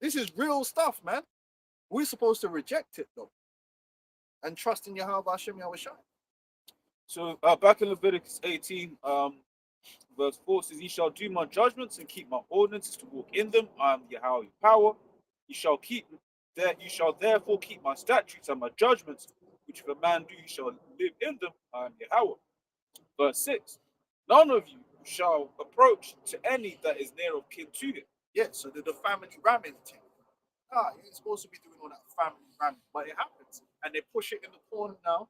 This is real stuff, man. We're supposed to reject it though, and trust in Yahweh Hashem Yahushai. So back in Leviticus 18, verse 4 says, ye shall do my judgments and keep my ordinances to walk in them. I am Yahweh your power. You shall therefore keep my statutes and my judgments, which if a man do, you shall live in them. I am Yahweh. Verse 6, none of you shall approach to any that is near of kin to him. Yeah, so the family ramming thing. You ain't supposed to be doing all that family ramming, but it happens, and they push it in the corner now.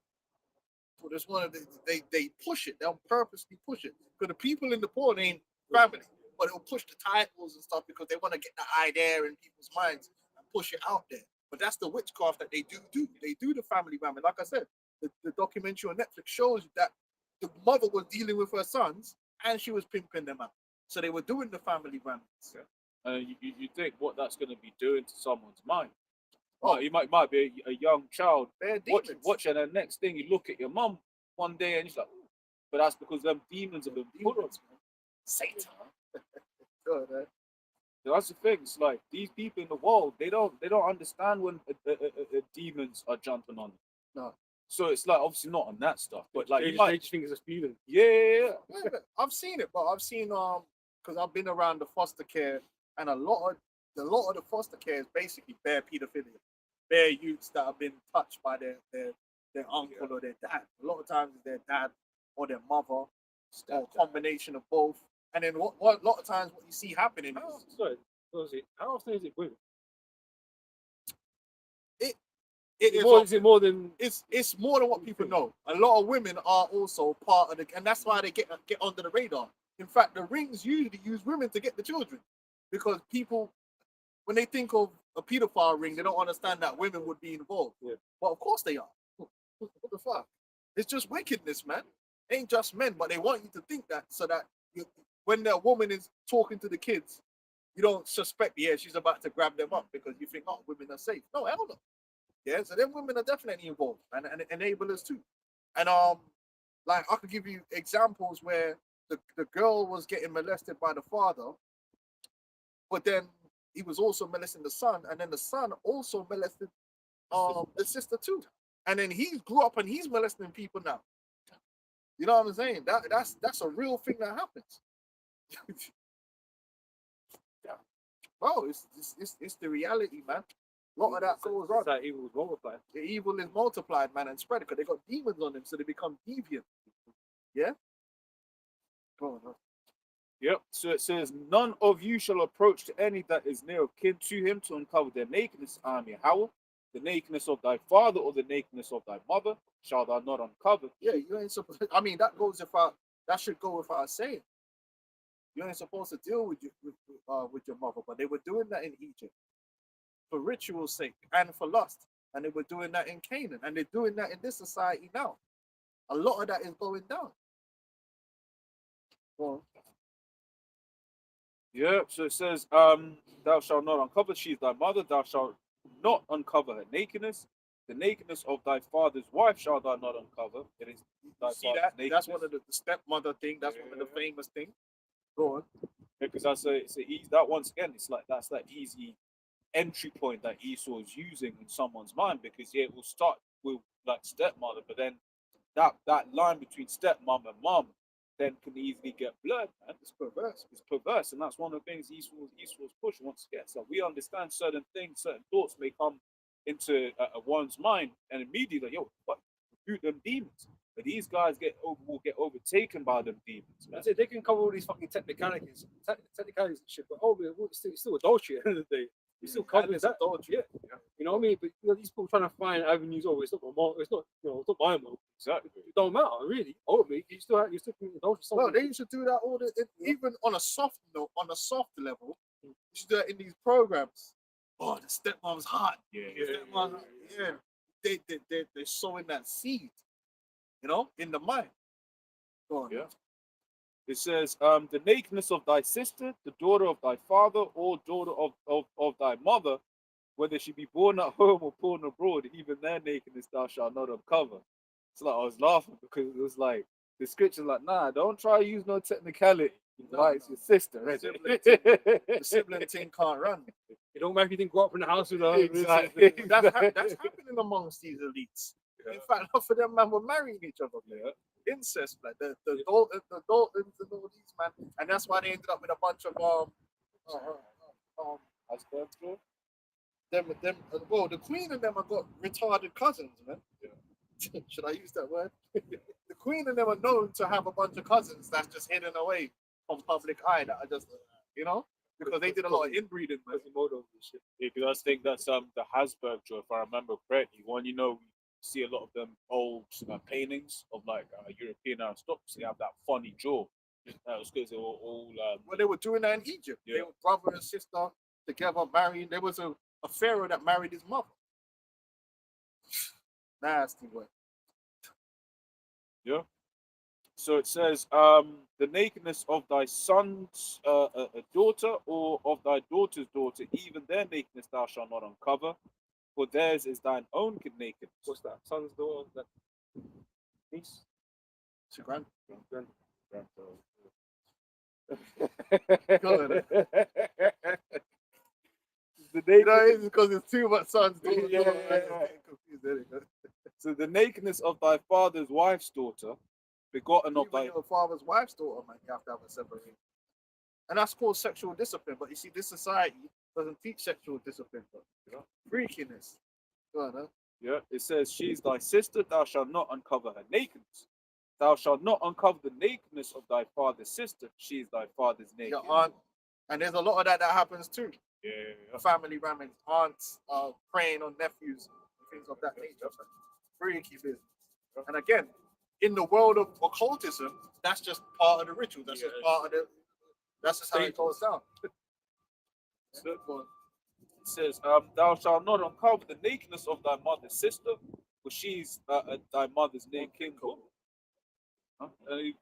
So there's one of they push it. They'll purposely push it, because the people in the porn ain't family, but they'll push the titles and stuff because they want to get the idea in people's minds and push it out there. But that's the witchcraft that they do. They do the family ramming. Like I said, the documentary on Netflix shows you that the mother was dealing with her sons and she was pimping them out. So they were doing the family ramming. You think what that's going to be doing to someone's mind? Oh, you might be a young child watching, and the next thing you look at your mum one day and you're like, ooh. But that's because them demons have been put on Satan. Good, man. That's the thing. It's like these people in the world, they don't understand when demons are jumping on them. No. So it's like obviously not on that stuff, but like they just think it's a feeling. Yeah. I've seen it, but I've seen because I've been around the foster care, and a lot of the foster care is basically bare pedophilia, bare youths that have been touched by their uncle or their dad. A lot of times it's their dad or their mother, or a combination of both. And then what a lot of times what you see happening How often is it women? It's more than what people know. A lot of women are also part of and that's why they get under the radar. In fact, the rings usually use women to get the children, because people, when they think of a pedophile ring, they don't understand that women would be involved. Yeah. But of course they are. What the fuck? It's just wickedness, man. Ain't just men, but they want you to think that so that when the woman is talking to the kids, you don't suspect, yeah, she's about to grab them up because you think, oh, women are safe. No, hell no. Yeah, so them women are definitely involved and enablers too. And like I could give you examples where the girl was getting molested by the father, but then he was also molesting the son, and then the son also molested the sister too. And then he grew up and he's molesting people now. You know what I'm saying? That's a real thing that happens. Yeah. Bro, it's the reality, man. A lot of that goes on. That evil was multiplied. The evil is multiplied, man, and spread because they got demons on them, so they become deviant. Yeah? Go on. Yep. So it says, none of you shall approach to any that is near of kin to him to uncover their nakedness. Yahweh. The nakedness of thy father or the nakedness of thy mother shall thou not uncover. Yeah, you ain't supposed. I mean, that should go without saying. You ain't supposed to deal with your mother, but they were doing that in Egypt for ritual's sake and for lust, and they were doing that in Canaan, and they're doing that in this society now. A lot of that is going down. Well, Yeah, so it says, thou shalt not uncover, she is thy mother, thou shalt not uncover her nakedness. The nakedness of thy father's wife shalt thou not uncover. It is thy you see father's that? nakedness. That's one of the stepmother thing. That's one of the famous things. Go on. Because that once again, it's like that's that easy entry point that Esau is using in someone's mind, because yeah, it will start with like stepmother, but then that line between stepmom and mom then can easily get blurred, man. It's perverse. It's perverse, and that's one of the things Esau's push once again. So we understand certain things, certain thoughts may come into one's mind, and immediately, yo, what? Shoot them demons. But these guys will get overtaken by them demons, man. I say they can cover all these fucking technicalities and shit, but it's still adultery at the end of the day. You're still covering that adultery, yeah. You know what I mean? But you know, these people trying to find avenues over. It's not it's not my mode. Exactly. It don't matter, really. Ultimately, you still committing adultery. Well, they used to do that even on a soft note, on a soft level. You should do that in these programs. Oh, the stepmom's hot. Yeah. They're sowing that seed, you know, in the mind. Go on. Yeah. It says, the nakedness of thy sister, the daughter of thy father, or daughter of thy mother, whether she be born at home or born abroad, even their nakedness thou shalt not uncover. It's like I was laughing because it was like the scripture's like, nah, don't try to use no technicality. It's your sister, right? The sibling thing can't run. It don't matter if you didn't grow up in the house with her. Exactly. That's happening amongst these elites. Yeah. In fact, half of them man were marrying each other. Yeah. Incest, like the Daltons and all these man, and that's why they ended up with a bunch of the queen and them have got retarded cousins, man. Yeah. Should I use that word? The queen and them are known to have a bunch of cousins that's just hidden away from public eye that are just, you know, because they did a lot of inbreeding, man. Yeah, because I think that's the Habsburg Joe, if I remember correctly. One, you know, see a lot of them old paintings of like European aristocracy have that funny jaw. That was because they were all. Well, they were doing that in Egypt. Yeah. They were brother and sister together marrying. There was a pharaoh that married his mother. Nasty word. Yeah. So it says, the nakedness of thy son's daughter or of thy daughter's daughter, even their nakedness thou shalt not uncover, for theirs is thine own nakedness. What's that? Son's daughter? That niece? It's a grand. It's because it's too much sons. So the nakedness of thy father's wife's daughter, begotten of thy your father's wife's daughter, man, you have to have a separation. And that's called sexual discipline. But you see, this society doesn't teach sexual discipline, but you know, freakiness. Go on, huh? Yeah, it says, she is thy sister, thou shalt not uncover her nakedness. Thou shalt not uncover the nakedness of thy father's sister, she is thy father's nakedness. Your aunt, and there's a lot of that happens too. Yeah. Family ramming, aunts preying on nephews, things of that nature. Freaky business. And again, in the world of occultism, that's just part of the ritual. That's just part of the. That's just how it goes down. So, it says, "Thou shalt not uncover the nakedness of thy mother's sister, for she's thy mother's naked woman." Huh? And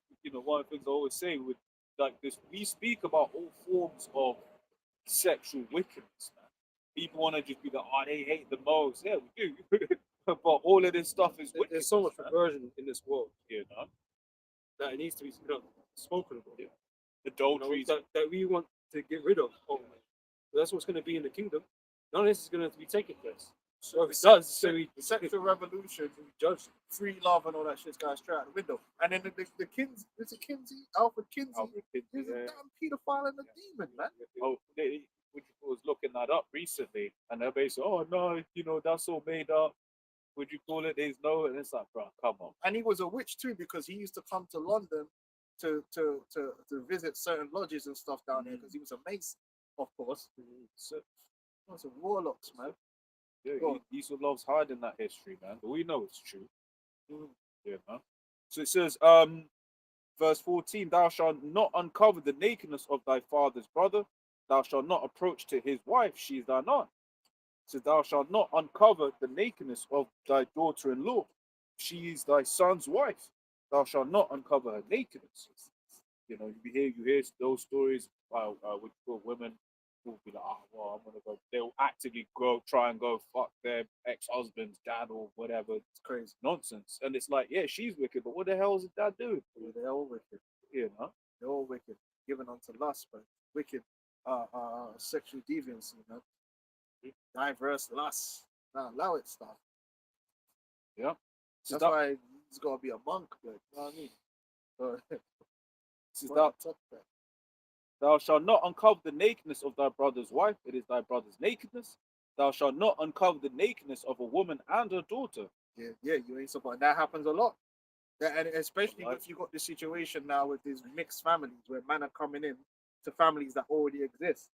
one of the things I always say with like this, we speak about all forms of sexual wickedness, man. People want to just be like, oh, they hate the most. Yeah, we do. But all of this stuff is wicked. There's so much perversion in this world You know, that it needs to be spoken about. adultery. That we want to get rid of. That's what's going to be in the kingdom. None of this is going to be taking place. So if it does, so we Sexual revolution, judge. free love, and all that shit's going straight out the window. And then the Kinsey, is it Kinsey? Alfred Kinsey. He's a damn pedophile and a demon, man. Oh, we was looking that up recently, and they're basically, oh no, that's all made up. Would you call it? There's no, and it's like, bro, come on. And he was a witch too, because he used to come to London to visit certain lodges and stuff down there, because he was a mason, of course. So, he was a warlocks, man. Yeah, Go on. Esau loves hiding that history, man. But we know it's true. Yeah, man. So it says, verse 14, "Thou shalt not uncover the nakedness of thy father's brother. Thou shalt not approach to his wife, she is thine aunt. So thou shalt not uncover the nakedness of thy daughter-in-law, she is thy son's wife. Thou shalt not uncover her nakedness." You hear those stories with women who will be like, oh, well, I'm gonna go. They'll actively try and go fuck their ex-husband's dad or whatever. It's crazy nonsense. And it's like, yeah, she's wicked, but what the hell is his dad doing? They're all wicked. They're all wicked. Given unto lust, but wicked sexual deviance, diverse lusts. Now allow it stuff. Yeah. So That's why he's gotta be a monk, like, you know what I mean? Thou shalt not uncover the nakedness of thy brother's wife, it is thy brother's nakedness. Thou shalt not uncover the nakedness of a woman and her daughter. Yeah, you ain't supposed. That happens a lot. And especially Right. if you got the situation now with these mixed families where men are coming in to families that already exist.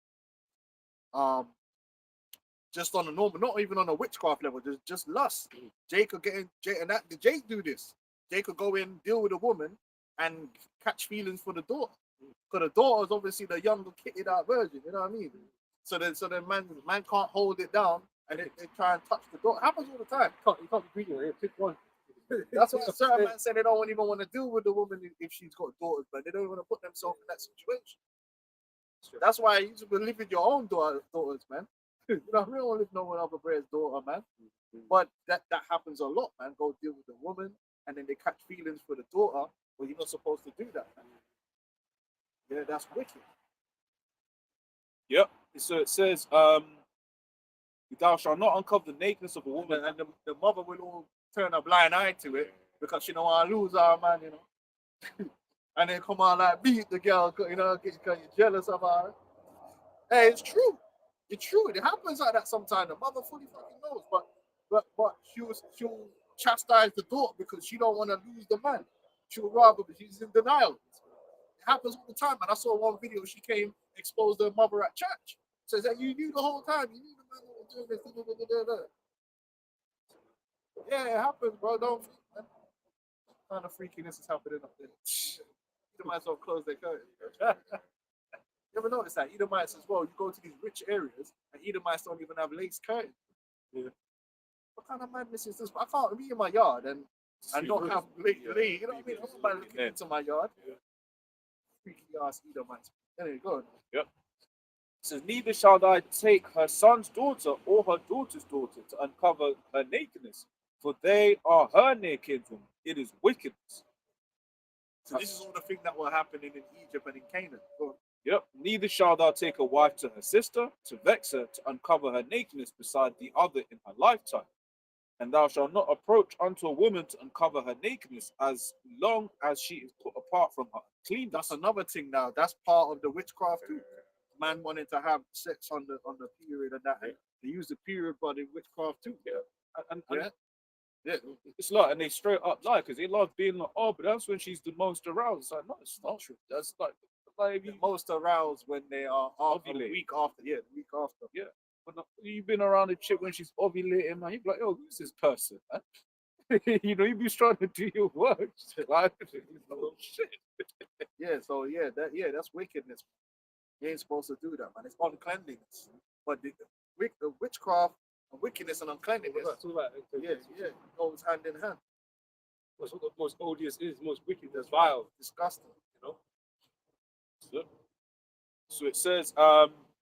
Just on a normal, not even on a witchcraft level, just lust. Jake could Jake do this. Jake could go in, deal with a woman, and catch feelings for the daughter. Because the daughter is obviously the younger, kitted out version. You know what I mean? So then man can't hold it down, and they try and touch the daughter. Happens all the time. You can't be greedy. Pick one. That's why certain men say they don't even want to deal with the woman if she's got daughters, but they don't want to put themselves in that situation. That's why you should live with your own daughters, man. You know, we don't live no one other brother's daughter, man. But that happens a lot, man. Go deal with the woman, and then they catch feelings for the daughter. Well, you're not supposed to do that, man. Yeah, that's wicked. Yep. So it says, thou shalt not uncover the nakedness of a woman. And the mother will all turn a blind eye to it because she don't want to lose her, man, and then come on, like, beat the girl, because you're jealous of her. Hey, it's true. It's true. It happens like that sometimes. The mother fully fucking knows, but she'll chastise the daughter because she don't want to lose the man. She'll rather, she's in denial. It happens all the time. And I saw one video, she came, exposed her mother at church. Says that you knew the whole time. You knew the man was doing this. Yeah, it happens, bro. Don't think, man. What kind of freakiness is happening up there? You might as well close their curtains. You ever notice that? Edomites as well, you go to these rich areas and Edomites don't even have lace curtains. Yeah. What kind of madness is this? I can't be in my yard and not have lace. You know what I mean? I'm not looking into my yard. Freaky ass Edomites. Anyway, go on. Yep. It says, neither shall thou take her son's daughter or her daughter's daughter to uncover her nakedness, for they are her naked woman. It is wickedness. So this is all the thing that were happening in Egypt and in Canaan. Go on. Yep. Neither shall thou take a wife to her sister to vex her, to uncover her nakedness beside the other in her lifetime. And thou shalt not approach unto a woman to uncover her nakedness as long as she is put apart from her clean. That's another thing now. That's part of the witchcraft too. Man wanting to have sex on the period and that. They use the period body witchcraft too. And Yeah. it's like, and they straight up lie because they love being like, oh, but that's when she's the most aroused. It's like, no, it's not true. That's like The most aroused when they are after the Ovulate. week after. Yeah, the week after. Yeah. When you've been around a chick when she's ovulating, man, you'd be like, yo, who's this person, man? You'd be trying to do your work. Like, oh, shit. Yeah, so that's wickedness. You ain't supposed to do that, man. It's uncleanliness. But the witchcraft, and wickedness, and uncleanliness, It's all about yeah, it goes hand in hand. what's what the most odious is, most wicked, that's vile. Disgusting. So it says,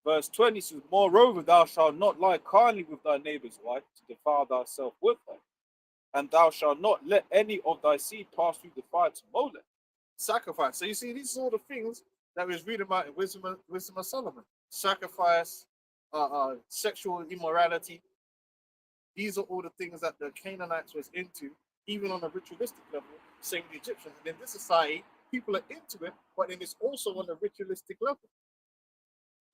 verse 20 says, moreover, thou shalt not lie kindly with thy neighbor's wife to defile thyself with her, and thou shalt not let any of thy seed pass through the fire to Molech. Sacrifice. So you see, these are all the things that we was reading about in Wisdom of Solomon. Sacrifice, sexual immorality. These are all the things that the Canaanites was into, even on a ritualistic level, same with the Egyptians. And in this society, people are into it, but then it's also on a ritualistic level.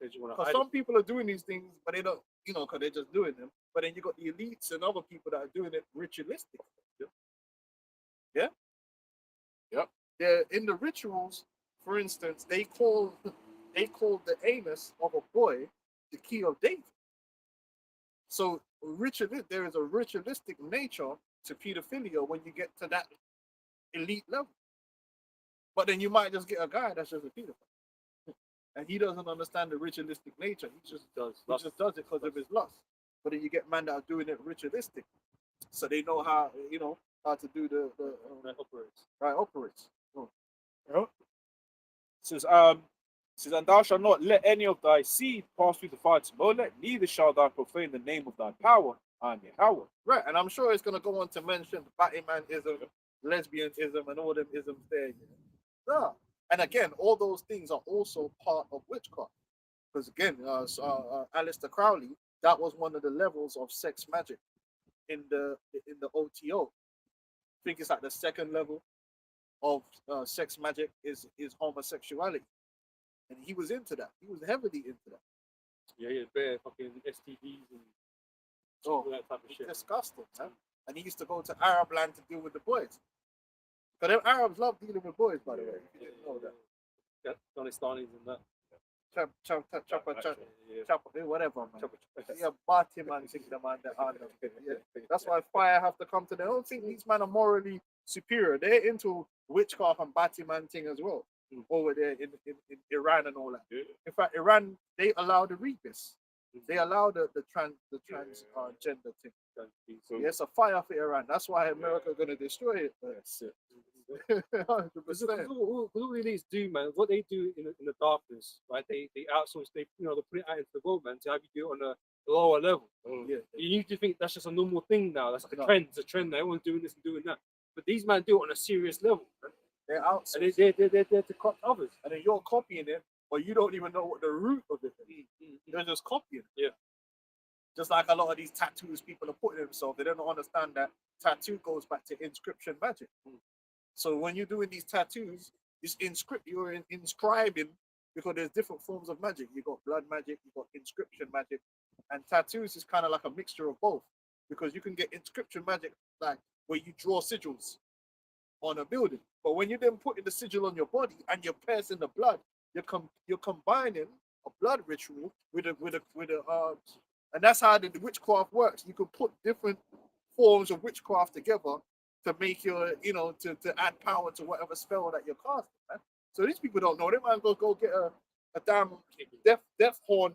Because some people are doing these things, but they don't, because they're just doing them. But then you got the elites and other people that are doing it ritualistic. Yeah? Yep. They're in the rituals, for instance, they call the anus of a boy the key of David. So there is a ritualistic nature to pedophilia when you get to that elite level. But then you might just get a guy that's just a pedophile. And he doesn't understand the ritualistic nature. He just does it because of his lust. But then you get men that are doing it ritualistic. So they know how, how to do the operates. Says, and thou shalt not let any of thy seed pass through the fire to Molech, neither shalt thou profane the name of thy power. I am Yahweh. Right, and I'm sure it's going to go on to mention Batmanism, lesbianism, and all them isms there. Yeah. And again, all those things are also part of witchcraft. Because again, Aleister Crowley, that was one of the levels of sex magic in the OTO. I think it's like the second level of sex magic is homosexuality. And he was into that. He was heavily into that. Yeah, bare fucking STDs and all that type of shit. Disgusting, man. And he used to go to Arab land to deal with the boys. But them Arabs love dealing with boys, by the way. You didn't know that. Yeah, Afghanistanis and that. Chopper, whatever, man. Yeah, Bati man, think the man that are yeah. That's why fire have to come to them. I don't think these men are morally superior. They're into witchcraft and Bati man thing as well. Over there in Iran and all that. In fact, Iran, they allow the rapists. They allow the transgender thing. So yes, a fire for Iran. That's why America gonna destroy it. That's it. 100%. All the elites do, man, what they do in the darkness, right? They outsource, they put it out into the world, man, to have you do it on a lower level. Yeah. You need to think that's just a normal thing now. That's like a trend. It's a trend. Everyone's doing this and doing that. But these men do it on a serious level, man. They're out. And they're there to corrupt others. And then you're copying it, but you don't even know what the root of it is. You're just copying it. Yeah. Just like a lot of these tattoos people are putting themselves, they don't understand that tattoo goes back to inscription magic. So when you're doing these tattoos, you're inscribing, because there's different forms of magic. You got blood magic, you got inscription magic, and tattoos is kind of like a mixture of both, because you can get inscription magic like where you draw sigils on a building, but when you're then putting the sigil on your body and you're piercing the blood, you're combining a blood ritual with a and that's how the witchcraft works. You can put different forms of witchcraft together to make your, to add power to whatever spell that you're casting, man. So these people don't know. They might go get a damn death horn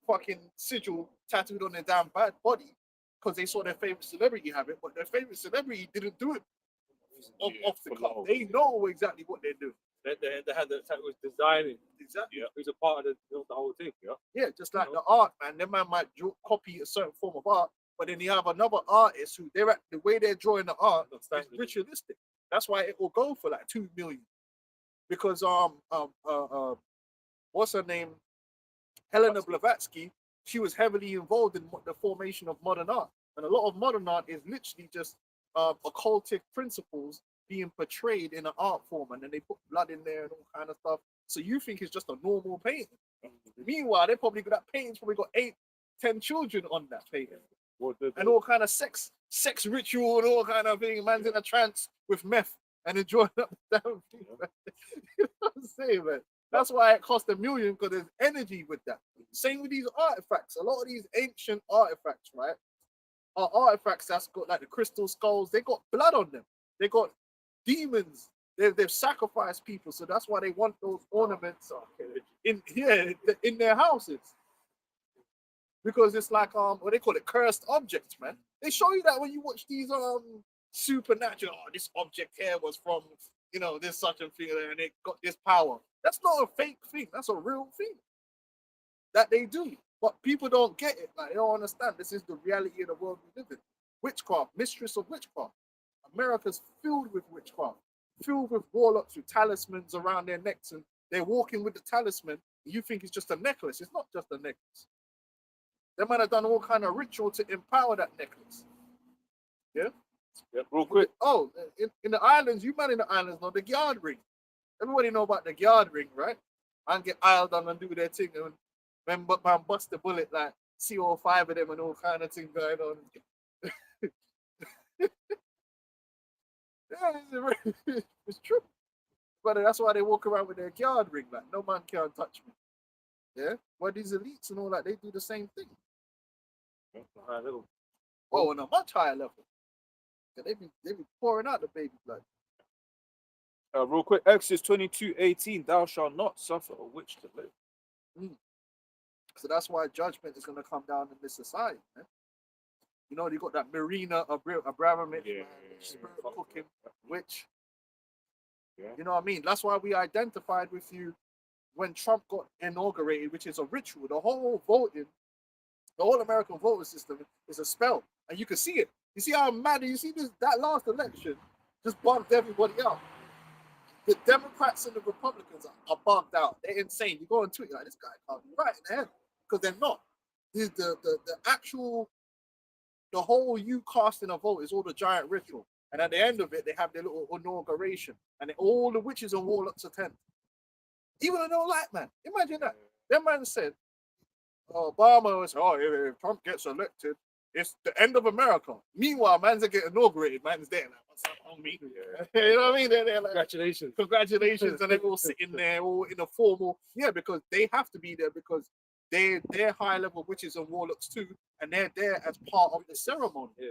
fucking sigil tattooed on their damn bad body because they saw their favorite celebrity have it, but their favorite celebrity didn't do it off the cuff. They know exactly what they're doing. They had the that was designing. Exactly. It was a part of the whole thing. Yeah, just like the art, man. Them man might copy a certain form of art, but then you have another artist who the way they're drawing the art is ritualistic. That's why it will go for like 2 million. Because what's her name? Helena Blavatsky, she was heavily involved in the formation of modern art. And a lot of modern art is literally just occultic principles being portrayed in an art form, and then they put blood in there and all kind of stuff. So you think it's just a normal painting. Meanwhile, that painting's probably got 8-10 children on that painting. And all kind of sex ritual and all kind of thing. Man's in a trance with meth and enjoying up the damn thing. You know what I'm saying, man? That's why it cost $1 million, because there's energy with that. Same with these artifacts. A lot of these ancient artifacts, right, are artifacts that's got like the crystal skulls. They got blood on them. They got demons They've sacrificed people, so that's why they want those ornaments in their houses. Because it's like what they call it, cursed objects, man. They show you that when you watch these supernatural. Oh, this object here was from this such and thing, and it got this power. That's not a fake thing. That's a real thing that they do. But people don't get it. Like, they don't understand. This is the reality of the world we live in. Witchcraft, mistress of witchcraft. America's filled with witchcraft, filled with warlocks with talismans around their necks, and they're walking with the talisman. You think it's just a necklace. It's not just a necklace. They might have done all kind of ritual to empower that necklace. Yeah? Yeah, real quick. Oh, in the islands, you man in the islands know the Gyard ring. Everybody know about the Gyard ring, right? And get iled on and do their thing. And when man bust the bullet, like CO5 of them and all kind of thing going on. Yeah, it's true. But that's why they walk around with their Gyard ring. Like, no man can touch me. Yeah? Well, these elites and all that, they do the same thing. Oh, on a much higher level. They be pouring out the baby blood. Real quick, Exodus 22:18, thou shalt not suffer a witch to live. So that's why judgment is going to come down in this society, man. You know, you got that Marina Abramovich, spirit cooking witch. Yeah. You know what I mean? That's why we identified with you when Trump got inaugurated, which is a ritual. The whole voting, the whole American voting system is a spell. And you can see it. You see how mad, you see that last election just bugged everybody out. The Democrats and the Republicans are bugged out. They're insane. You go on Twitter, like, this guy can't be right in the head. Because they're not. The whole you casting a vote is all the giant ritual. And at the end of it, they have their little inauguration. And all the witches and warlocks attend. Even though they don't like, man. Imagine that. That man said, Obama was, if Trump gets elected, it's the end of America. Meanwhile, man's are getting inaugurated. Man's there. Like, what's up, homie? Yeah. You know what I mean? They're like, congratulations. And they're all sitting there, all in a formal. Yeah, because they have to be there because they're high level witches and warlocks too. And they're there as part of the ceremony. Yeah,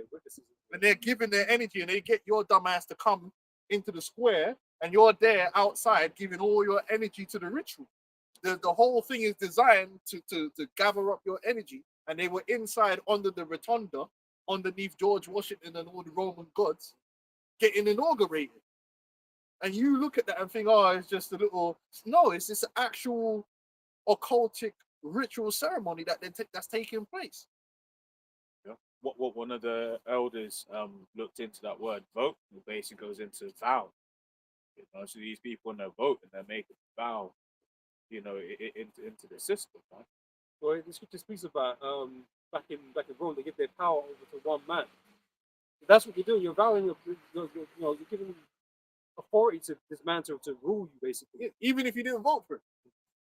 and they're giving their energy, and they get your dumb ass to come into the square, and you're there outside giving all your energy to the ritual. The whole thing is designed to gather up your energy. And they were inside under the rotunda, underneath George Washington and all the Roman gods, getting inaugurated. And you look at that and think, oh, it's just a little. No, it's this actual occultic ritual ceremony that's taking place. Yeah. What one of the elders looked into that word vote, it basically goes into vow. You know, so these people when they vote and they're making a vow, you know, into the system, right? Well, the scripture speaks about back in Rome, they give their power over to one man. That's what you're doing. You're vowing, you're giving authority to this man to rule you, basically. Yeah, even if you didn't vote for it,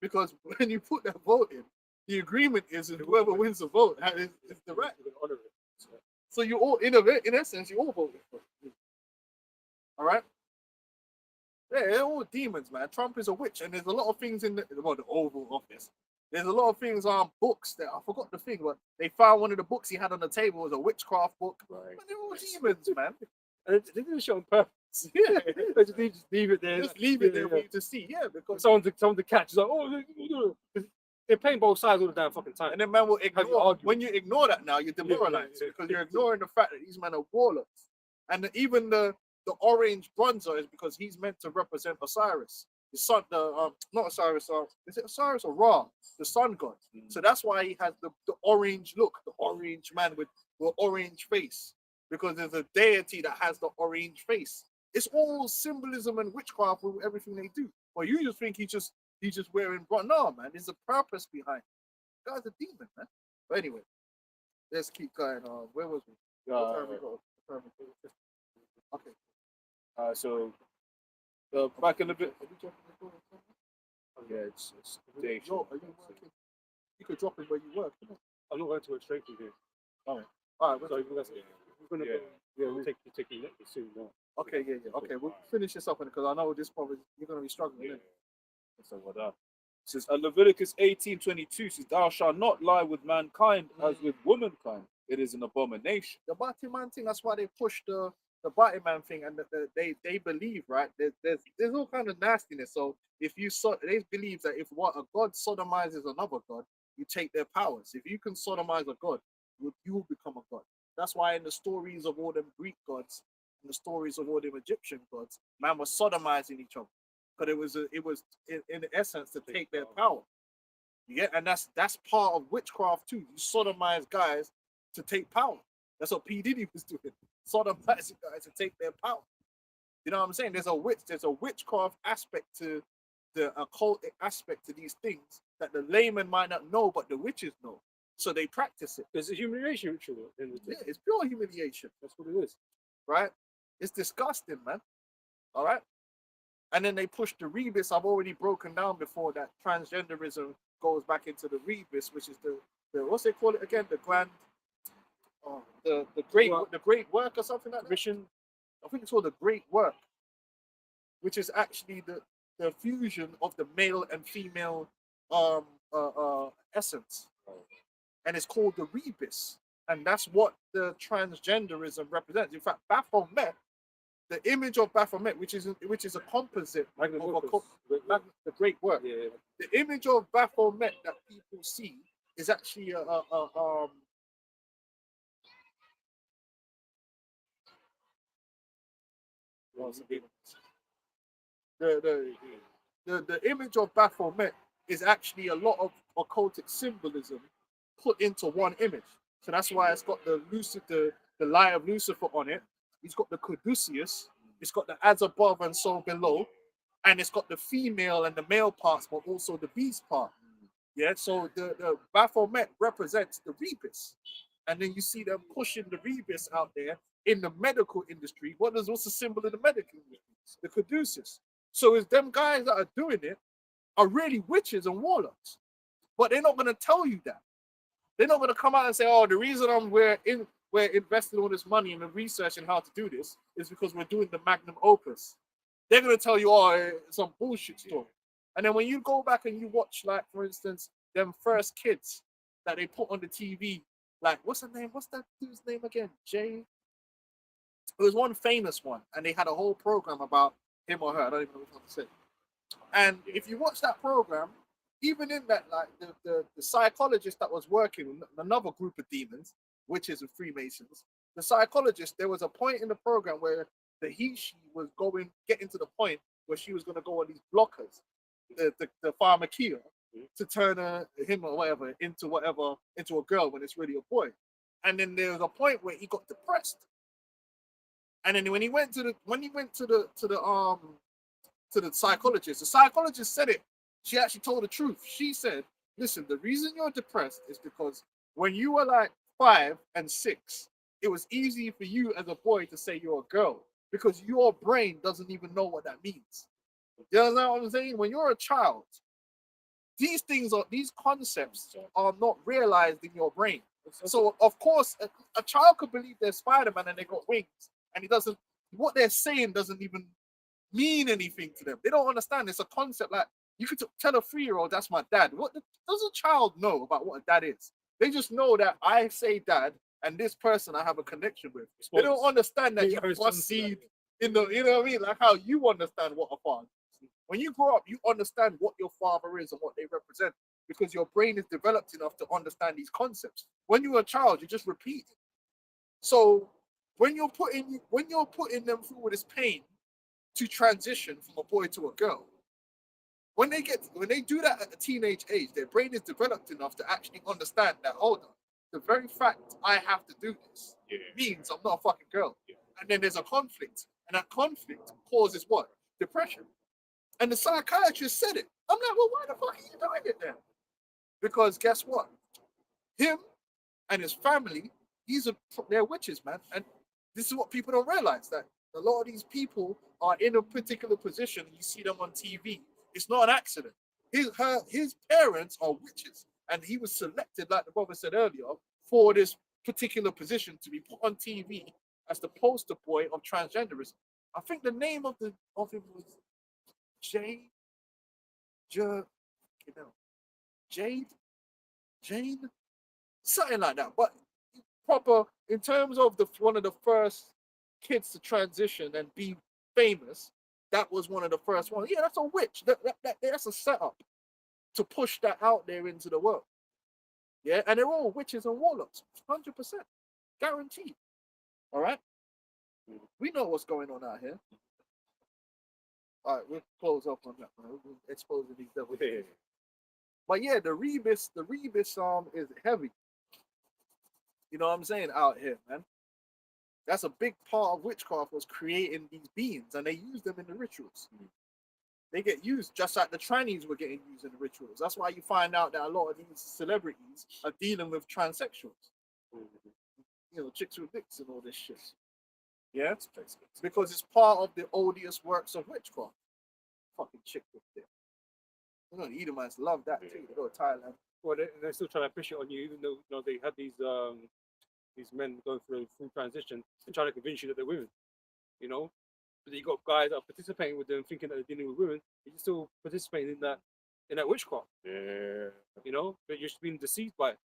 because when you put that vote in, the agreement is that whoever wins the vote is the right. Honor it. So you all, in essence, you all voted for it. All right. Yeah, they're all demons, man. Trump is a witch, and there's a lot of things in the Oval Office. There's a lot of things on books that I forgot the thing, but they found one of the books he had on the table was a witchcraft book. Right. But they're all demons, man. And they didn't show on purpose. Yeah. They just leave it there. Just leave it there for you to see. Yeah, because someone to catch is like, they're playing both sides all the damn fucking time. And then man will ignore. When you ignore that now, you're demoralized because you're ignoring the fact that these men are warlocks. And even the orange bronzer is because he's meant to represent Osiris. The sun, not Osiris, is it Osiris or Ra, the sun god? So that's why he has the orange look, the orange man with orange face, because there's a deity that has the orange face. It's all symbolism and witchcraft with everything they do. Well, you just think he's just wearing bronze. No, man, there's a purpose behind it. The guy's a demon, man. But anyway, let's keep going on. Where was we? Okay. So. Back in a bit. Yeah, it's day. Are you working? You could drop it where you work. I'm not going to work straight through here. All right. So we're going to we'll take you next soon. No? Okay, yeah. Okay, we'll finish this up because I know this probably you're going to be struggling. Yeah. So what up? It says Leviticus 18:22 says, "Thou shalt not lie with mankind as with womankind. It is an abomination." The Batiman thing. That's why they push the the body man thing, and they believe, right? There's all kind of nastiness. So if you they believe that if what a god sodomizes another god, you take their powers. If you can sodomize a god, you will become a god. That's why in the stories of all them Greek gods, in the stories of all them Egyptian gods, man was sodomizing each other, because it was in essence to take their power. Yeah, and that's part of witchcraft too. You sodomize guys to take power. That's what P Diddy was doing, sodomizing guys to take their power. You know what I'm saying? There's a witchcraft aspect to the occult aspect to these things that the layman might not know, but the witches know. So they practice it. There's a humiliation ritual. Yeah, it's pure humiliation. That's what it is. Right? It's disgusting, man. All right. And then they push the rebus. I've already broken down before that transgenderism goes back into the rebus, which is the what's they call it again? The grand, the great work or something like that. Mission. I think it's called the great work, which is actually the fusion of the male and female essence, and it's called the rebus, and that's what the transgenderism represents. In fact, Baphomet, the image of Baphomet, which is a composite of the great work. Yeah. The image of Baphomet that people see is actually the image of Baphomet is actually a lot of occultic symbolism put into one image. So that's why it's got the light of Lucifer on it. It's got the caduceus. It's got the as above and so below, and it's got the female and the male parts, but also the beast part. Yeah. So the Baphomet represents the rebus, and then you see them pushing the rebus out there in the medical industry. What's the symbol in the medical industry? The caduceus. So it's them guys that are doing it are really witches and warlocks, but they're not going to tell you that. They're not going to come out and say, "Oh, the reason we're investing all this money in the research and how to do this is because we're doing the magnum opus." They're going to tell you, "Oh, it's some bullshit story." And then when you go back and you watch, like, for instance, them first kids that they put on the TV, like, what's the name? What's that dude's name again? Jay? It was one famous one, and they had a whole program about him or her. I don't even know what to say. And if you watch that program, even in that, like, the psychologist that was working with another group of demons, witches and Freemasons, the psychologist, there was a point in the program where she was getting to the point where she was going to go on these blockers, the pharmakia, to turn him or whatever into a girl when it's really a boy. And then there was a point where he got depressed. And then when he went to the psychologist, the psychologist said it. She actually told the truth. She said, "Listen, the reason you're depressed is because when you were like 5 and 6, it was easy for you as a boy to say you're a girl because your brain doesn't even know what that means." You know what I'm saying? When you're a child, these concepts are not realized in your brain. So of course, a child could believe they're Spider-Man and they got wings, and what they're saying doesn't even mean anything to them. They don't understand. It's a concept. Like, you could tell a 3-year-old that's my dad. What does a child know about what a dad is? They just know that I say dad and this person I have a connection with. They don't understand that you must see in the, you know what I mean? Like how you understand what a father is. When you grow up, you understand what your father is and what they represent because your brain is developed enough to understand these concepts. When you're a child, you just repeat. So when you're putting them through this pain to transition from a boy to a girl, when they do that at a teenage age, their brain is developed enough to actually understand that, hold on, the very fact I have to do this means I'm not a fucking girl. And then there's a conflict, and that conflict causes what? Depression. And the psychiatrist said it. I'm like, well, why the fuck are you doing it then? Because guess what? Him and his family, they're witches, man. And this is what people don't realize, that a lot of these people are in a particular position. You see them on TV. It's not an accident. His parents are witches, and he was selected, like the brother said earlier, for this particular position to be put on TV as the poster boy of transgenderism. I think the name of him was Jane, something like that. But proper in terms of one of the first kids to transition and be famous, that was one of the first ones. Yeah, that's a witch. That's a setup to push that out there into the world. Yeah, and they're all witches and warlocks, 100%, guaranteed. All right, we know what's going on out here. All right, we'll close up on that. We're exposing these devils. But yeah, the rebus is heavy. You know what I'm saying, out here, man. That's a big part of witchcraft, was creating these beings, and they use them in the rituals. They get used just like the trannies were getting used in the rituals. That's why you find out that a lot of these celebrities are dealing with transsexuals. You know, chicks with dicks and all this shit. Yeah? Because it's part of the odious works of witchcraft. Fucking chick with dick. You know, the Edomites love that too. They go to Thailand. Well, they're still trying to push it on you, even though they had these men going through a full transition and trying to convince you that they're women. You know, but you got guys that are participating with them, thinking that they're dealing with women. You're still participating in that witchcraft. Yeah. You know, but you're just being deceived by it.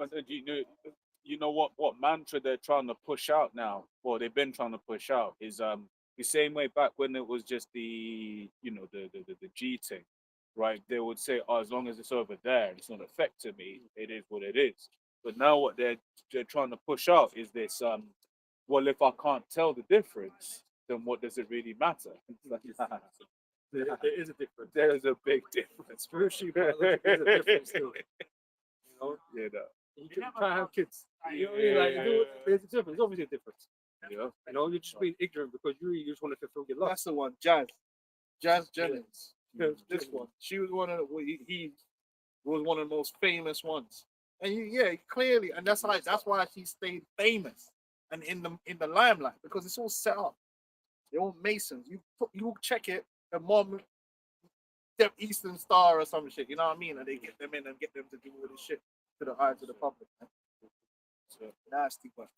And you know what mantra they're trying to push out now, or they've been trying to push out, is the same way back when it was just the G thing, right? They would say, oh, as long as it's over there, it's not affecting me. It is what it is. But now what they're trying to push out is this. Well, if I can't tell the difference, then what does it really matter? There is a difference. There is a big difference. Spiritually, there's a difference still. You know, You know. you can try and have kids. You know what I mean? Like, there's a difference. There's obviously a difference. Yeah. You know, you're just being ignorant because you just want to fulfill your lust. That's the one, Jazz Jennings. This one. She was one of he was one of the most famous ones. And clearly, and that's why she stayed famous and in the limelight, because it's all set up. They're all Masons. You check it, the mom, the Eastern Star or some shit. You know what I mean? And they get them in and get them to do all this shit to the eyes of the public. Man. So nasty one.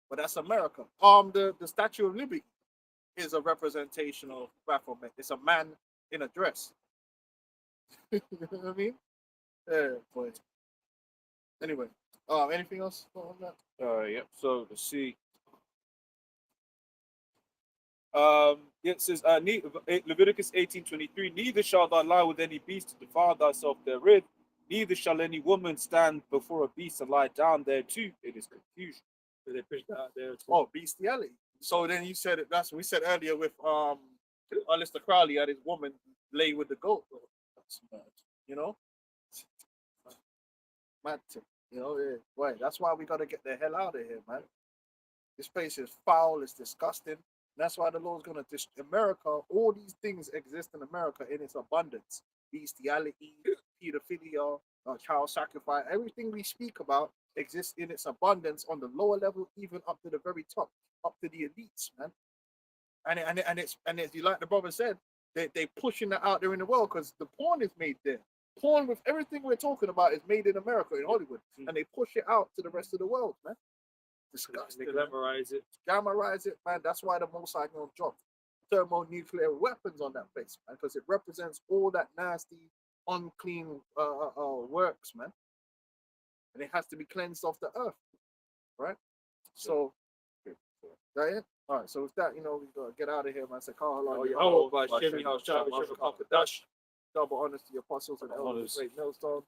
But that's America. The Statue of Liberty is a representation of Baphomet. It's a man in a dress. You know what I mean? Yeah, boy. Anyway, anything else on that? Yep. So let's see. It says Leviticus 18:23. Neither shalt thou lie with any beast to defile thyself therewith. Neither shall any woman stand before a beast and lie down thereto. It is confusion. So they pushed that out there. Oh, bestiality. So then you said it. That's what we said earlier with Aleister Crowley had his woman lay with the goat. That's mad. You know, mad thing. You know, yeah. Right. That's why we gotta get the hell out of here, man. This place is foul. It's disgusting. That's why the Lord's gonna America. All these things exist in America in its abundance. Bestiality, pedophilia, child sacrifice. Everything we speak about exists in its abundance on the lower level, even up to the very top, up to the elites, man. And it's like the brother said, they pushing that out there in the world because the porn is made there. Porn with everything we're talking about is made in America, in Hollywood, and they push it out to the rest of the world, man. Disgusting. They glamorize it. Glamorize it, man. That's why the Mossad gonna drop thermonuclear weapons on that place, man, because it represents all that nasty, unclean works, man, and it has to be cleansed off the earth, right? So, that it? All right. So with that, we gotta get out of here, man. Double honors to the apostles and elders, great millstone.